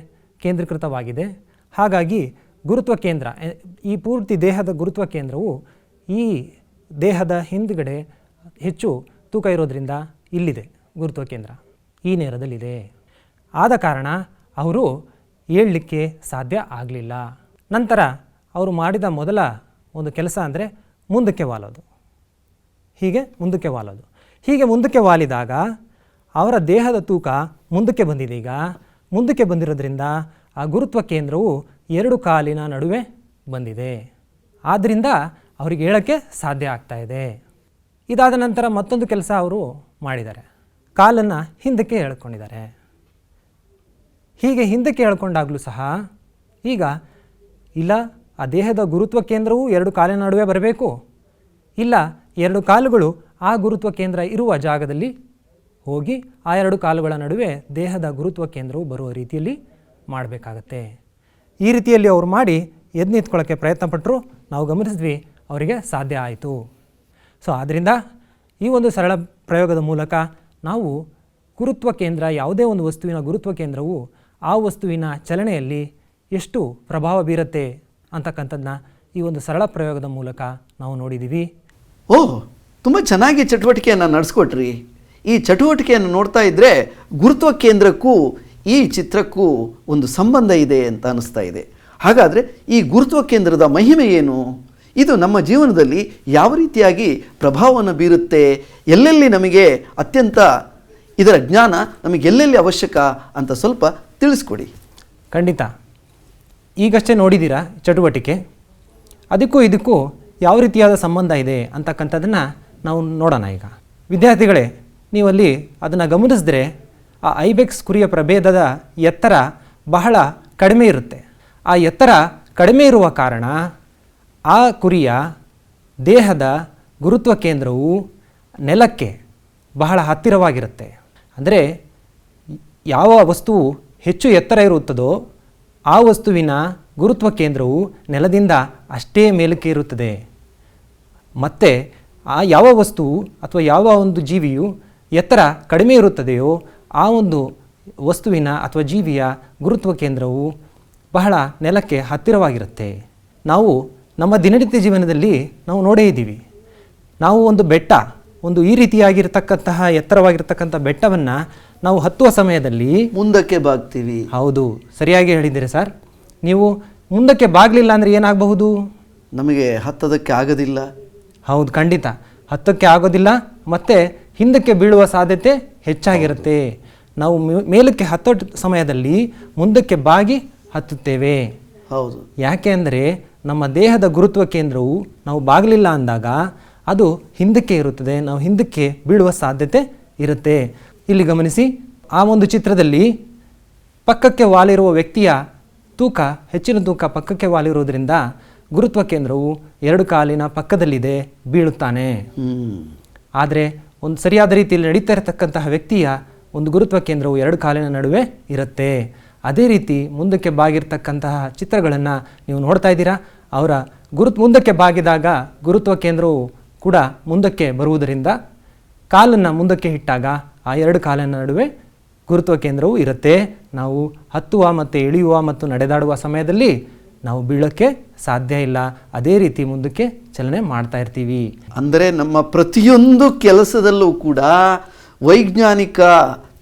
ಕೇಂದ್ರೀಕೃತವಾಗಿದೆ. ಹಾಗಾಗಿ ಗುರುತ್ವ ಕೇಂದ್ರ, ಈ ಪೂರ್ತಿ ದೇಹದ ಗುರುತ್ವ ಕೇಂದ್ರವು ಈ ದೇಹದ ಹಿಂದುಗಡೆ ಹೆಚ್ಚು ತೂಕ ಇರೋದರಿಂದ ಇಲ್ಲಿದೆ ಗುರುತ್ವ ಕೇಂದ್ರ, ಈ ನೇರದಲ್ಲಿದೆ. ಆದ ಕಾರಣ ಅವರು ಏಳಲಿಕ್ಕೆ ಸಾಧ್ಯ ಆಗಲಿಲ್ಲ. ನಂತರ ಅವರು ಮಾಡಿದ ಮೊದಲ ಒಂದು ಕೆಲಸ ಅಂದರೆ ಮುಂದಕ್ಕೆ ವಾಲೋದು. ಹೀಗೆ ಮುಂದಕ್ಕೆ ವಾಲಿದಾಗ ಅವರ ದೇಹದ ತೂಕ ಮುಂದಕ್ಕೆ ಬಂದಿದೆ. ಈಗ ಮುಂದಕ್ಕೆ ಬಂದಿರೋದ್ರಿಂದ ಆ ಗುರುತ್ವ ಕೇಂದ್ರವು ಎರಡು ಕಾಲಿನ ನಡುವೆ ಬಂದಿದೆ. ಆದ್ದರಿಂದ ಅವರಿಗೆ ಹೇಳೋಕ್ಕೆ ಸಾಧ್ಯ ಆಗ್ತಾ ಇದೆ. ಇದಾದ ನಂತರ ಮತ್ತೊಂದು ಕೆಲಸ ಅವರು ಮಾಡಿದ್ದಾರೆ, ಕಾಲನ್ನು ಹಿಂದಕ್ಕೆ ಎಳ್ಕೊಂಡಿದ್ದಾರೆ. ಹೀಗೆ ಹಿಂದಕ್ಕೆ ಎಳ್ಕೊಂಡಾಗಲೂ ಸಹ ಈಗ ಇಲ್ಲ ಆ ದೇಹದ ಗುರುತ್ವ ಕೇಂದ್ರವು ಎರಡು ಕಾಲಿನ ನಡುವೆ ಬರಬೇಕು, ಇಲ್ಲ ಎರಡು ಕಾಲುಗಳು ಆ ಗುರುತ್ವ ಕೇಂದ್ರ ಇರುವ ಜಾಗದಲ್ಲಿ ಹೋಗಿ ಆ ಎರಡು ಕಾಲುಗಳ ನಡುವೆ ದೇಹದ ಗುರುತ್ವ ಕೇಂದ್ರವು ಬರುವ ರೀತಿಯಲ್ಲಿ ಮಾಡಬೇಕಾಗತ್ತೆ. ಈ ರೀತಿಯಲ್ಲಿ ಅವರು ಮಾಡಿ ಎದ್ದು ನಿಂತ್ಕೊಳ್ಳೋಕ್ಕೆ ಪ್ರಯತ್ನಪಟ್ಟರು. ನಾವು ಗಮನಿಸಿದ್ವಿ, ಅವರಿಗೆ ಸಾಧ್ಯ ಆಯಿತು. ಸೊ ಆದ್ದರಿಂದ ಈ ಒಂದು ಸರಳ ಪ್ರಯೋಗದ ಮೂಲಕ ನಾವು ಗುರುತ್ವ ಕೇಂದ್ರ, ಯಾವುದೇ ಒಂದು ವಸ್ತುವಿನ ಗುರುತ್ವ ಕೇಂದ್ರವು ಆ ವಸ್ತುವಿನ ಚಲನೆಯಲ್ಲಿ ಎಷ್ಟು ಪ್ರಭಾವ ಬೀರುತ್ತೆ ಅಂತಕ್ಕಂಥದ್ದನ್ನ ಈ ಒಂದು ಸರಳ ಪ್ರಯೋಗದ ಮೂಲಕ ನಾವು ನೋಡಿದ್ದೀವಿ. ಓಹ್, ತುಂಬ ಚೆನ್ನಾಗಿ ಚಟುವಟಿಕೆಯನ್ನು ನಡೆಸ್ಕೊಟ್ರಿ. ಈ ಚಟುವಟಿಕೆಯನ್ನು ನೋಡ್ತಾ ಇದ್ದರೆ ಗುರುತ್ವ ಕೇಂದ್ರಕ್ಕೂ ಈ ಚಿತ್ರಕ್ಕೂ ಒಂದು ಸಂಬಂಧ ಇದೆ ಅಂತ ಅನ್ನಿಸ್ತಾ ಇದೆ. ಹಾಗಾದರೆ ಈ ಗುರುತ್ವ ಕೇಂದ್ರದ ಮಹಿಮೆ ಏನು? ಇದು ನಮ್ಮ ಜೀವನದಲ್ಲಿ ಯಾವ ರೀತಿಯಾಗಿ ಪ್ರಭಾವವನ್ನು ಬೀರುತ್ತೆ? ಎಲ್ಲೆಲ್ಲಿ ನಮಗೆ ಅತ್ಯಂತ ಇದರ ಜ್ಞಾನ ನಮಗೆಲ್ಲೆಲ್ಲಿ ಅವಶ್ಯಕ ಅಂತ ಸ್ವಲ್ಪ ತಿಳಿಸ್ಕೊಡಿ. ಖಂಡಿತ. ಈಗಷ್ಟೇ ನೋಡಿದ್ದೀರಾ ಚಟುವಟಿಕೆ, ಅದಕ್ಕೂ ಇದಕ್ಕೂ ಯಾವ ರೀತಿಯಾದ ಸಂಬಂಧ ಇದೆ ಅಂತಕ್ಕಂಥದ್ದನ್ನು ನಾವು ನೋಡೋಣ. ಈಗ ವಿದ್ಯಾರ್ಥಿಗಳೇ, ನೀವಲ್ಲಿ ಅದನ್ನು ಗಮನಿಸಿದ್ರೆ ಆ ಐಬೆಕ್ಸ್ ಕುರಿಯ ಪ್ರಭೇದದ ಎತ್ತರ ಬಹಳ ಕಡಿಮೆ ಇರುತ್ತೆ. ಆ ಎತ್ತರ ಕಡಿಮೆ ಇರುವ ಕಾರಣ ಆ ಕುರಿಯ ದೇಹದ ಗುರುತ್ವ ಕೇಂದ್ರವು ನೆಲಕ್ಕೆ ಬಹಳ ಹತ್ತಿರವಾಗಿರುತ್ತೆ. ಅಂದರೆ ಯಾವ ವಸ್ತುವು ಹೆಚ್ಚು ಎತ್ತರ ಇರುತ್ತದೋ ಆ ವಸ್ತುವಿನ ಗುರುತ್ವ ಕೇಂದ್ರವು ನೆಲದಿಂದ ಅಷ್ಟೇ ಮೇಲಕ್ಕೆ ಇರುತ್ತದೆ. ಮತ್ತು ಆ ಯಾವ ವಸ್ತುವು ಅಥವಾ ಯಾವ ಒಂದು ಜೀವಿಯು ಎತ್ತರ ಕಡಿಮೆ ಇರುತ್ತದೆಯೋ ಆ ಒಂದು ವಸ್ತುವಿನ ಅಥವಾ ಜೀವಿಯ ಗುರುತ್ವ ಕೇಂದ್ರವು ಬಹಳ ನೆಲಕ್ಕೆ ಹತ್ತಿರವಾಗಿರುತ್ತೆ. ನಾವು ನಮ್ಮ ದಿನನಿತ್ಯ ಜೀವನದಲ್ಲಿ ನಾವು ನೋಡೇ ಇದ್ದೀವಿ. ನಾವು ಒಂದು ಬೆಟ್ಟ, ಒಂದು ಈ ರೀತಿಯಾಗಿರ್ತಕ್ಕಂತಹ ಎತ್ತರವಾಗಿರ್ತಕ್ಕಂಥ ಬೆಟ್ಟವನ್ನು ನಾವು ಹತ್ತುವ ಸಮಯದಲ್ಲಿ ಮುಂದಕ್ಕೆ ಬಾಗ್ತೀವಿ. ಹೌದು, ಸರಿಯಾಗಿ ಹೇಳಿದ್ದೀರಿ ಸರ್. ನೀವು ಮುಂದಕ್ಕೆ ಬಾಗಲಿಲ್ಲ ಅಂದರೆ ಏನಾಗಬಹುದು? ನಮಗೆ ಹತ್ತೋದಕ್ಕೆ ಆಗೋದಿಲ್ಲ. ಹೌದು, ಖಂಡಿತ ಹತ್ತಕ್ಕೆ ಆಗೋದಿಲ್ಲ. ಮತ್ತು ಹಿಂದಕ್ಕೆ ಬೀಳುವ ಸಾಧ್ಯತೆ ಹೆಚ್ಚಾಗಿರುತ್ತೆ. ನಾವು ಮೇಲಕ್ಕೆ ಹತ್ತೋ ಸಮಯದಲ್ಲಿ ಮುಂದಕ್ಕೆ ಬಾಗಿ ಹತ್ತುತ್ತೇವೆ. ಹೌದು. ಯಾಕೆ ಅಂದರೆ ನಮ್ಮ ದೇಹದ ಗುರುತ್ವ ಕೇಂದ್ರವು ನಾವು ಬಾಗಲಿಲ್ಲ ಅಂದಾಗ ಅದು ಹಿಂದಕ್ಕೆ ಇರುತ್ತದೆ, ನಾವು ಹಿಂದಕ್ಕೆ ಬೀಳುವ ಸಾಧ್ಯತೆ ಇರುತ್ತೆ. ಇಲ್ಲಿ ಗಮನಿಸಿ, ಆ ಒಂದು ಚಿತ್ರದಲ್ಲಿ ಪಕ್ಕಕ್ಕೆ ವಾಲಿರುವ ವ್ಯಕ್ತಿಯ ತೂಕ, ಹೆಚ್ಚಿನ ತೂಕ ಪಕ್ಕಕ್ಕೆ ವಾಲಿರುವುದರಿಂದ ಗುರುತ್ವ ಕೇಂದ್ರವು ಎರಡು ಕಾಲಿನ ಪಕ್ಕದಲ್ಲಿದೆ, ಬೀಳುತ್ತಾನೆ. ಆದರೆ ಒಂದು ಸರಿಯಾದ ರೀತಿಯಲ್ಲಿ ನಡೀತಾ ಇರತಕ್ಕಂತಹ ವ್ಯಕ್ತಿಯ ಒಂದು ಗುರುತ್ವ ಕೇಂದ್ರವು ಎರಡು ಕಾಲಿನ ನಡುವೆ ಇರುತ್ತೆ. ಅದೇ ರೀತಿ ಮುಂದಕ್ಕೆ ಬಾಗಿರ್ತಕ್ಕಂತಹ ಚಿತ್ರಗಳನ್ನು ನೀವು ನೋಡ್ತಾ ಇದ್ದೀರಾ. ಅವರ ಮುಂದಕ್ಕೆ ಬಾಗಿದಾಗ ಗುರುತ್ವ ಕೇಂದ್ರವು ಕೂಡ ಮುಂದಕ್ಕೆ ಬರುವುದರಿಂದ ಕಾಲನ್ನು ಮುಂದಕ್ಕೆ ಇಟ್ಟಾಗ ಆ ಎರಡು ಕಾಲಿನ ನಡುವೆ ಗುರುತ್ವ ಕೇಂದ್ರವು ಇರುತ್ತೆ. ನಾವು ಹತ್ತುವ ಮತ್ತು ಇಳಿಯುವ ಮತ್ತು ನಡೆದಾಡುವ ಸಮಯದಲ್ಲಿ ನಾವು ಬೀಳೋಕ್ಕೆ ಸಾಧ್ಯ ಇಲ್ಲ. ಅದೇ ರೀತಿ ಮುಂದಕ್ಕೆ ಚಲನೆ ಮಾಡ್ತಾ ಇರ್ತೀವಿ. ಅಂದರೆ ನಮ್ಮ ಪ್ರತಿಯೊಂದು ಕೆಲಸದಲ್ಲೂ ಕೂಡ ವೈಜ್ಞಾನಿಕ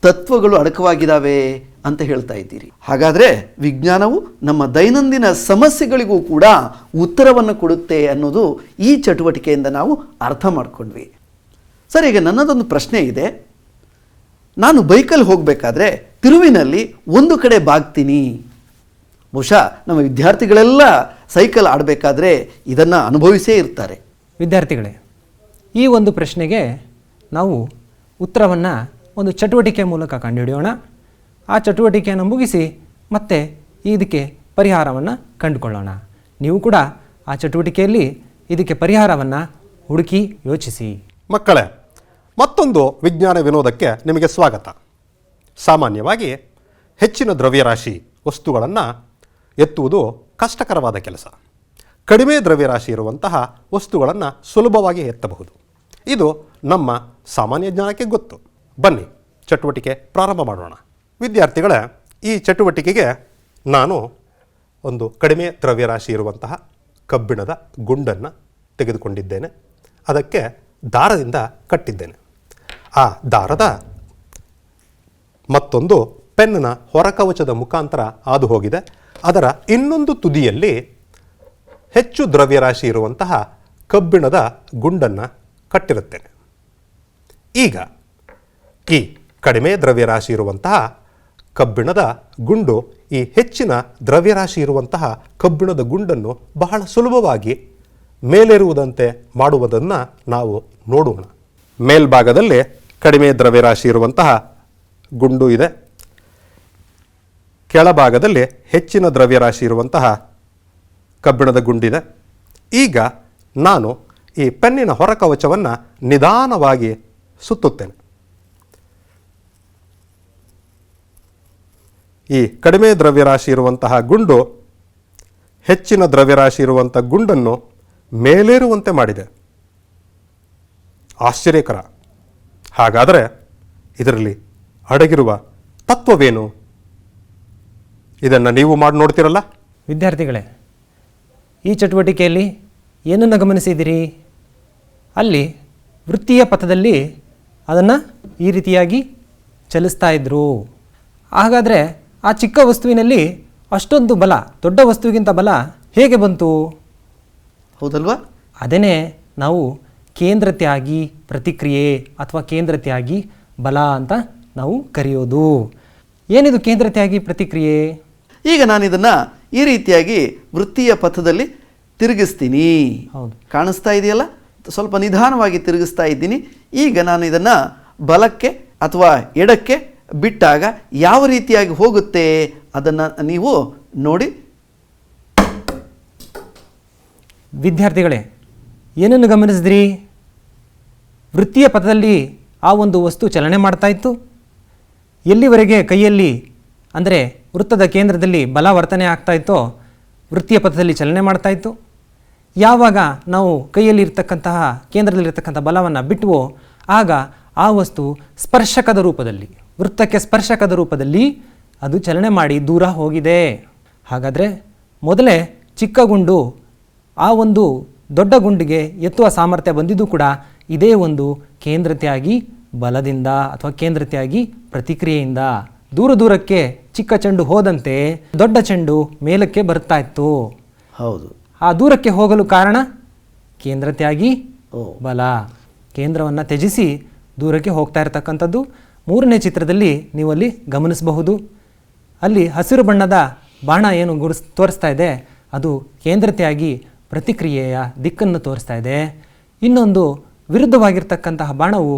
ತತ್ವಗಳು ಅಡಕವಾಗಿದ್ದಾವೆ ಅಂತ ಹೇಳ್ತಾ ಇದ್ದೀರಿ. ಹಾಗಾದರೆ ವಿಜ್ಞಾನವು ನಮ್ಮ ದೈನಂದಿನ ಸಮಸ್ಯೆಗಳಿಗೂ ಕೂಡ ಉತ್ತರವನ್ನು ಕೊಡುತ್ತೆ ಅನ್ನೋದು ಈ ಚಟುವಟಿಕೆಯಿಂದ ನಾವು ಅರ್ಥ ಮಾಡ್ಕೊಂಡ್ವಿ. ಸರ್, ಈಗ ನನ್ನದೊಂದು ಪ್ರಶ್ನೆ ಇದೆ. ನಾನು ಬೈಕಲ್ಲಿ ಹೋಗಬೇಕಾದ್ರೆ ತಿರುವಿನಲ್ಲಿ ಒಂದು ಕಡೆ ಬಾಗ್ತೀನಿ. ಬಹುಶಃ ನಮ್ಮ ವಿದ್ಯಾರ್ಥಿಗಳೆಲ್ಲ ಸೈಕಲ್ ಆಡಬೇಕಾದ್ರೆ ಇದನ್ನು ಅನುಭವಿಸೇ ಇರ್ತಾರೆ. ವಿದ್ಯಾರ್ಥಿಗಳೇ, ಈ ಒಂದು ಪ್ರಶ್ನೆಗೆ ನಾವು ಉತ್ತರವನ್ನು ಒಂದು ಚಟುವಟಿಕೆ ಮೂಲಕ ಕಂಡುಹಿಡಿಯೋಣ. ಆ ಚಟುವಟಿಕೆಯನ್ನು ಮುಗಿಸಿ ಮತ್ತೆ ಇದಕ್ಕೆ ಪರಿಹಾರವನ್ನು ಕಂಡುಕೊಳ್ಳೋಣ. ನೀವು ಕೂಡ ಆ ಚಟುವಟಿಕೆಯಲ್ಲಿ ಇದಕ್ಕೆ ಪರಿಹಾರವನ್ನು ಹುಡುಕಿ ಯೋಚಿಸಿ. ಮಕ್ಕಳೇ, ಮತ್ತೊಂದು ವಿಜ್ಞಾನ ವಿನೋದಕ್ಕೆ ನಿಮಗೆ ಸ್ವಾಗತ. ಸಾಮಾನ್ಯವಾಗಿ ಹೆಚ್ಚಿನ ದ್ರವ್ಯರಾಶಿ ವಸ್ತುಗಳನ್ನು ಎತ್ತುವುದು ಕಷ್ಟಕರವಾದ ಕೆಲಸ. ಕಡಿಮೆ ದ್ರವ್ಯರಾಶಿ ಇರುವಂತಹ ವಸ್ತುಗಳನ್ನು ಸುಲಭವಾಗಿ ಎತ್ತಬಹುದು. ಇದು ನಮ್ಮ ಸಾಮಾನ್ಯ ಜ್ಞಾನಕ್ಕೆ ಗೊತ್ತು. ಬನ್ನಿ ಚಟುವಟಿಕೆ ಪ್ರಾರಂಭ ಮಾಡೋಣ. ವಿದ್ಯಾರ್ಥಿಗಳೇ, ಈ ಚಟುವಟಿಕೆಗೆ ನಾನು ಒಂದು ಕಡಿಮೆ ದ್ರವ್ಯರಾಶಿ ಇರುವಂತಹ ಕಬ್ಬಿಣದ ಗುಂಡನ್ನು ತೆಗೆದುಕೊಂಡಿದ್ದೇನೆ. ಅದಕ್ಕೆ ದಾರದಿಂದ ಕಟ್ಟಿದ್ದೇನೆ. ಆ ದಾರದ ಮತ್ತೊಂದು ಪೆನ್ನ ಹೊರಕವಚದ ಮುಖಾಂತರ ಹಾದು ಹೋಗಿದೆ. ಅದರ ಇನ್ನೊಂದು ತುದಿಯಲ್ಲಿ ಹೆಚ್ಚು ದ್ರವ್ಯರಾಶಿ ಇರುವಂತಹ ಕಬ್ಬಿಣದ ಗುಂಡನ್ನು ಕಟ್ಟಿರುತ್ತೇನೆ. ಈಗ ಈ ಕಡಿಮೆ ದ್ರವ್ಯರಾಶಿ ಇರುವಂತಹ ಕಬ್ಬಿಣದ ಗುಂಡು ಈ ಹೆಚ್ಚಿನ ದ್ರವ್ಯರಾಶಿ ಇರುವಂತಹ ಕಬ್ಬಿಣದ ಗುಂಡನ್ನು ಬಹಳ ಸುಲಭವಾಗಿ ಮೇಲೇರುವುದಂತೆ ಮಾಡುವುದನ್ನು ನಾವು ನೋಡೋಣ. ಮೇಲ್ಭಾಗದಲ್ಲಿ ಕಡಿಮೆ ದ್ರವ್ಯರಾಶಿ ಇರುವಂತಹ ಗುಂಡು ಇದೆ. ಕೆಳಭಾಗದಲ್ಲಿ ಹೆಚ್ಚಿನ ದ್ರವ್ಯರಾಶಿ ಇರುವಂತಹ ಕಬ್ಬಿಣದ ಗುಂಡಿದೆ. ಈಗ ನಾನು ಈ ಪೆನ್ನಿನ ಹೊರಕವಚವನ್ನು ನಿಧಾನವಾಗಿ ಸುತ್ತುತ್ತೇನೆ. ಈ ಕಡಿಮೆ ದ್ರವ್ಯರಾಶಿ ಇರುವಂತಹ ಗುಂಡು ಹೆಚ್ಚಿನ ದ್ರವ್ಯರಾಶಿ ಇರುವಂಥ ಗುಂಡನ್ನು ಮೇಲೇರುವಂತೆ ಮಾಡಿದೆ. ಆಶ್ಚರ್ಯಕರ. ಹಾಗಾದರೆ ಇದರಲ್ಲಿ ಅಡಗಿರುವ ತತ್ವವೇನು? ಇದನ್ನು ನೀವು ಮಾಡಿ ನೋಡ್ತೀರಲ್ಲ? ವಿದ್ಯಾರ್ಥಿಗಳೇ, ಈ ಚಟುವಟಿಕೆಯಲ್ಲಿ ಏನನ್ನು ಗಮನಿಸಿದಿರಿ? ಅಲ್ಲಿ ವೃತ್ತೀಯ ಪಥದಲ್ಲಿ ಅದನ್ನು ಈ ರೀತಿಯಾಗಿ ಚಲಿಸ್ತಾ ಇದ್ದರು. ಹಾಗಾದರೆ ಆ ಚಿಕ್ಕ ವಸ್ತುವಿನಲ್ಲಿ ಅಷ್ಟೊಂದು ಬಲ, ದೊಡ್ಡ ವಸ್ತುವಿಗಿಂತ ಬಲ ಹೇಗೆ ಬಂತು? ಹೌದಲ್ವಾ? ಅದೇ ನಾವು ಕೇಂದ್ರತ್ಯಾಗಿ ಪ್ರತಿಕ್ರಿಯೆ ಅಥವಾ ಕೇಂದ್ರತ್ಯಾಗಿ ಬಲ ಅಂತ ನಾವು ಕರೆಯೋದು. ಏನಿದು ಕೇಂದ್ರತ್ಯಾಗಿ ಪ್ರತಿಕ್ರಿಯೆ? ಈಗ ನಾನು ಇದನ್ನು ಈ ರೀತಿಯಾಗಿ ವೃತ್ತೀಯ ಪಥದಲ್ಲಿ ತಿರುಗಿಸ್ತೀನಿ. ಹೌದು, ಕಾಣಿಸ್ತಾ ಇದೆಯಲ್ಲ? ಸ್ವಲ್ಪ ನಿಧಾನವಾಗಿ ತಿರುಗಿಸ್ತಾ ಇದ್ದೀನಿ. ಈಗ ನಾನು ಇದನ್ನು ಬಲಕ್ಕೆ ಅಥವಾ ಎಡಕ್ಕೆ ಬಿಟ್ಟಾಗ ಯಾವ ರೀತಿಯಾಗಿ ಹೋಗುತ್ತೆ ಅದನ್ನು ನೀವು ನೋಡಿ. ವಿದ್ಯಾರ್ಥಿಗಳೇ, ಏನನ್ನು ಗಮನಿಸಿದ್ರಿ? ವೃತ್ತೀಯ ಪಥದಲ್ಲಿ ಆ ಒಂದು ವಸ್ತು ಚಲನೆ ಮಾಡ್ತಾ ಇತ್ತು. ಎಲ್ಲಿವರೆಗೆ ಕೈಯಲ್ಲಿ ಅಂದರೆ ವೃತ್ತದ ಕೇಂದ್ರದಲ್ಲಿ ಬಲ ವರ್ತನೆ ಆಗ್ತಾ ಇತ್ತೋ ವೃತ್ತೀಯ ಪಥದಲ್ಲಿ ಚಲನೆ ಮಾಡ್ತಾ ಇತ್ತು. ಯಾವಾಗ ನಾವು ಕೈಯಲ್ಲಿ ಇರ್ತಕ್ಕಂತಹ ಕೇಂದ್ರದಲ್ಲಿರ್ತಕ್ಕಂಥ ಬಲವನ್ನು ಬಿಟ್ಟುವೋ ಆಗ ಆ ವಸ್ತು ಸ್ಪರ್ಶಕದ ರೂಪದಲ್ಲಿ, ವೃತ್ತಕ್ಕೆ ಸ್ಪರ್ಶಕದ ರೂಪದಲ್ಲಿ ಅದು ಚಲನೆ ಮಾಡಿ ದೂರ ಹೋಗಿದೆ. ಹಾಗಾದರೆ ಮೊದಲೇ ಚಿಕ್ಕ ಗುಂಡು ಆ ಒಂದು ದೊಡ್ಡ ಗುಂಡಿಗೆ ಎತ್ತುವ ಸಾಮರ್ಥ್ಯ ಬಂದಿದ್ದು ಕೂಡ ಇದೇ ಒಂದು ಕೇಂದ್ರತ್ಯಾಗಿ ಬಲದಿಂದ ಅಥವಾ ಕೇಂದ್ರತ್ಯಾಗಿ ಪ್ರತಿಕ್ರಿಯೆಯಿಂದ. ದೂರ ದೂರಕ್ಕೆ ಚಿಕ್ಕ ಚೆಂಡು ಹೋದಂತೆ ದೊಡ್ಡ ಚೆಂಡು ಮೇಲಕ್ಕೆ ಬರ್ತಾ ಇತ್ತು. ಹೌದು, ಆ ದೂರಕ್ಕೆ ಹೋಗಲು ಕಾರಣ ಕೇಂದ್ರತ್ಯಾಗಿ ಬಲ. ಕೇಂದ್ರವನ್ನು ತ್ಯಜಿಸಿ ದೂರಕ್ಕೆ ಹೋಗ್ತಾ ಇರತಕ್ಕಂಥದ್ದು. ಮೂರನೇ ಚಿತ್ರದಲ್ಲಿ ನೀವು ಅಲ್ಲಿ ಗಮನಿಸಬಹುದು. ಅಲ್ಲಿ ಹಸಿರು ಬಣ್ಣದ ಬಾಣ ಏನು ತೋರಿಸ್ತಾ ಇದೆ ಅದು ಕೇಂದ್ರತ್ಯಾಗಿ ಪ್ರತಿಕ್ರಿಯೆಯ ದಿಕ್ಕನ್ನು ತೋರಿಸ್ತಾ ಇದೆ. ಇನ್ನೊಂದು ವಿರುದ್ಧವಾಗಿರ್ತಕ್ಕಂತಹ ಬಾಣವು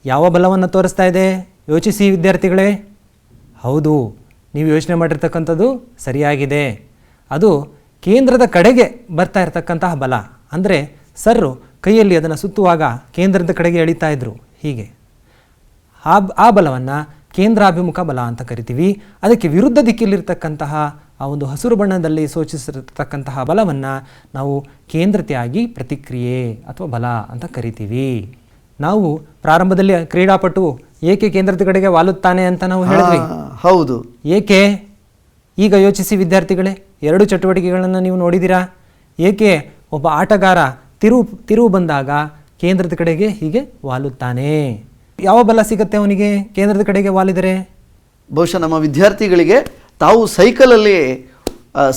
ಯಾವ ಬಲವನ್ನು ತೋರಿಸ್ತಾ ಇದೆ? ಯೋಚಿಸಿ ವಿದ್ಯಾರ್ಥಿಗಳೇ. ಹೌದು, ನೀವು ಯೋಚನೆ ಮಾಡಿರ್ತಕ್ಕಂಥದ್ದು ಸರಿಯಾಗಿದೆ. ಅದು ಕೇಂದ್ರದ ಕಡೆಗೆ ಬರ್ತಾ ಇರತಕ್ಕಂತಹ ಬಲ. ಅಂದರೆ ಸರ್ರು ಕೈಯಲ್ಲಿ ಅದನ್ನು ಸುತ್ತುವಾಗ ಕೇಂದ್ರದ ಕಡೆಗೆ ಎಳಿತಾ ಇದ್ರು. ಹೀಗೆ ಆ ಬಲವನ್ನು ಕೇಂದ್ರಾಭಿಮುಖ ಬಲ ಅಂತ ಕರಿತೀವಿ. ಅದಕ್ಕೆ ವಿರುದ್ಧ ದಿಕ್ಕಿಲಿರ್ತಕ್ಕಂತಹ ಆ ಒಂದು ಹಸಿರು ಬಣ್ಣದಲ್ಲಿ ಸೂಚಿಸಿರ್ತಕ್ಕಂತಹ ಬಲವನ್ನು ನಾವು ಕೇಂದ್ರತ್ಯಾಗಿ ಪ್ರತಿಕ್ರಿಯೆ ಅಥವಾ ಬಲ ಅಂತ ಕರಿತೀವಿ. ನಾವು ಪ್ರಾರಂಭದಲ್ಲಿ ಕ್ರೀಡಾಪಟು ಏಕೆ ಕೇಂದ್ರದ ಕಡೆಗೆ ವಾಲುತ್ತಾನೆ ಅಂತ ನಾವು ಹೇಳಿದ್ವಿ. ಹೌದು, ಏಕೆ? ಈಗ ಯೋಚಿಸಿ ವಿದ್ಯಾರ್ಥಿಗಳೇ. ಎರಡು ಚಟುವಟಿಕೆಗಳನ್ನು ನೀವು ನೋಡಿದ್ದೀರಾ. ಏಕೆ ಒಬ್ಬ ಆಟಗಾರ ತಿರುವು ಬಂದಾಗ ಕೇಂದ್ರದ ಕಡೆಗೆ ಹೀಗೆ ವಾಲುತ್ತಾನೆ? ಯಾವ ಬಲ ಸಿಗುತ್ತೆ ಅವನಿಗೆ ಕೇಂದ್ರದ ಕಡೆಗೆ ವಾಲಿದರೆ? ಬಹುಶಃ ನಮ್ಮ ವಿದ್ಯಾರ್ಥಿಗಳಿಗೆ ತಾವು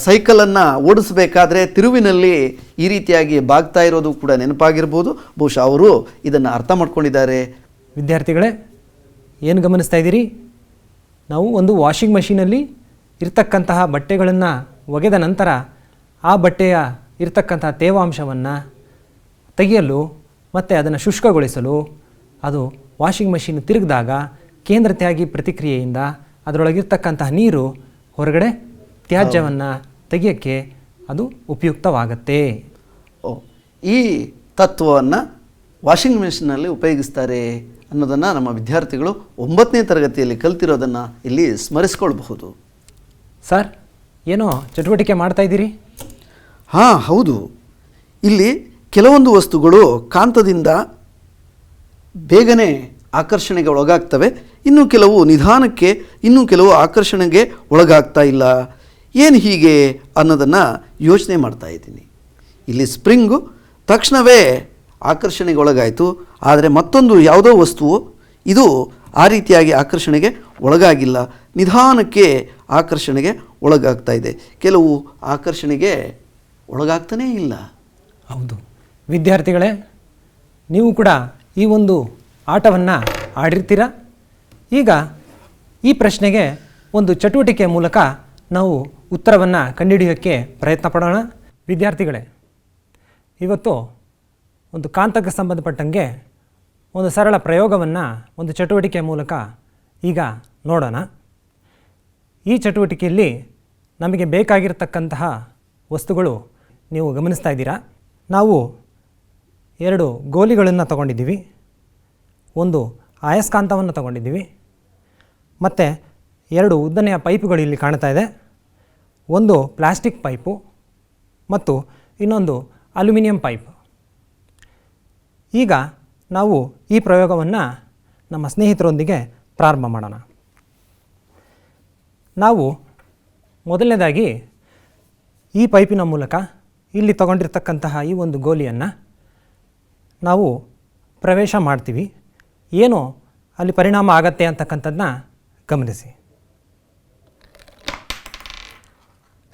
ಸೈಕಲನ್ನು ಓಡಿಸಬೇಕಾದ್ರೆ ತಿರುವಿನಲ್ಲಿ ಈ ರೀತಿಯಾಗಿ ಬಾಗ್ತಾ ಇರೋದು ಕೂಡ ನೆನಪಾಗಿರ್ಬೋದು. ಬಹುಶಃ ಅವರು ಇದನ್ನು ಅರ್ಥ ಮಾಡ್ಕೊಂಡಿದ್ದಾರೆ. ವಿದ್ಯಾರ್ಥಿಗಳೇ, ಏನು ಗಮನಿಸ್ತಾ ಇದ್ದೀರಿ? ನಾವು ಒಂದು ವಾಷಿಂಗ್ ಮಷೀನಲ್ಲಿ ಇರ್ತಕ್ಕಂತಹ ಬಟ್ಟೆಗಳನ್ನು ಒಗೆದ ನಂತರ ಆ ಬಟ್ಟೆಯ ಇರ್ತಕ್ಕಂತಹ ತೇವಾಂಶವನ್ನು ತೆಗೆಯಲು ಮತ್ತು ಅದನ್ನು ಶುಷ್ಕಗೊಳಿಸಲು ಅದು ವಾಷಿಂಗ್ ಮಷೀನ್ ತಿರುಗಿದಾಗ ಕೇಂದ್ರತ್ಯಾಗಿ ಪ್ರತಿಕ್ರಿಯೆಯಿಂದ ಅದರೊಳಗಿರ್ತಕ್ಕಂತಹ ನೀರು ಹೊರಗಡೆ ತ್ಯಾಜ್ಯವನ್ನು ತೆಗೆಯೋಕ್ಕೆ ಅದು ಉಪಯುಕ್ತವಾಗುತ್ತೆ. ಈ ತತ್ವವನ್ನು ವಾಷಿಂಗ್ ಮೆಷಿನ್ನಲ್ಲಿ ಉಪಯೋಗಿಸ್ತಾರೆ ಅನ್ನೋದನ್ನು ನಮ್ಮ ವಿದ್ಯಾರ್ಥಿಗಳು 9ನೇ ತರಗತಿಯಲ್ಲಿ ಕಲ್ತಿರೋದನ್ನು ಇಲ್ಲಿ ಸ್ಮರಿಸ್ಕೊಳ್ಬಹುದು. ಸರ್, ಏನೋ ಚಟುವಟಿಕೆ ಮಾಡ್ತಾ ಇದ್ದೀರಿ? ಹಾಂ, ಹೌದು. ಇಲ್ಲಿ ಕೆಲವೊಂದು ವಸ್ತುಗಳು ಕಾಂತದಿಂದ ಬೇಗನೆ ಆಕರ್ಷಣೆಗೆ ಒಳಗಾಗ್ತವೆ, ಇನ್ನು ಕೆಲವು ನಿಧಾನಕ್ಕೆ, ಇನ್ನು ಕೆಲವು ಆಕರ್ಷಣೆಗೆ ಒಳಗಾಗ್ತಾ ಇಲ್ಲ. ಏನು ಹೀಗೆ ಅನ್ನೋದನ್ನು ಯೋಚನೆ ಮಾಡ್ತಾ ಇದ್ದೀನಿ. ಇಲ್ಲಿ ಸ್ಪ್ರಿಂಗು ತಕ್ಷಣವೇ ಆಕರ್ಷಣೆಗೆ ಒಳಗಾಯಿತು, ಆದರೆ ಮತ್ತೊಂದು ಯಾವುದೋ ವಸ್ತುವು ಇದು ಆ ರೀತಿಯಾಗಿ ಆಕರ್ಷಣೆಗೆ ಒಳಗಾಗಿಲ್ಲ, ನಿಧಾನಕ್ಕೆ ಆಕರ್ಷಣೆಗೆ ಒಳಗಾಗ್ತಾ ಇದೆ. ಕೆಲವು ಆಕರ್ಷಣೆಗೆ ಒಳಗಾಗ್ತಾನೇ ಇಲ್ಲ. ಹೌದು ವಿದ್ಯಾರ್ಥಿಗಳೇ, ನೀವು ಕೂಡ ಈ ಒಂದು ಆಟವನ್ನು ಆಡಿರ್ತೀರ. ಈಗ ಈ ಪ್ರಶ್ನೆಗೆ ಒಂದು ಚಟುವಟಿಕೆ ಮೂಲಕ ನಾವು ಉತ್ತರವನ್ನು ಕಂಡುಹಿಡಿಯೋಕ್ಕೆ ಪ್ರಯತ್ನ ಪಡೋಣ. ವಿದ್ಯಾರ್ಥಿಗಳೇ, ಇವತ್ತು ಒಂದು ಕಾಂತಕ್ಕೆ ಸಂಬಂಧಪಟ್ಟಂಗೆ ಒಂದು ಸರಳ ಪ್ರಯೋಗವನ್ನು ಒಂದು ಚಟುವಟಿಕೆ ಮೂಲಕ ಈಗ ನೋಡೋಣ. ಈ ಚಟುವಟಿಕೆಯಲ್ಲಿ ನಮಗೆ ಬೇಕಾಗಿರತಕ್ಕಂತಹ ವಸ್ತುಗಳು ನೀವು ಗಮನಿಸ್ತಾ ಇದ್ದೀರಾ. ನಾವು 2 ಗೋಲಿಗಳನ್ನು ತಗೊಂಡಿದ್ದೀವಿ, ಒಂದು ಆಯಸ್ಕಾಂತವನ್ನು ತಗೊಂಡಿದ್ದೀವಿ, ಮತ್ತು 2 ಉದ್ದನೆಯ ಪೈಪುಗಳು ಇಲ್ಲಿ ಕಾಣ್ತಾ ಇದೆ. ಒಂದು ಪ್ಲಾಸ್ಟಿಕ್ ಪೈಪು ಮತ್ತು ಇನ್ನೊಂದು ಅಲ್ಯೂಮಿನಿಯಂ ಪೈಪ್. ಈಗ ನಾವು ಈ ಪ್ರಯೋಗವನ್ನು ನಮ್ಮ ಸ್ನೇಹಿತರೊಂದಿಗೆ ಪ್ರಾರಂಭ ಮಾಡೋಣ. ನಾವು ಮೊದಲನೇದಾಗಿ ಈ ಪೈಪಿನ ಮೂಲಕ ಇಲ್ಲಿ ತಗೊಂಡಿರ್ತಕ್ಕಂತಹ ಈ ಒಂದು ಗೋಲಿಯನ್ನು ನಾವು ಪ್ರವೇಶ ಮಾಡ್ತೀವಿ. ಏನು ಅಲ್ಲಿ ಪರಿಣಾಮ ಆಗತ್ತೆ ಅಂತಕ್ಕಂಥದ್ದನ್ನ ಗಮನಿಸಿ.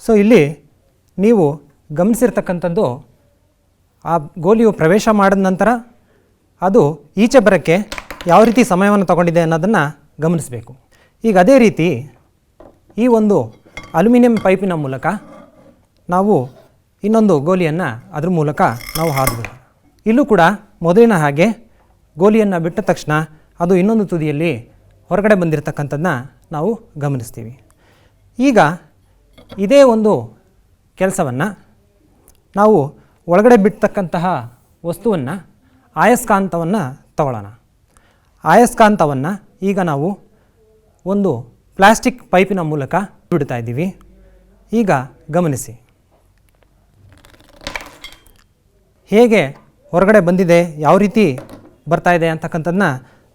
ಸೊ ಇಲ್ಲಿ ನೀವು ಗಮನಿಸಿರ್ತಕ್ಕಂಥದ್ದು ಆ ಗೋಲಿಯು ಪ್ರವೇಶ ಮಾಡಿದ ನಂತರ ಅದು ಈಚೆ ಬರೋಕ್ಕೆ ಯಾವ ರೀತಿ ಸಮಯವನ್ನು ತಗೊಂಡಿದೆ ಅನ್ನೋದನ್ನು ಗಮನಿಸಬೇಕು. ಈಗ ಅದೇ ರೀತಿ ಈ ಒಂದು ಅಲ್ಯೂಮಿನಿಯಂ ಪೈಪಿನ ಮೂಲಕ ನಾವು ಇನ್ನೊಂದು ಗೋಲಿಯನ್ನು ಅದ್ರ ಮೂಲಕ ನಾವು ಹಾದಬೇಕು. ಇಲ್ಲೂ ಕೂಡ ಮೊದಲಿನ ಹಾಗೆ ಗೋಲಿಯನ್ನು ಬಿಟ್ಟ ತಕ್ಷಣ ಅದು ಇನ್ನೊಂದು ತುದಿಯಲ್ಲಿ ಹೊರಗಡೆ ಬಂದಿರತಕ್ಕಂಥದ್ದನ್ನ ನಾವು ಗಮನಿಸ್ತೀವಿ. ಈಗ ಇದೇ ಒಂದು ಕೆಲಸವನ್ನು ನಾವು ಒಳಗಡೆ ಬಿಡ್ತಕ್ಕಂತಹ ವಸ್ತುವನ್ನು ಆಯಸ್ಕಾಂತವನ್ನು ತಗೊಳ್ಳೋಣ. ಆಯಸ್ಕಾಂತವನ್ನು ಈಗ ನಾವು ಒಂದು ಪ್ಲಾಸ್ಟಿಕ್ ಪೈಪಿನ ಮೂಲಕ ಬಿಡ್ತಾ ಇದ್ದೀವಿ. ಈಗ ಗಮನಿಸಿ ಹೇಗೆ ಹೊರಗಡೆ ಬಂದಿದೆ, ಯಾವ ರೀತಿ ಬರ್ತಾ ಇದೆ ಅಂತಕ್ಕಂಥದ್ದನ್ನ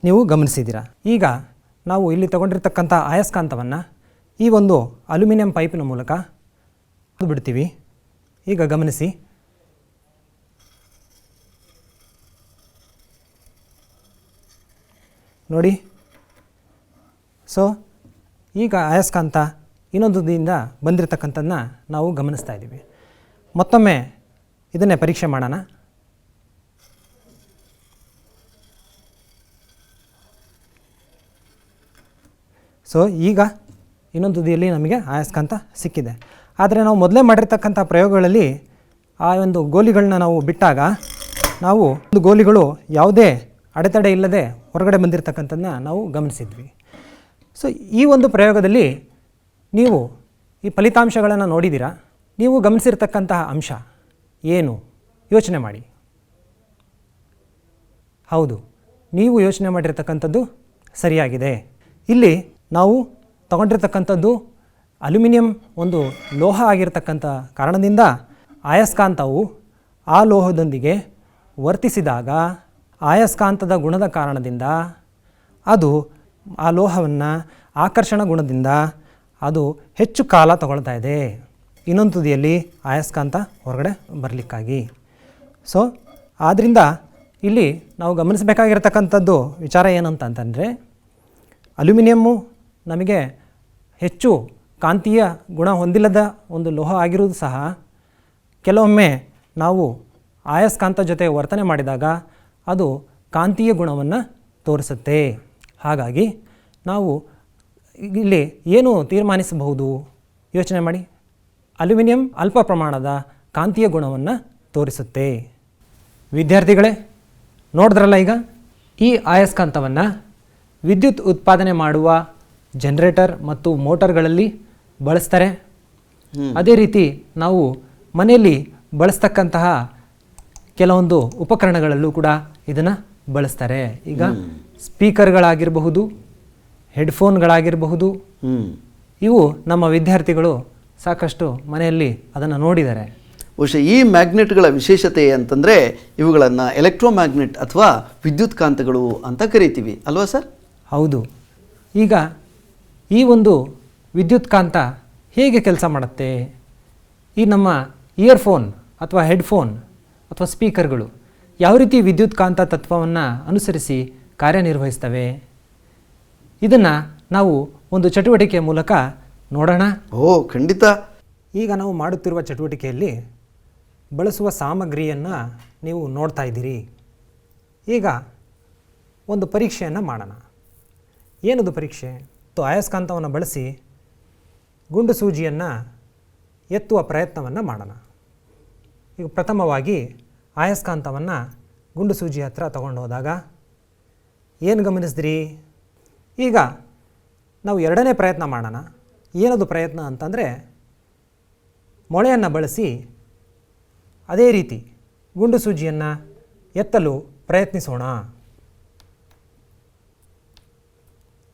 ನೀವು ಗಮನಿಸಿದ್ದೀರಾ. ಈಗ ನಾವು ಇಲ್ಲಿ ತಗೊಂಡಿರ್ತಕ್ಕಂಥ ಆಯಸ್ಕಾಂತವನ್ನು ಈ ಒಂದು ಅಲ್ಯೂಮಿನಿಯಂ ಪೈಪಿನ ಮೂಲಕ ಬಿಡ್ತೀವಿ. ಈಗ ಗಮನಿಸಿ, ನೋಡಿ. ಸೊ ಈಗ ಆಯಸ್ಕಾಂತ ಇನ್ನೊಂದು ತುದಿಯಿಂದ ಬಂದಿರತಕ್ಕಂಥದ್ದನ್ನ ನಾವು ಗಮನಿಸ್ತಾ ಇದ್ದೀವಿ. ಮತ್ತೊಮ್ಮೆ ಇದನ್ನೇ ಪರೀಕ್ಷೆ ಮಾಡೋಣ. ಸೊ ಈಗ ಇನ್ನೊಂದು ತುದಿಯಲ್ಲಿ ನಮಗೆ ಆಯಸ್ಕಾಂತ ಸಿಕ್ಕಿದೆ. ಆದರೆ ನಾವು ಮೊದಲೇ ಮಾಡಿರ್ತಕ್ಕಂಥ ಪ್ರಯೋಗಗಳಲ್ಲಿ ಆ ಒಂದು ಗೋಲಿಗಳನ್ನ ನಾವು ಬಿಟ್ಟಾಗ ನಾವು ಒಂದು ಗೋಲಿಗಳು ಯಾವುದೇ ಅಡೆತಡೆ ಇಲ್ಲದೆ ಹೊರಗಡೆ ಬಂದಿರತಕ್ಕಂಥದ್ದನ್ನ ನಾವು ಗಮನಿಸಿದ್ವಿ. ಸೊ ಈ ಒಂದು ಪ್ರಯೋಗದಲ್ಲಿ ನೀವು ಈ ಫಲಿತಾಂಶಗಳನ್ನು ನೋಡಿದ್ದೀರಾ. ನೀವು ಗಮನಿಸಿರ್ತಕ್ಕಂತಹ ಅಂಶ ಏನು ಯೋಚನೆ ಮಾಡಿ. ಹೌದು, ನೀವು ಯೋಚನೆ ಮಾಡಿರ್ತಕ್ಕಂಥದ್ದು ಸರಿಯಾಗಿದೆ. ಇಲ್ಲಿ ನಾವು ತಗೊಂಡಿರ್ತಕ್ಕಂಥದ್ದು ಅಲ್ಯೂಮಿನಿಯಂ ಒಂದು ಲೋಹ ಆಗಿರ್ತಕ್ಕಂಥ ಕಾರಣದಿಂದ ಆಯಸ್ಕಾಂತವು ಆ ಲೋಹದೊಂದಿಗೆ ವರ್ತಿಸಿದಾಗ ಆಯಸ್ಕಾಂತದ ಗುಣದ ಕಾರಣದಿಂದ ಅದು ಆ ಲೋಹವನ್ನು ಆಕರ್ಷಣ ಗುಣದಿಂದ ಅದು ಹೆಚ್ಚು ಕಾಲ ತಗೊಳ್ತಾ ಇದೆ ಇನ್ನೊಂದು ತುದಿಯಲ್ಲಿ ಆಯಸ್ಕಾಂತ ಹೊರಗಡೆ ಬರಲಿಕ್ಕಾಗಿ. ಸೊ ಆದ್ದರಿಂದ ಇಲ್ಲಿ ನಾವು ಗಮನಿಸಬೇಕಾಗಿರ್ತಕ್ಕಂಥದ್ದು ವಿಚಾರ ಏನಂತಂದರೆ ಅಲ್ಯೂಮಿನಿಯಮ್ಮು ನಮಗೆ ಹೆಚ್ಚು ಕಾಂತೀಯ ಗುಣ ಹೊಂದಿಲ್ಲದ ಒಂದು ಲೋಹ ಆಗಿರುವುದು ಸಹ ಕೆಲವೊಮ್ಮೆ ನಾವು ಆಯಸ್ಕಾಂತ ಜೊತೆ ವರ್ತನೆ ಮಾಡಿದಾಗ ಅದು ಕಾಂತೀಯ ಗುಣವನ್ನು ತೋರಿಸುತ್ತೆ. ಹಾಗಾಗಿ ನಾವು ಇಲ್ಲಿ ಏನು ತೀರ್ಮಾನಿಸಬಹುದು ಯೋಚನೆ ಮಾಡಿ. ಅಲ್ಯೂಮಿನಿಯಂ ಅಲ್ಪ ಪ್ರಮಾಣದ ಕಾಂತೀಯ ಗುಣವನ್ನು ತೋರಿಸುತ್ತೆ. ವಿದ್ಯಾರ್ಥಿಗಳೇ ನೋಡಿದ್ರಲ್ಲ, ಈಗ ಈ ಆಯಸ್ಕಾಂತವನ್ನು ವಿದ್ಯುತ್ ಉತ್ಪಾದನೆ ಮಾಡುವ ಜನರೇಟರ್ ಮತ್ತು ಮೋಟರ್ಗಳಲ್ಲಿ ಬಳಸ್ತಾರೆ. ಅದೇ ರೀತಿ ನಾವು ಮನೆಯಲ್ಲಿ ಬಳಸ್ತಕ್ಕಂತಹ ಕೆಲವೊಂದು ಉಪಕರಣಗಳಲ್ಲೂ ಕೂಡ ಇದನ್ನು ಬಳಸ್ತಾರೆ. ಈಗ ಸ್ಪೀಕರ್ಗಳಾಗಿರಬಹುದು, ಹೆಡ್ಫೋನ್ಗಳಾಗಿರಬಹುದು, ಇವು ನಮ್ಮ ವಿದ್ಯಾರ್ಥಿಗಳು ಸಾಕಷ್ಟು ಮನೆಯಲ್ಲಿ ಅದನ್ನು ನೋಡಿದ್ದಾರೆ. ಬಹುಶಃ ಈ ಮ್ಯಾಗ್ನೆಟ್ಗಳ ವಿಶೇಷತೆ ಅಂತಂದರೆ ಇವುಗಳನ್ನು ಎಲೆಕ್ಟ್ರೋಮ್ಯಾಗ್ನೆಟ್ ಅಥವಾ ವಿದ್ಯುತ್ ಕಾಂತಗಳು ಅಂತ ಕರಿತೀವಿ ಅಲ್ವಾ ಸರ್? ಹೌದು. ಈಗ ಈ ಒಂದು ವಿದ್ಯುತ್ ಕಾಂತ ಹೇಗೆ ಕೆಲಸ ಮಾಡುತ್ತೆ? ಈ ನಮ್ಮ ಇಯರ್ಫೋನ್ ಅಥವಾ ಹೆಡ್ಫೋನ್ ಅಥವಾ ಸ್ಪೀಕರ್ಗಳು ಯಾವ ರೀತಿ ವಿದ್ಯುತ್ ಕಾಂತ ತತ್ವವನ್ನು ಅನುಸರಿಸಿ ಕಾರ್ಯನಿರ್ವಹಿಸ್ತವೆ? ಇದನ್ನು ನಾವು ಒಂದು ಚಟುವಟಿಕೆ ಮೂಲಕ ನೋಡೋಣ. ಖಂಡಿತ. ಈಗ ನಾವು ಮಾಡುತ್ತಿರುವ ಚಟುವಟಿಕೆಯಲ್ಲಿ ಬಳಸುವ ಸಾಮಗ್ರಿಯನ್ನು ನೀವು ನೋಡ್ತಾ ಇದ್ದೀರಿ. ಈಗ ಒಂದು ಪರೀಕ್ಷೆಯನ್ನು ಮಾಡೋಣ. ಏನದು ಪರೀಕ್ಷೆ? ಅಯಸ್ಕಾಂತವನ್ನು ಬಳಸಿ ಗುಂಡು ಸೂಜಿಯನ್ನು ಎತ್ತುವ ಪ್ರಯತ್ನವನ್ನು ಮಾಡೋಣ. ಈಗ ಪ್ರಥಮವಾಗಿ ಅಯಸ್ಕಾಂತವನ್ನು ಗುಂಡು ಸೂಜಿ ಹತ್ರ ತಗೊಂಡು ಹೋದಾಗ ಏನು ಗಮನಿಸಿದ್ರಿ? ಈಗ ನಾವು ಎರಡನೇ ಪ್ರಯತ್ನ ಮಾಡೋಣ. ಏನದು ಪ್ರಯತ್ನ ಅಂತಂದರೆ, ಮೊಳೆಯನ್ನು ಬಳಸಿ ಅದೇ ರೀತಿ ಗುಂಡು ಸೂಜಿಯನ್ನು ಎತ್ತಲು ಪ್ರಯತ್ನಿಸೋಣ.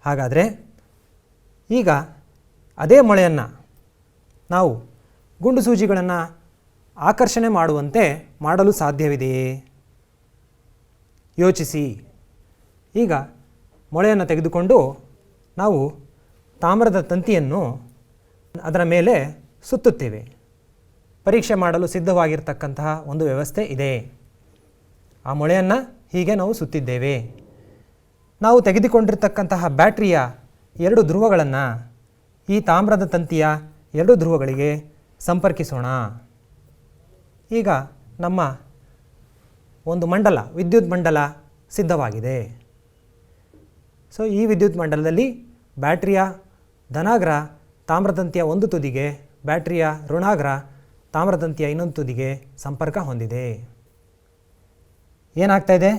ಹಾಗಾದರೆ ಈಗ ಅದೇ ಮೊಳೆಯನ್ನು ನಾವು ಗುಂಡು ಸೂಜಿಗಳನ್ನು ಆಕರ್ಷಣೆ ಮಾಡುವಂತೆ ಮಾಡಲು ಸಾಧ್ಯವಿದೆಯೇ? ಯೋಚಿಸಿ. ಈಗ ಮೊಳೆಯನ್ನು ತೆಗೆದುಕೊಂಡು ನಾವು ತಾಮ್ರದ ತಂತಿಯನ್ನು ಅದರ ಮೇಲೆ ಸುತ್ತುತ್ತೇವೆ. ಪರೀಕ್ಷೆ ಮಾಡಲು ಸಿದ್ಧವಾಗಿರ್ತಕ್ಕಂತಹ ಒಂದು ವ್ಯವಸ್ಥೆ ಇದೆ. ಆ ಮೊಳೆಯನ್ನು ಹೀಗೆ ನಾವು ಸುತ್ತಿದ್ದೇವೆ. ನಾವು ತೆಗೆದುಕೊಂಡಿರ್ತಕ್ಕಂತಹ ಬ್ಯಾಟ್ರಿಯ 2 ಧ್ರುವಗಳನ್ನು ಈ ತಾಮ್ರದ ತಂತಿಯ 2 ಧ್ರುವಗಳಿಗೆ ಸಂಪರ್ಕಿಸೋಣ. ಈಗ ನಮ್ಮ ಒಂದು ಮಂಡಲ, ವಿದ್ಯುತ್ ಮಂಡಲ ಸಿದ್ಧವಾಗಿದೆ. ಸೊ ಈ ವಿದ್ಯುತ್ ಮಂಡಲದಲ್ಲಿ ಬ್ಯಾಟ್ರಿಯ ಧನಾಗ್ರ ತಾಮ್ರತಂತಿಯ ಒಂದು ತುದಿಗೆ, ಬ್ಯಾಟ್ರಿಯ ಋಣಾಗ್ರ ತಾಮ್ರತಂತಿಯ ಇನ್ನೊಂದು ತುದಿಗೆ ಸಂಪರ್ಕ ಹೊಂದಿದೆ. ಏನಾಗ್ತಾ ಇದೆ?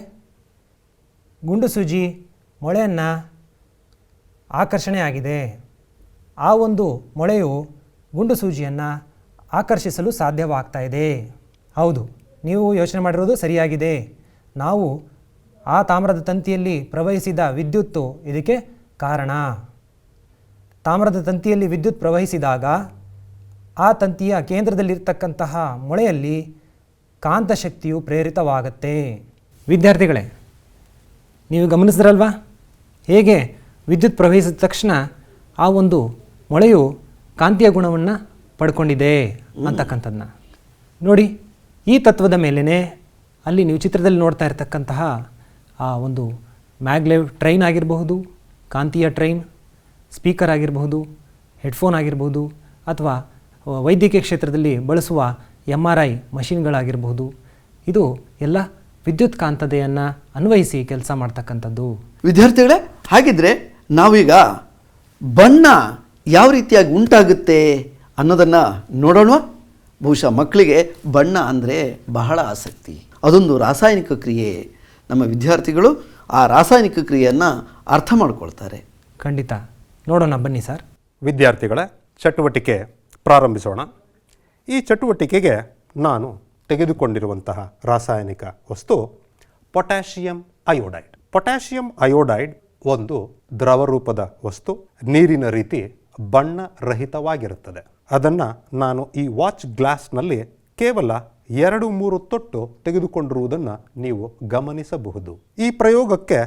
ಗುಂಡು ಸೂಜಿ ಮೊಳೆಯನ್ನು ಆಕರ್ಷಣೆ ಆಗಿದೆ. ಆ ಒಂದು ಮೊಳೆಯು ಗುಂಡು ಸೂಜಿಯನ್ನು ಆಕರ್ಷಿಸಲು ಸಾಧ್ಯವಾಗ್ತಾ ಇದೆ. ಹೌದು, ನೀವು ಯೋಚನೆ ಮಾಡಿರೋದು ಸರಿಯಾಗಿದೆ. ನಾವು ಆ ತಾಮ್ರದ ತಂತಿಯಲ್ಲಿ ಪ್ರವಹಿಸಿದ ವಿದ್ಯುತ್ತು ಇದಕ್ಕೆ ಕಾರಣ. ತಾಮ್ರದ ತಂತಿಯಲ್ಲಿ ವಿದ್ಯುತ್ ಪ್ರವಹಿಸಿದಾಗ ಆ ತಂತಿಯ ಕೇಂದ್ರದಲ್ಲಿರ್ತಕ್ಕಂತಹ ಮೊಳೆಯಲ್ಲಿ ಕಾಂತಶಕ್ತಿಯು ಪ್ರೇರಿತವಾಗುತ್ತೆ. ವಿದ್ಯಾರ್ಥಿಗಳೇ, ನೀವು ಗಮನಿಸಿದ್ರಲ್ವಾ ಹೇಗೆ ವಿದ್ಯುತ್ ಪ್ರವಹಿಸಿದ ತಕ್ಷಣ ಆ ಒಂದು ಮೊಳೆಯು ಕಾಂತೀಯ ಗುಣವನ್ನು ಪಡ್ಕೊಂಡಿದೆ ಅಂತಕ್ಕಂಥದ್ದನ್ನ ನೋಡಿ. ಈ ತತ್ವದ ಮೇಲೇ ಅಲ್ಲಿ ನೀವು ಚಿತ್ರದಲ್ಲಿ ನೋಡ್ತಾ ಇರತಕ್ಕಂತಹ ಆ ಒಂದು ಮ್ಯಾಗ್ಲೆವ್ ಟ್ರೈನ್ ಆಗಿರಬಹುದು, ಕಾಂತೀಯ ಟ್ರೈನ್, ಸ್ಪೀಕರ್ ಆಗಿರಬಹುದು, ಹೆಡ್ಫೋನ್ ಆಗಿರಬಹುದು, ಅಥವಾ ವೈದ್ಯಕೀಯ ಕ್ಷೇತ್ರದಲ್ಲಿ ಬಳಸುವ MRI ಮಷಿನ್ಗಳಾಗಿರಬಹುದು, ಇದು ಎಲ್ಲ ವಿದ್ಯುತ್ ಕಾಂತತೆಯನ್ನು ಅನ್ವಯಿಸಿ ಕೆಲಸ ಮಾಡ್ತಕ್ಕಂಥದ್ದು. ವಿದ್ಯಾರ್ಥಿಗಳೇ, ಹಾಗಿದ್ರೆ ನಾವೀಗ ಬಣ್ಣ ಯಾವ ರೀತಿಯಾಗಿ ಉಂಟಾಗುತ್ತೆ ಅನ್ನೋದನ್ನು ನೋಡೋಣ. ಬಹುಶಃ ಮಕ್ಕಳಿಗೆ ಬಣ್ಣ ಅಂದರೆ ಬಹಳ ಆಸಕ್ತಿ. ಅದೊಂದು ರಾಸಾಯನಿಕ ಕ್ರಿಯೆ. ನಮ್ಮ ವಿದ್ಯಾರ್ಥಿಗಳು ಆ ರಾಸಾಯನಿಕ ಕ್ರಿಯೆಯನ್ನು ಅರ್ಥ ಮಾಡ್ಕೊಳ್ತಾರೆ. ಖಂಡಿತ ನೋಡೋಣ, ಬನ್ನಿ ಸರ್. ವಿದ್ಯಾರ್ಥಿಗಳ ಚಟುವಟಿಕೆ ಪ್ರಾರಂಭಿಸೋಣ. ಈ ಚಟುವಟಿಕೆಗೆ ನಾನು ತೆಗೆದುಕೊಂಡಿರುವಂತಹ ರಾಸಾಯನಿಕ ವಸ್ತು ಪೊಟ್ಯಾಷಿಯಂ ಅಯೋಡೈಡ್. ಪೊಟ್ಯಾಷಿಯಂ ಅಯೋಡೈಡ್ ಒಂದು ದ್ರವ ರೂಪದ ವಸ್ತು, ನೀರಿನ ರೀತಿ ಬಣ್ಣರಹಿತವಾಗಿರುತ್ತದೆ. ಅದನ್ನು ನಾನು ಈ ವಾಚ್ ಗ್ಲಾಸ್ನಲ್ಲಿ ಕೇವಲ 2-3 ತೊಟ್ಟು ತೆಗೆದುಕೊಂಡಿರುವುದನ್ನು ನೀವು ಗಮನಿಸಬಹುದು. ಈ ಪ್ರಯೋಗಕ್ಕೆ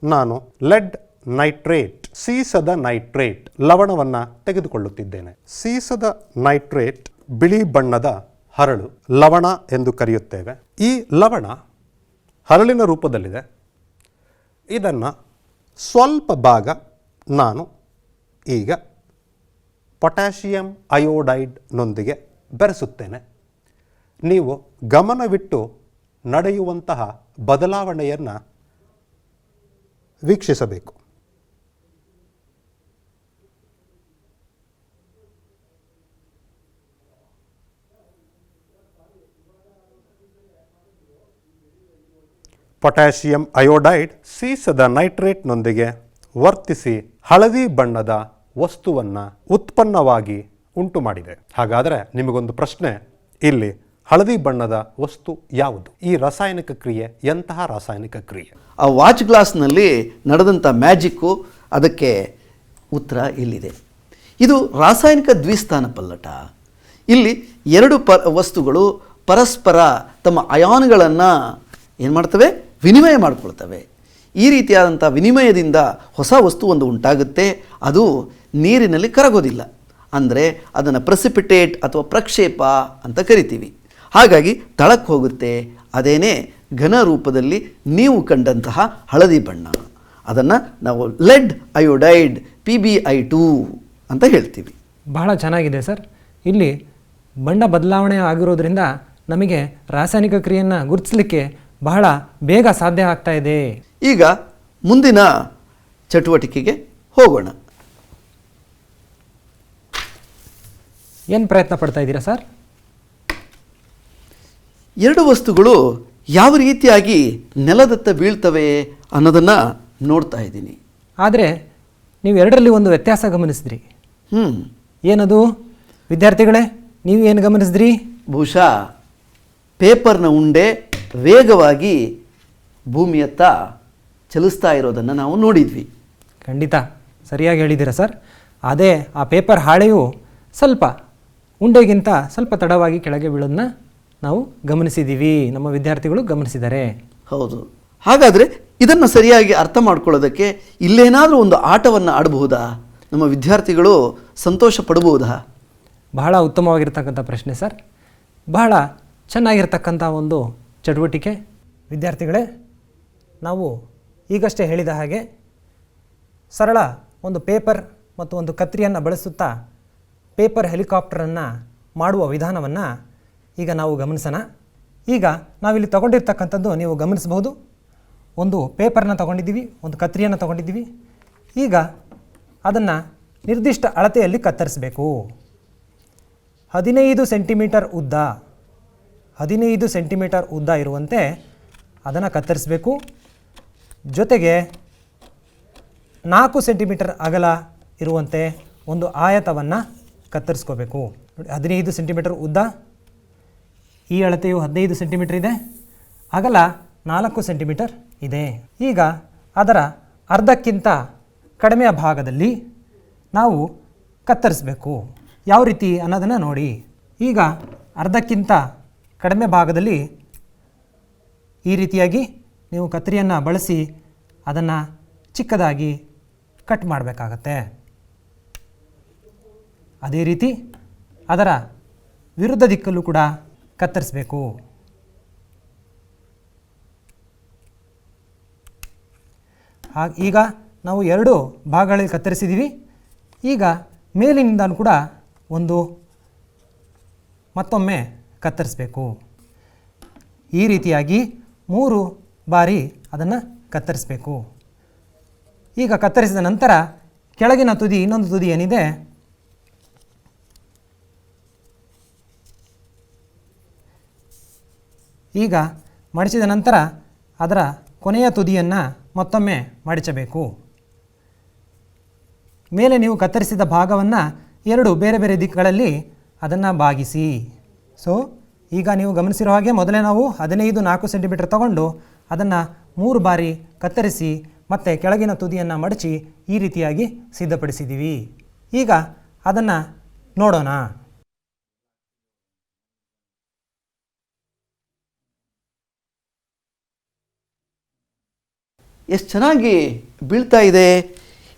ನಾನು ಲೆಡ್ ನೈಟ್ರೇಟ್, ಸೀಸದ ನೈಟ್ರೇಟ್ ಲವಣವನ್ನು ತೆಗೆದುಕೊಳ್ಳುತ್ತಿದ್ದೇನೆ. ಸೀಸದ ನೈಟ್ರೇಟ್ ಬಿಳಿ ಬಣ್ಣದ ಹರಳು, ಲವಣ ಎಂದು ಕರೆಯುತ್ತೇವೆ. ಈ ಲವಣ ಹರಳಿನ ರೂಪದಲ್ಲಿದೆ. ಇದನ್ನು ಸ್ವಲ್ಪ ಭಾಗ ನಾನು ಈಗ ಪೊಟ್ಯಾಷಿಯಂ ಅಯೋಡೈಡ್ನೊಂದಿಗೆ ಬೆರೆಸುತ್ತೇನೆ. ನೀವು ಗಮನವಿಟ್ಟು ನಡೆಯುವಂತಹ ಬದಲಾವಣೆಯನ್ನು ವೀಕ್ಷಿಸಬೇಕು. ಪೊಟ್ಯಾಷಿಯಂ ಅಯೋಡೈಡ್ ಸೀಸದ ನೈಟ್ರೇಟ್ನೊಂದಿಗೆ ವರ್ತಿಸಿ ಹಳದಿ ಬಣ್ಣದ ವಸ್ತುವನ್ನು ಉತ್ಪನ್ನವಾಗಿ ಉಂಟು ಮಾಡಿದೆ. ಹಾಗಾದರೆ ನಿಮಗೊಂದು ಪ್ರಶ್ನೆ ಇಲ್ಲಿ ಹಳದಿ ಬಣ್ಣದ ವಸ್ತು ಯಾವುದು? ಈ ರಾಸಾಯನಿಕ ಕ್ರಿಯೆ ಎಂತಹ ರಾಸಾಯನಿಕ ಕ್ರಿಯೆ? ಆ ವಾಚ್ ಗ್ಲಾಸ್ನಲ್ಲಿ ನಡೆದಂಥ ಮ್ಯಾಜಿಕ್ಕು, ಅದಕ್ಕೆ ಉತ್ತರ ಇಲ್ಲಿದೆ. ಇದು ರಾಸಾಯನಿಕ ದ್ವಿಸ್ಥಾನ ಪಲ್ಲಟ. ಇಲ್ಲಿ ಎರಡು ವಸ್ತುಗಳು ಪರಸ್ಪರ ತಮ್ಮ ಅಯಾನ್ಗಳನ್ನು ಏನು ಮಾಡ್ತವೆ? ವಿನಿಮಯ ಮಾಡಿಕೊಳ್ತವೆ. ಈ ರೀತಿಯಾದಂಥ ವಿನಿಮಯದಿಂದ ಹೊಸ ವಸ್ತು ಒಂದು ಉಂಟಾಗುತ್ತೆ. ಅದು ನೀರಿನಲ್ಲಿ ಕರಗೋದಿಲ್ಲ, ಅಂದರೆ ಅದನ್ನು ಪ್ರೆಸಿಪಿಟೇಟ್ ಅಥವಾ ಪ್ರಕ್ಷೇಪ ಅಂತ ಕರಿತೀವಿ. ಹಾಗಾಗಿ ತಳಕ್ಕೆ ಹೋಗುತ್ತೆ. ಅದೇನೇ ಘನ ರೂಪದಲ್ಲಿ ನೀವು ಕಂಡಂತಹ ಹಳದಿ ಬಣ್ಣ. ಅದನ್ನು ನಾವು ಲೆಡ್ ಅಯೋಡೈಡ್ PbI2 ಅಂತ ಹೇಳ್ತೀವಿ. ಬಹಳ ಚೆನ್ನಾಗಿದೆ ಸರ್. ಇಲ್ಲಿ ಬಣ್ಣ ಬದಲಾವಣೆ ಆಗಿರೋದ್ರಿಂದ ನಮಗೆ ರಾಸಾಯನಿಕ ಕ್ರಿಯೆಯನ್ನು ಗುರುತಿಸಲಿಕ್ಕೆ ಬಹಳ ಬೇಗ ಸಾಧ್ಯ ಆಗ್ತಾ ಇದೆ. ಈಗ ಮುಂದಿನ ಚಟುವಟಿಕೆಗೆ ಹೋಗೋಣ. ಏನು ಪ್ರಯತ್ನ ಪಡ್ತಾ ಇದ್ದೀರಾ ಸರ್? ಎರಡು ವಸ್ತುಗಳು ಯಾವ ರೀತಿಯಾಗಿ ನೆಲದತ್ತ ಬೀಳ್ತವೆ ಅನ್ನೋದನ್ನು ನೋಡ್ತಾ ಇದ್ದೀನಿ. ಆದರೆ ನೀವು ಎರಡರಲ್ಲಿ ಒಂದು ವ್ಯತ್ಯಾಸ ಗಮನಿಸಿದ್ರಿ. ಏನದು ವಿದ್ಯಾರ್ಥಿಗಳೇ? ನೀವು ಏನು ಗಮನಿಸಿದ್ರಿ? ಬಹುಶಃ ಪೇಪರ್ನ ಉಂಡೆ ವೇಗವಾಗಿ ಭೂಮಿಯತ್ತ ಚಲಿಸ್ತಾ ಇರೋದನ್ನು ನಾವು ನೋಡಿದ್ವಿ. ಖಂಡಿತ ಸರಿಯಾಗಿ ಹೇಳಿದ್ದೀರಾ ಸರ್. ಅದೇ ಆ ಪೇಪರ್ ಹಾಳೆಯು ಸ್ವಲ್ಪ ಉಂಡೆಗಿಂತ ಸ್ವಲ್ಪ ತಡವಾಗಿ ಕೆಳಗೆ ಬೀಳೋದನ್ನ ನಾವು ಗಮನಿಸಿದ್ದೀವಿ, ನಮ್ಮ ವಿದ್ಯಾರ್ಥಿಗಳು ಗಮನಿಸಿದ್ದಾರೆ. ಹೌದು. ಹಾಗಾದರೆ ಇದನ್ನು ಸರಿಯಾಗಿ ಅರ್ಥ ಮಾಡ್ಕೊಳ್ಳೋದಕ್ಕೆ ಇಲ್ಲೇನಾದರೂ ಒಂದು ಆಟವನ್ನು ಆಡಬಹುದಾ? ನಮ್ಮ ವಿದ್ಯಾರ್ಥಿಗಳು ಸಂತೋಷ ಪಡಬಹುದಾ? ಬಹಳ ಉತ್ತಮವಾಗಿರ್ತಕ್ಕಂಥ ಪ್ರಶ್ನೆ ಸರ್. ಬಹಳ ಚೆನ್ನಾಗಿರ್ತಕ್ಕಂಥ ಒಂದು ಚಟುವಟಿಕೆ. ವಿದ್ಯಾರ್ಥಿಗಳೇ, ನಾವು ಈಗಷ್ಟೇ ಹೇಳಿದ ಹಾಗೆ ಸರಳ ಒಂದು ಪೇಪರ್ ಮತ್ತು ಒಂದು ಕತ್ತರಿಯನ್ನು ಬಳಸುತ್ತಾ ಪೇಪರ್ ಹೆಲಿಕಾಪ್ಟರನ್ನು ಮಾಡುವ ವಿಧಾನವನ್ನು ಈಗ ನಾವು ಗಮನಿಸೋಣ. ಈಗ ನಾವಿಲ್ಲಿ ತಗೊಂಡಿರ್ತಕ್ಕಂಥದ್ದು ನೀವು ಗಮನಿಸಬಹುದು. ಒಂದು ಪೇಪರ್ನ ತಗೊಂಡಿದ್ದೀವಿ, ಒಂದು ಕತ್ತರಿಯನ್ನು ತಗೊಂಡಿದ್ದೀವಿ. ಈಗ ಅದನ್ನು ನಿರ್ದಿಷ್ಟ ಅಳತೆಯಲ್ಲಿ ಕತ್ತರಿಸಬೇಕು. 15 ಸೆಂಟಿಮೀಟರ್ ಉದ್ದ, 15 ಸೆಂಟಿಮೀಟರ್ ಉದ್ದ ಇರುವಂತೆ ಅದನ್ನು ಕತ್ತರಿಸಬೇಕು. ಜೊತೆಗೆ 4 ಸೆಂಟಿಮೀಟರ್ ಅಗಲ ಇರುವಂತೆ ಒಂದು ಆಯತವನ್ನು ಕತ್ತರಿಸ್ಕೋಬೇಕು. ನೋಡಿ, 15 ಸೆಂಟಿಮೀಟರ್ ಉದ್ದ, ಈ ಅಳತೆಯು 15 ಸೆಂಟಿಮೀಟರ್ ಇದೆ, ಅಗಲ 4 ಸೆಂಟಿಮೀಟರ್ ಇದೆ. ಈಗ ಅದರ ಅರ್ಧಕ್ಕಿಂತ ಕಡಿಮೆಯ ಭಾಗದಲ್ಲಿ ನಾವು ಕತ್ತರಿಸಬೇಕು. ಯಾವ ರೀತಿ ಅನ್ನೋದನ್ನು ನೋಡಿ. ಈಗ ಅರ್ಧಕ್ಕಿಂತ ಕಡಿಮೆ ಭಾಗದಲ್ಲಿ ಈ ರೀತಿಯಾಗಿ ನೀವು ಕತ್ತರಿಯನ್ನು ಬಳಸಿ ಅದನ್ನು ಚಿಕ್ಕದಾಗಿ ಕಟ್ ಮಾಡಬೇಕಾಗತ್ತೆ. ಅದೇ ರೀತಿ ಅದರ ವಿರುದ್ಧ ದಿಕ್ಕಲ್ಲೂ ಕೂಡ ಕತ್ತರಿಸಬೇಕು. ಈಗ ನಾವು 2 ಭಾಗಗಳಲ್ಲಿ ಕತ್ತರಿಸಿದ್ದೀವಿ. ಈಗ ಮೇಲಿನಿಂದ ಕೂಡ ಮತ್ತೊಮ್ಮೆ ಕತ್ತರಿಸಬೇಕು. ಈ ರೀತಿಯಾಗಿ 3 ಬಾರಿ ಅದನ್ನು ಕತ್ತರಿಸಬೇಕು. ಈಗ ಕತ್ತರಿಸಿದ ನಂತರ ಕೆಳಗಿನ ತುದಿ, ಇನ್ನೊಂದು ತುದಿ ಏನಿದೆ ಈಗ ಮಡಿಚಿದ ನಂತರ ಅದರ ಕೊನೆಯ ತುದಿಯನ್ನು ಮತ್ತೊಮ್ಮೆ ಮಡಚಬೇಕು. ಮೇಲೆ ನೀವು ಕತ್ತರಿಸಿದ ಭಾಗವನ್ನು 2 ಬೇರೆ ಬೇರೆ ದಿಕ್ಕುಗಳಲ್ಲಿ ಅದನ್ನು ಬಾಗಿಸಿ. ಸೊ ಈಗ ನೀವು ಗಮನಿಸಿರೋ ಹಾಗೆ ಮೊದಲೇ ನಾವು 15 4 ಸೆಂಟಿಮೀಟರ್ ತಗೊಂಡು ಅದನ್ನು 3 ಬಾರಿ ಕತ್ತರಿಸಿ ಮತ್ತು ಕೆಳಗಿನ ತುದಿಯನ್ನು ಮಡಚಿ ಈ ರೀತಿಯಾಗಿ ಸಿದ್ಧಪಡಿಸಿದ್ದೀವಿ. ಈಗ ಅದನ್ನು ನೋಡೋಣ. ಎಷ್ಟು ಚೆನ್ನಾಗಿ ಬೀಳ್ತಾ ಇದೆ.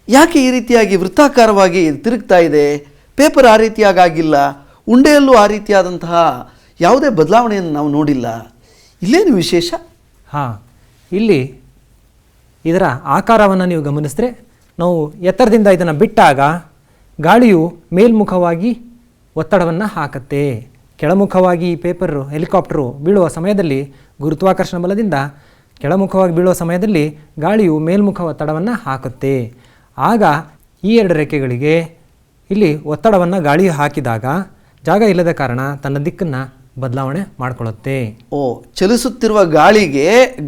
ಯಾಕೆ ಈ ರೀತಿಯಾಗಿ ವೃತ್ತಾಕಾರವಾಗಿ ತಿರುಗ್ತಾ ಇದೆ? ಪೇಪರ್ ಆ ರೀತಿಯಾಗಿ ಆಗಿಲ್ಲ, ಉಂಡೆಯಲ್ಲೂ ಆ ರೀತಿಯಾದಂತಹ ಯಾವುದೇ ಬದಲಾವಣೆಯನ್ನು ನಾವು ನೋಡಿಲ್ಲ. ಇಲ್ಲೇನು ವಿಶೇಷ? ಹಾಂ, ಇಲ್ಲಿ ಇದರ ಆಕಾರವನ್ನು ನೀವು ಗಮನಿಸಿದ್ರೆ, ನಾವು ಎತ್ತರದಿಂದ ಇದನ್ನು ಬಿಟ್ಟಾಗ ಗಾಳಿಯು ಮೇಲ್ಮುಖವಾಗಿ ಒತ್ತಡವನ್ನು ಹಾಕುತ್ತೆ. ಕೆಳಮುಖವಾಗಿ ಪೇಪರು ಹೆಲಿಕಾಪ್ಟರು ಬೀಳುವ ಸಮಯದಲ್ಲಿ ಗುರುತ್ವಾಕರ್ಷಣ ಬಲದಿಂದ ಕೆಳಮುಖವಾಗಿ ಬೀಳುವ ಸಮಯದಲ್ಲಿ ಗಾಳಿಯು ಮೇಲ್ಮುಖ ಒತ್ತಡವನ್ನು ಹಾಕುತ್ತೆ. ಆಗ ಈ 2 ರೆಕ್ಕೆಗಳಿಗೆ ಇಲ್ಲಿ ಒತ್ತಡವನ್ನು ಗಾಳಿಯು ಹಾಕಿದಾಗ ಜಾಗ ಇಲ್ಲದ ಕಾರಣ ತನ್ನ ದಿಕ್ಕನ್ನು ಬದಲಾವಣೆ ಮಾಡಿಕೊಳ್ಳುತ್ತೆ. ಚಲಿಸುತ್ತಿರುವ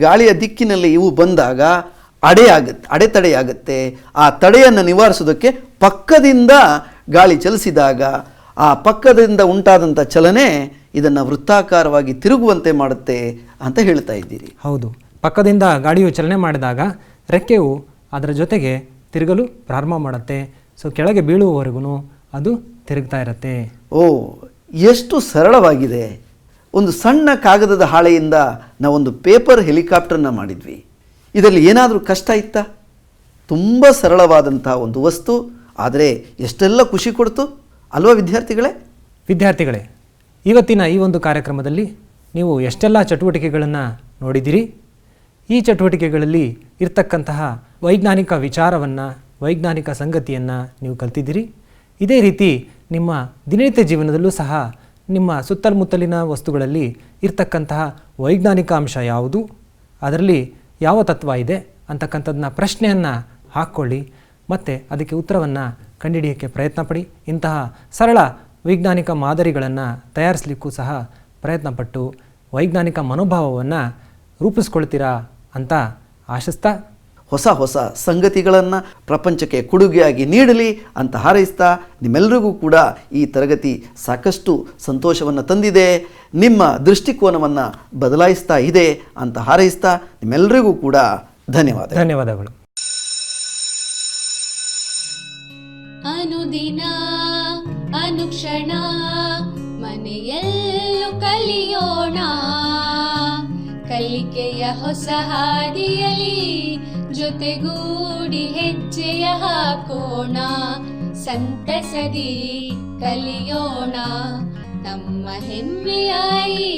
ಗಾಳಿಯ ದಿಕ್ಕಿನಲ್ಲಿ ಇವು ಬಂದಾಗ ಅಡೆತಡೆಯಾಗುತ್ತೆ. ಆ ತಡೆಯನ್ನು ನಿವಾರಿಸೋದಕ್ಕೆ ಪಕ್ಕದಿಂದ ಗಾಳಿ ಚಲಿಸಿದಾಗ ಆ ಪಕ್ಕದಿಂದ ಉಂಟಾದಂಥ ಚಲನೆ ಇದನ್ನು ವೃತ್ತಾಕಾರವಾಗಿ ತಿರುಗುವಂತೆ ಮಾಡುತ್ತೆ ಅಂತ ಹೇಳ್ತಾ ಇದ್ದೀರಿ. ಹೌದು, ಪಕ್ಕದಿಂದ ಗಾಡಿಯು ಚಲನೆ ಮಾಡಿದಾಗ ರೆಕ್ಕೆಯು ಅದರ ಜೊತೆಗೆ ತಿರುಗಲು ಪ್ರಾರಂಭ ಮಾಡುತ್ತೆ. ಸೊ ಕೆಳಗೆ ಬೀಳುವವರೆಗೂ ಅದು ತಿರುಗ್ತಾ ಇರುತ್ತೆ. ಓ, ಎಷ್ಟು ಸರಳವಾಗಿದೆ. ಒಂದು ಸಣ್ಣ ಕಾಗದದ ಹಾಳೆಯಿಂದ ನಾವೊಂದು ಪೇಪರ್ ಹೆಲಿಕಾಪ್ಟರ್ನ ಮಾಡಿದ್ವಿ. ಇದರಲ್ಲಿ ಏನಾದರೂ ಕಷ್ಟ ಇತ್ತಾ? ತುಂಬ ಸರಳವಾದಂಥ ಒಂದು ವಸ್ತು, ಆದರೆ ಎಷ್ಟೆಲ್ಲ ಖುಷಿ ಕೊಡ್ತು ಅಲ್ವಾ ವಿದ್ಯಾರ್ಥಿಗಳೇ, ಇವತ್ತಿನ ಈ ಒಂದು ಕಾರ್ಯಕ್ರಮದಲ್ಲಿ ನೀವು ಎಷ್ಟೆಲ್ಲ ಚಟುವಟಿಕೆಗಳನ್ನು ನೋಡಿದಿರಿ. ಈ ಚಟುವಟಿಕೆಗಳಲ್ಲಿ ಇರ್ತಕ್ಕಂತಹ ವೈಜ್ಞಾನಿಕ ವಿಚಾರವನ್ನು, ವೈಜ್ಞಾನಿಕ ಸಂಗತಿಯನ್ನು ನೀವು ಕಲ್ತಿದ್ದೀರಿ. ಇದೇ ರೀತಿ ನಿಮ್ಮ ದಿನನಿತ್ಯ ಜೀವನದಲ್ಲೂ ಸಹ ನಿಮ್ಮ ಸುತ್ತಮುತ್ತಲಿನ ವಸ್ತುಗಳಲ್ಲಿ ಇರ್ತಕ್ಕಂತಹ ವೈಜ್ಞಾನಿಕ ಅಂಶ ಯಾವುದು, ಅದರಲ್ಲಿ ಯಾವ ತತ್ವ ಇದೆ ಅಂತಕ್ಕಂಥದ್ದನ್ನ ಪ್ರಶ್ನೆಯನ್ನು ಹಾಕ್ಕೊಳ್ಳಿ ಮತ್ತು ಅದಕ್ಕೆ ಉತ್ತರವನ್ನು ಕಂಡುಹಿಡಿಯೋಕ್ಕೆ ಪ್ರಯತ್ನಪಡಿ. ಇಂತಹ ಸರಳ ವೈಜ್ಞಾನಿಕ ಮಾದರಿಗಳನ್ನು ತಯಾರಿಸಲಿಕ್ಕೂ ಸಹ ಪ್ರಯತ್ನಪಟ್ಟು ವೈಜ್ಞಾನಿಕ ಮನೋಭಾವವನ್ನು ರೂಪಿಸ್ಕೊಳ್ತೀರಾ ಅಂತ ಆಶಿಸ್ತಾ, ಹೊಸ ಹೊಸ ಸಂಗತಿಗಳನ್ನು ಪ್ರಪಂಚಕ್ಕೆ ಕೊಡುಗೆಯಾಗಿ ನೀಡಲಿ ಅಂತ ಹಾರೈಸ್ತಾ, ನಿಮ್ಮೆಲ್ಲರಿಗೂ ಕೂಡ ಈ ತರಗತಿ ಸಾಕಷ್ಟು ಸಂತೋಷವನ್ನು ತಂದಿದೆ, ನಿಮ್ಮ ದೃಷ್ಟಿಕೋನವನ್ನು ಬದಲಾಯಿಸ್ತಾ ಇದೆ ಅಂತ ಹಾರೈಸ್ತಾ ನಿಮ್ಮೆಲ್ಲರಿಗೂ ಕೂಡ ಧನ್ಯವಾದಗಳು. ಅನುದಿನ ಅನುಕ್ಷಣ ಮನೆಯಲ್ಲೂ ಕಲಿಯೋಣ, ಕಲಿಕೆಯ ಹೊಸ ಹಾದಿಯಲಿ ಜೊತೆಗೂಡಿ ಹೆಜ್ಜೆಯ ಹಾಕೋಣ, ಸಂತಸದಿ ಕಲಿಯೋಣ, ನಮ್ಮ ಹೆಮ್ಮೆಯ ಈ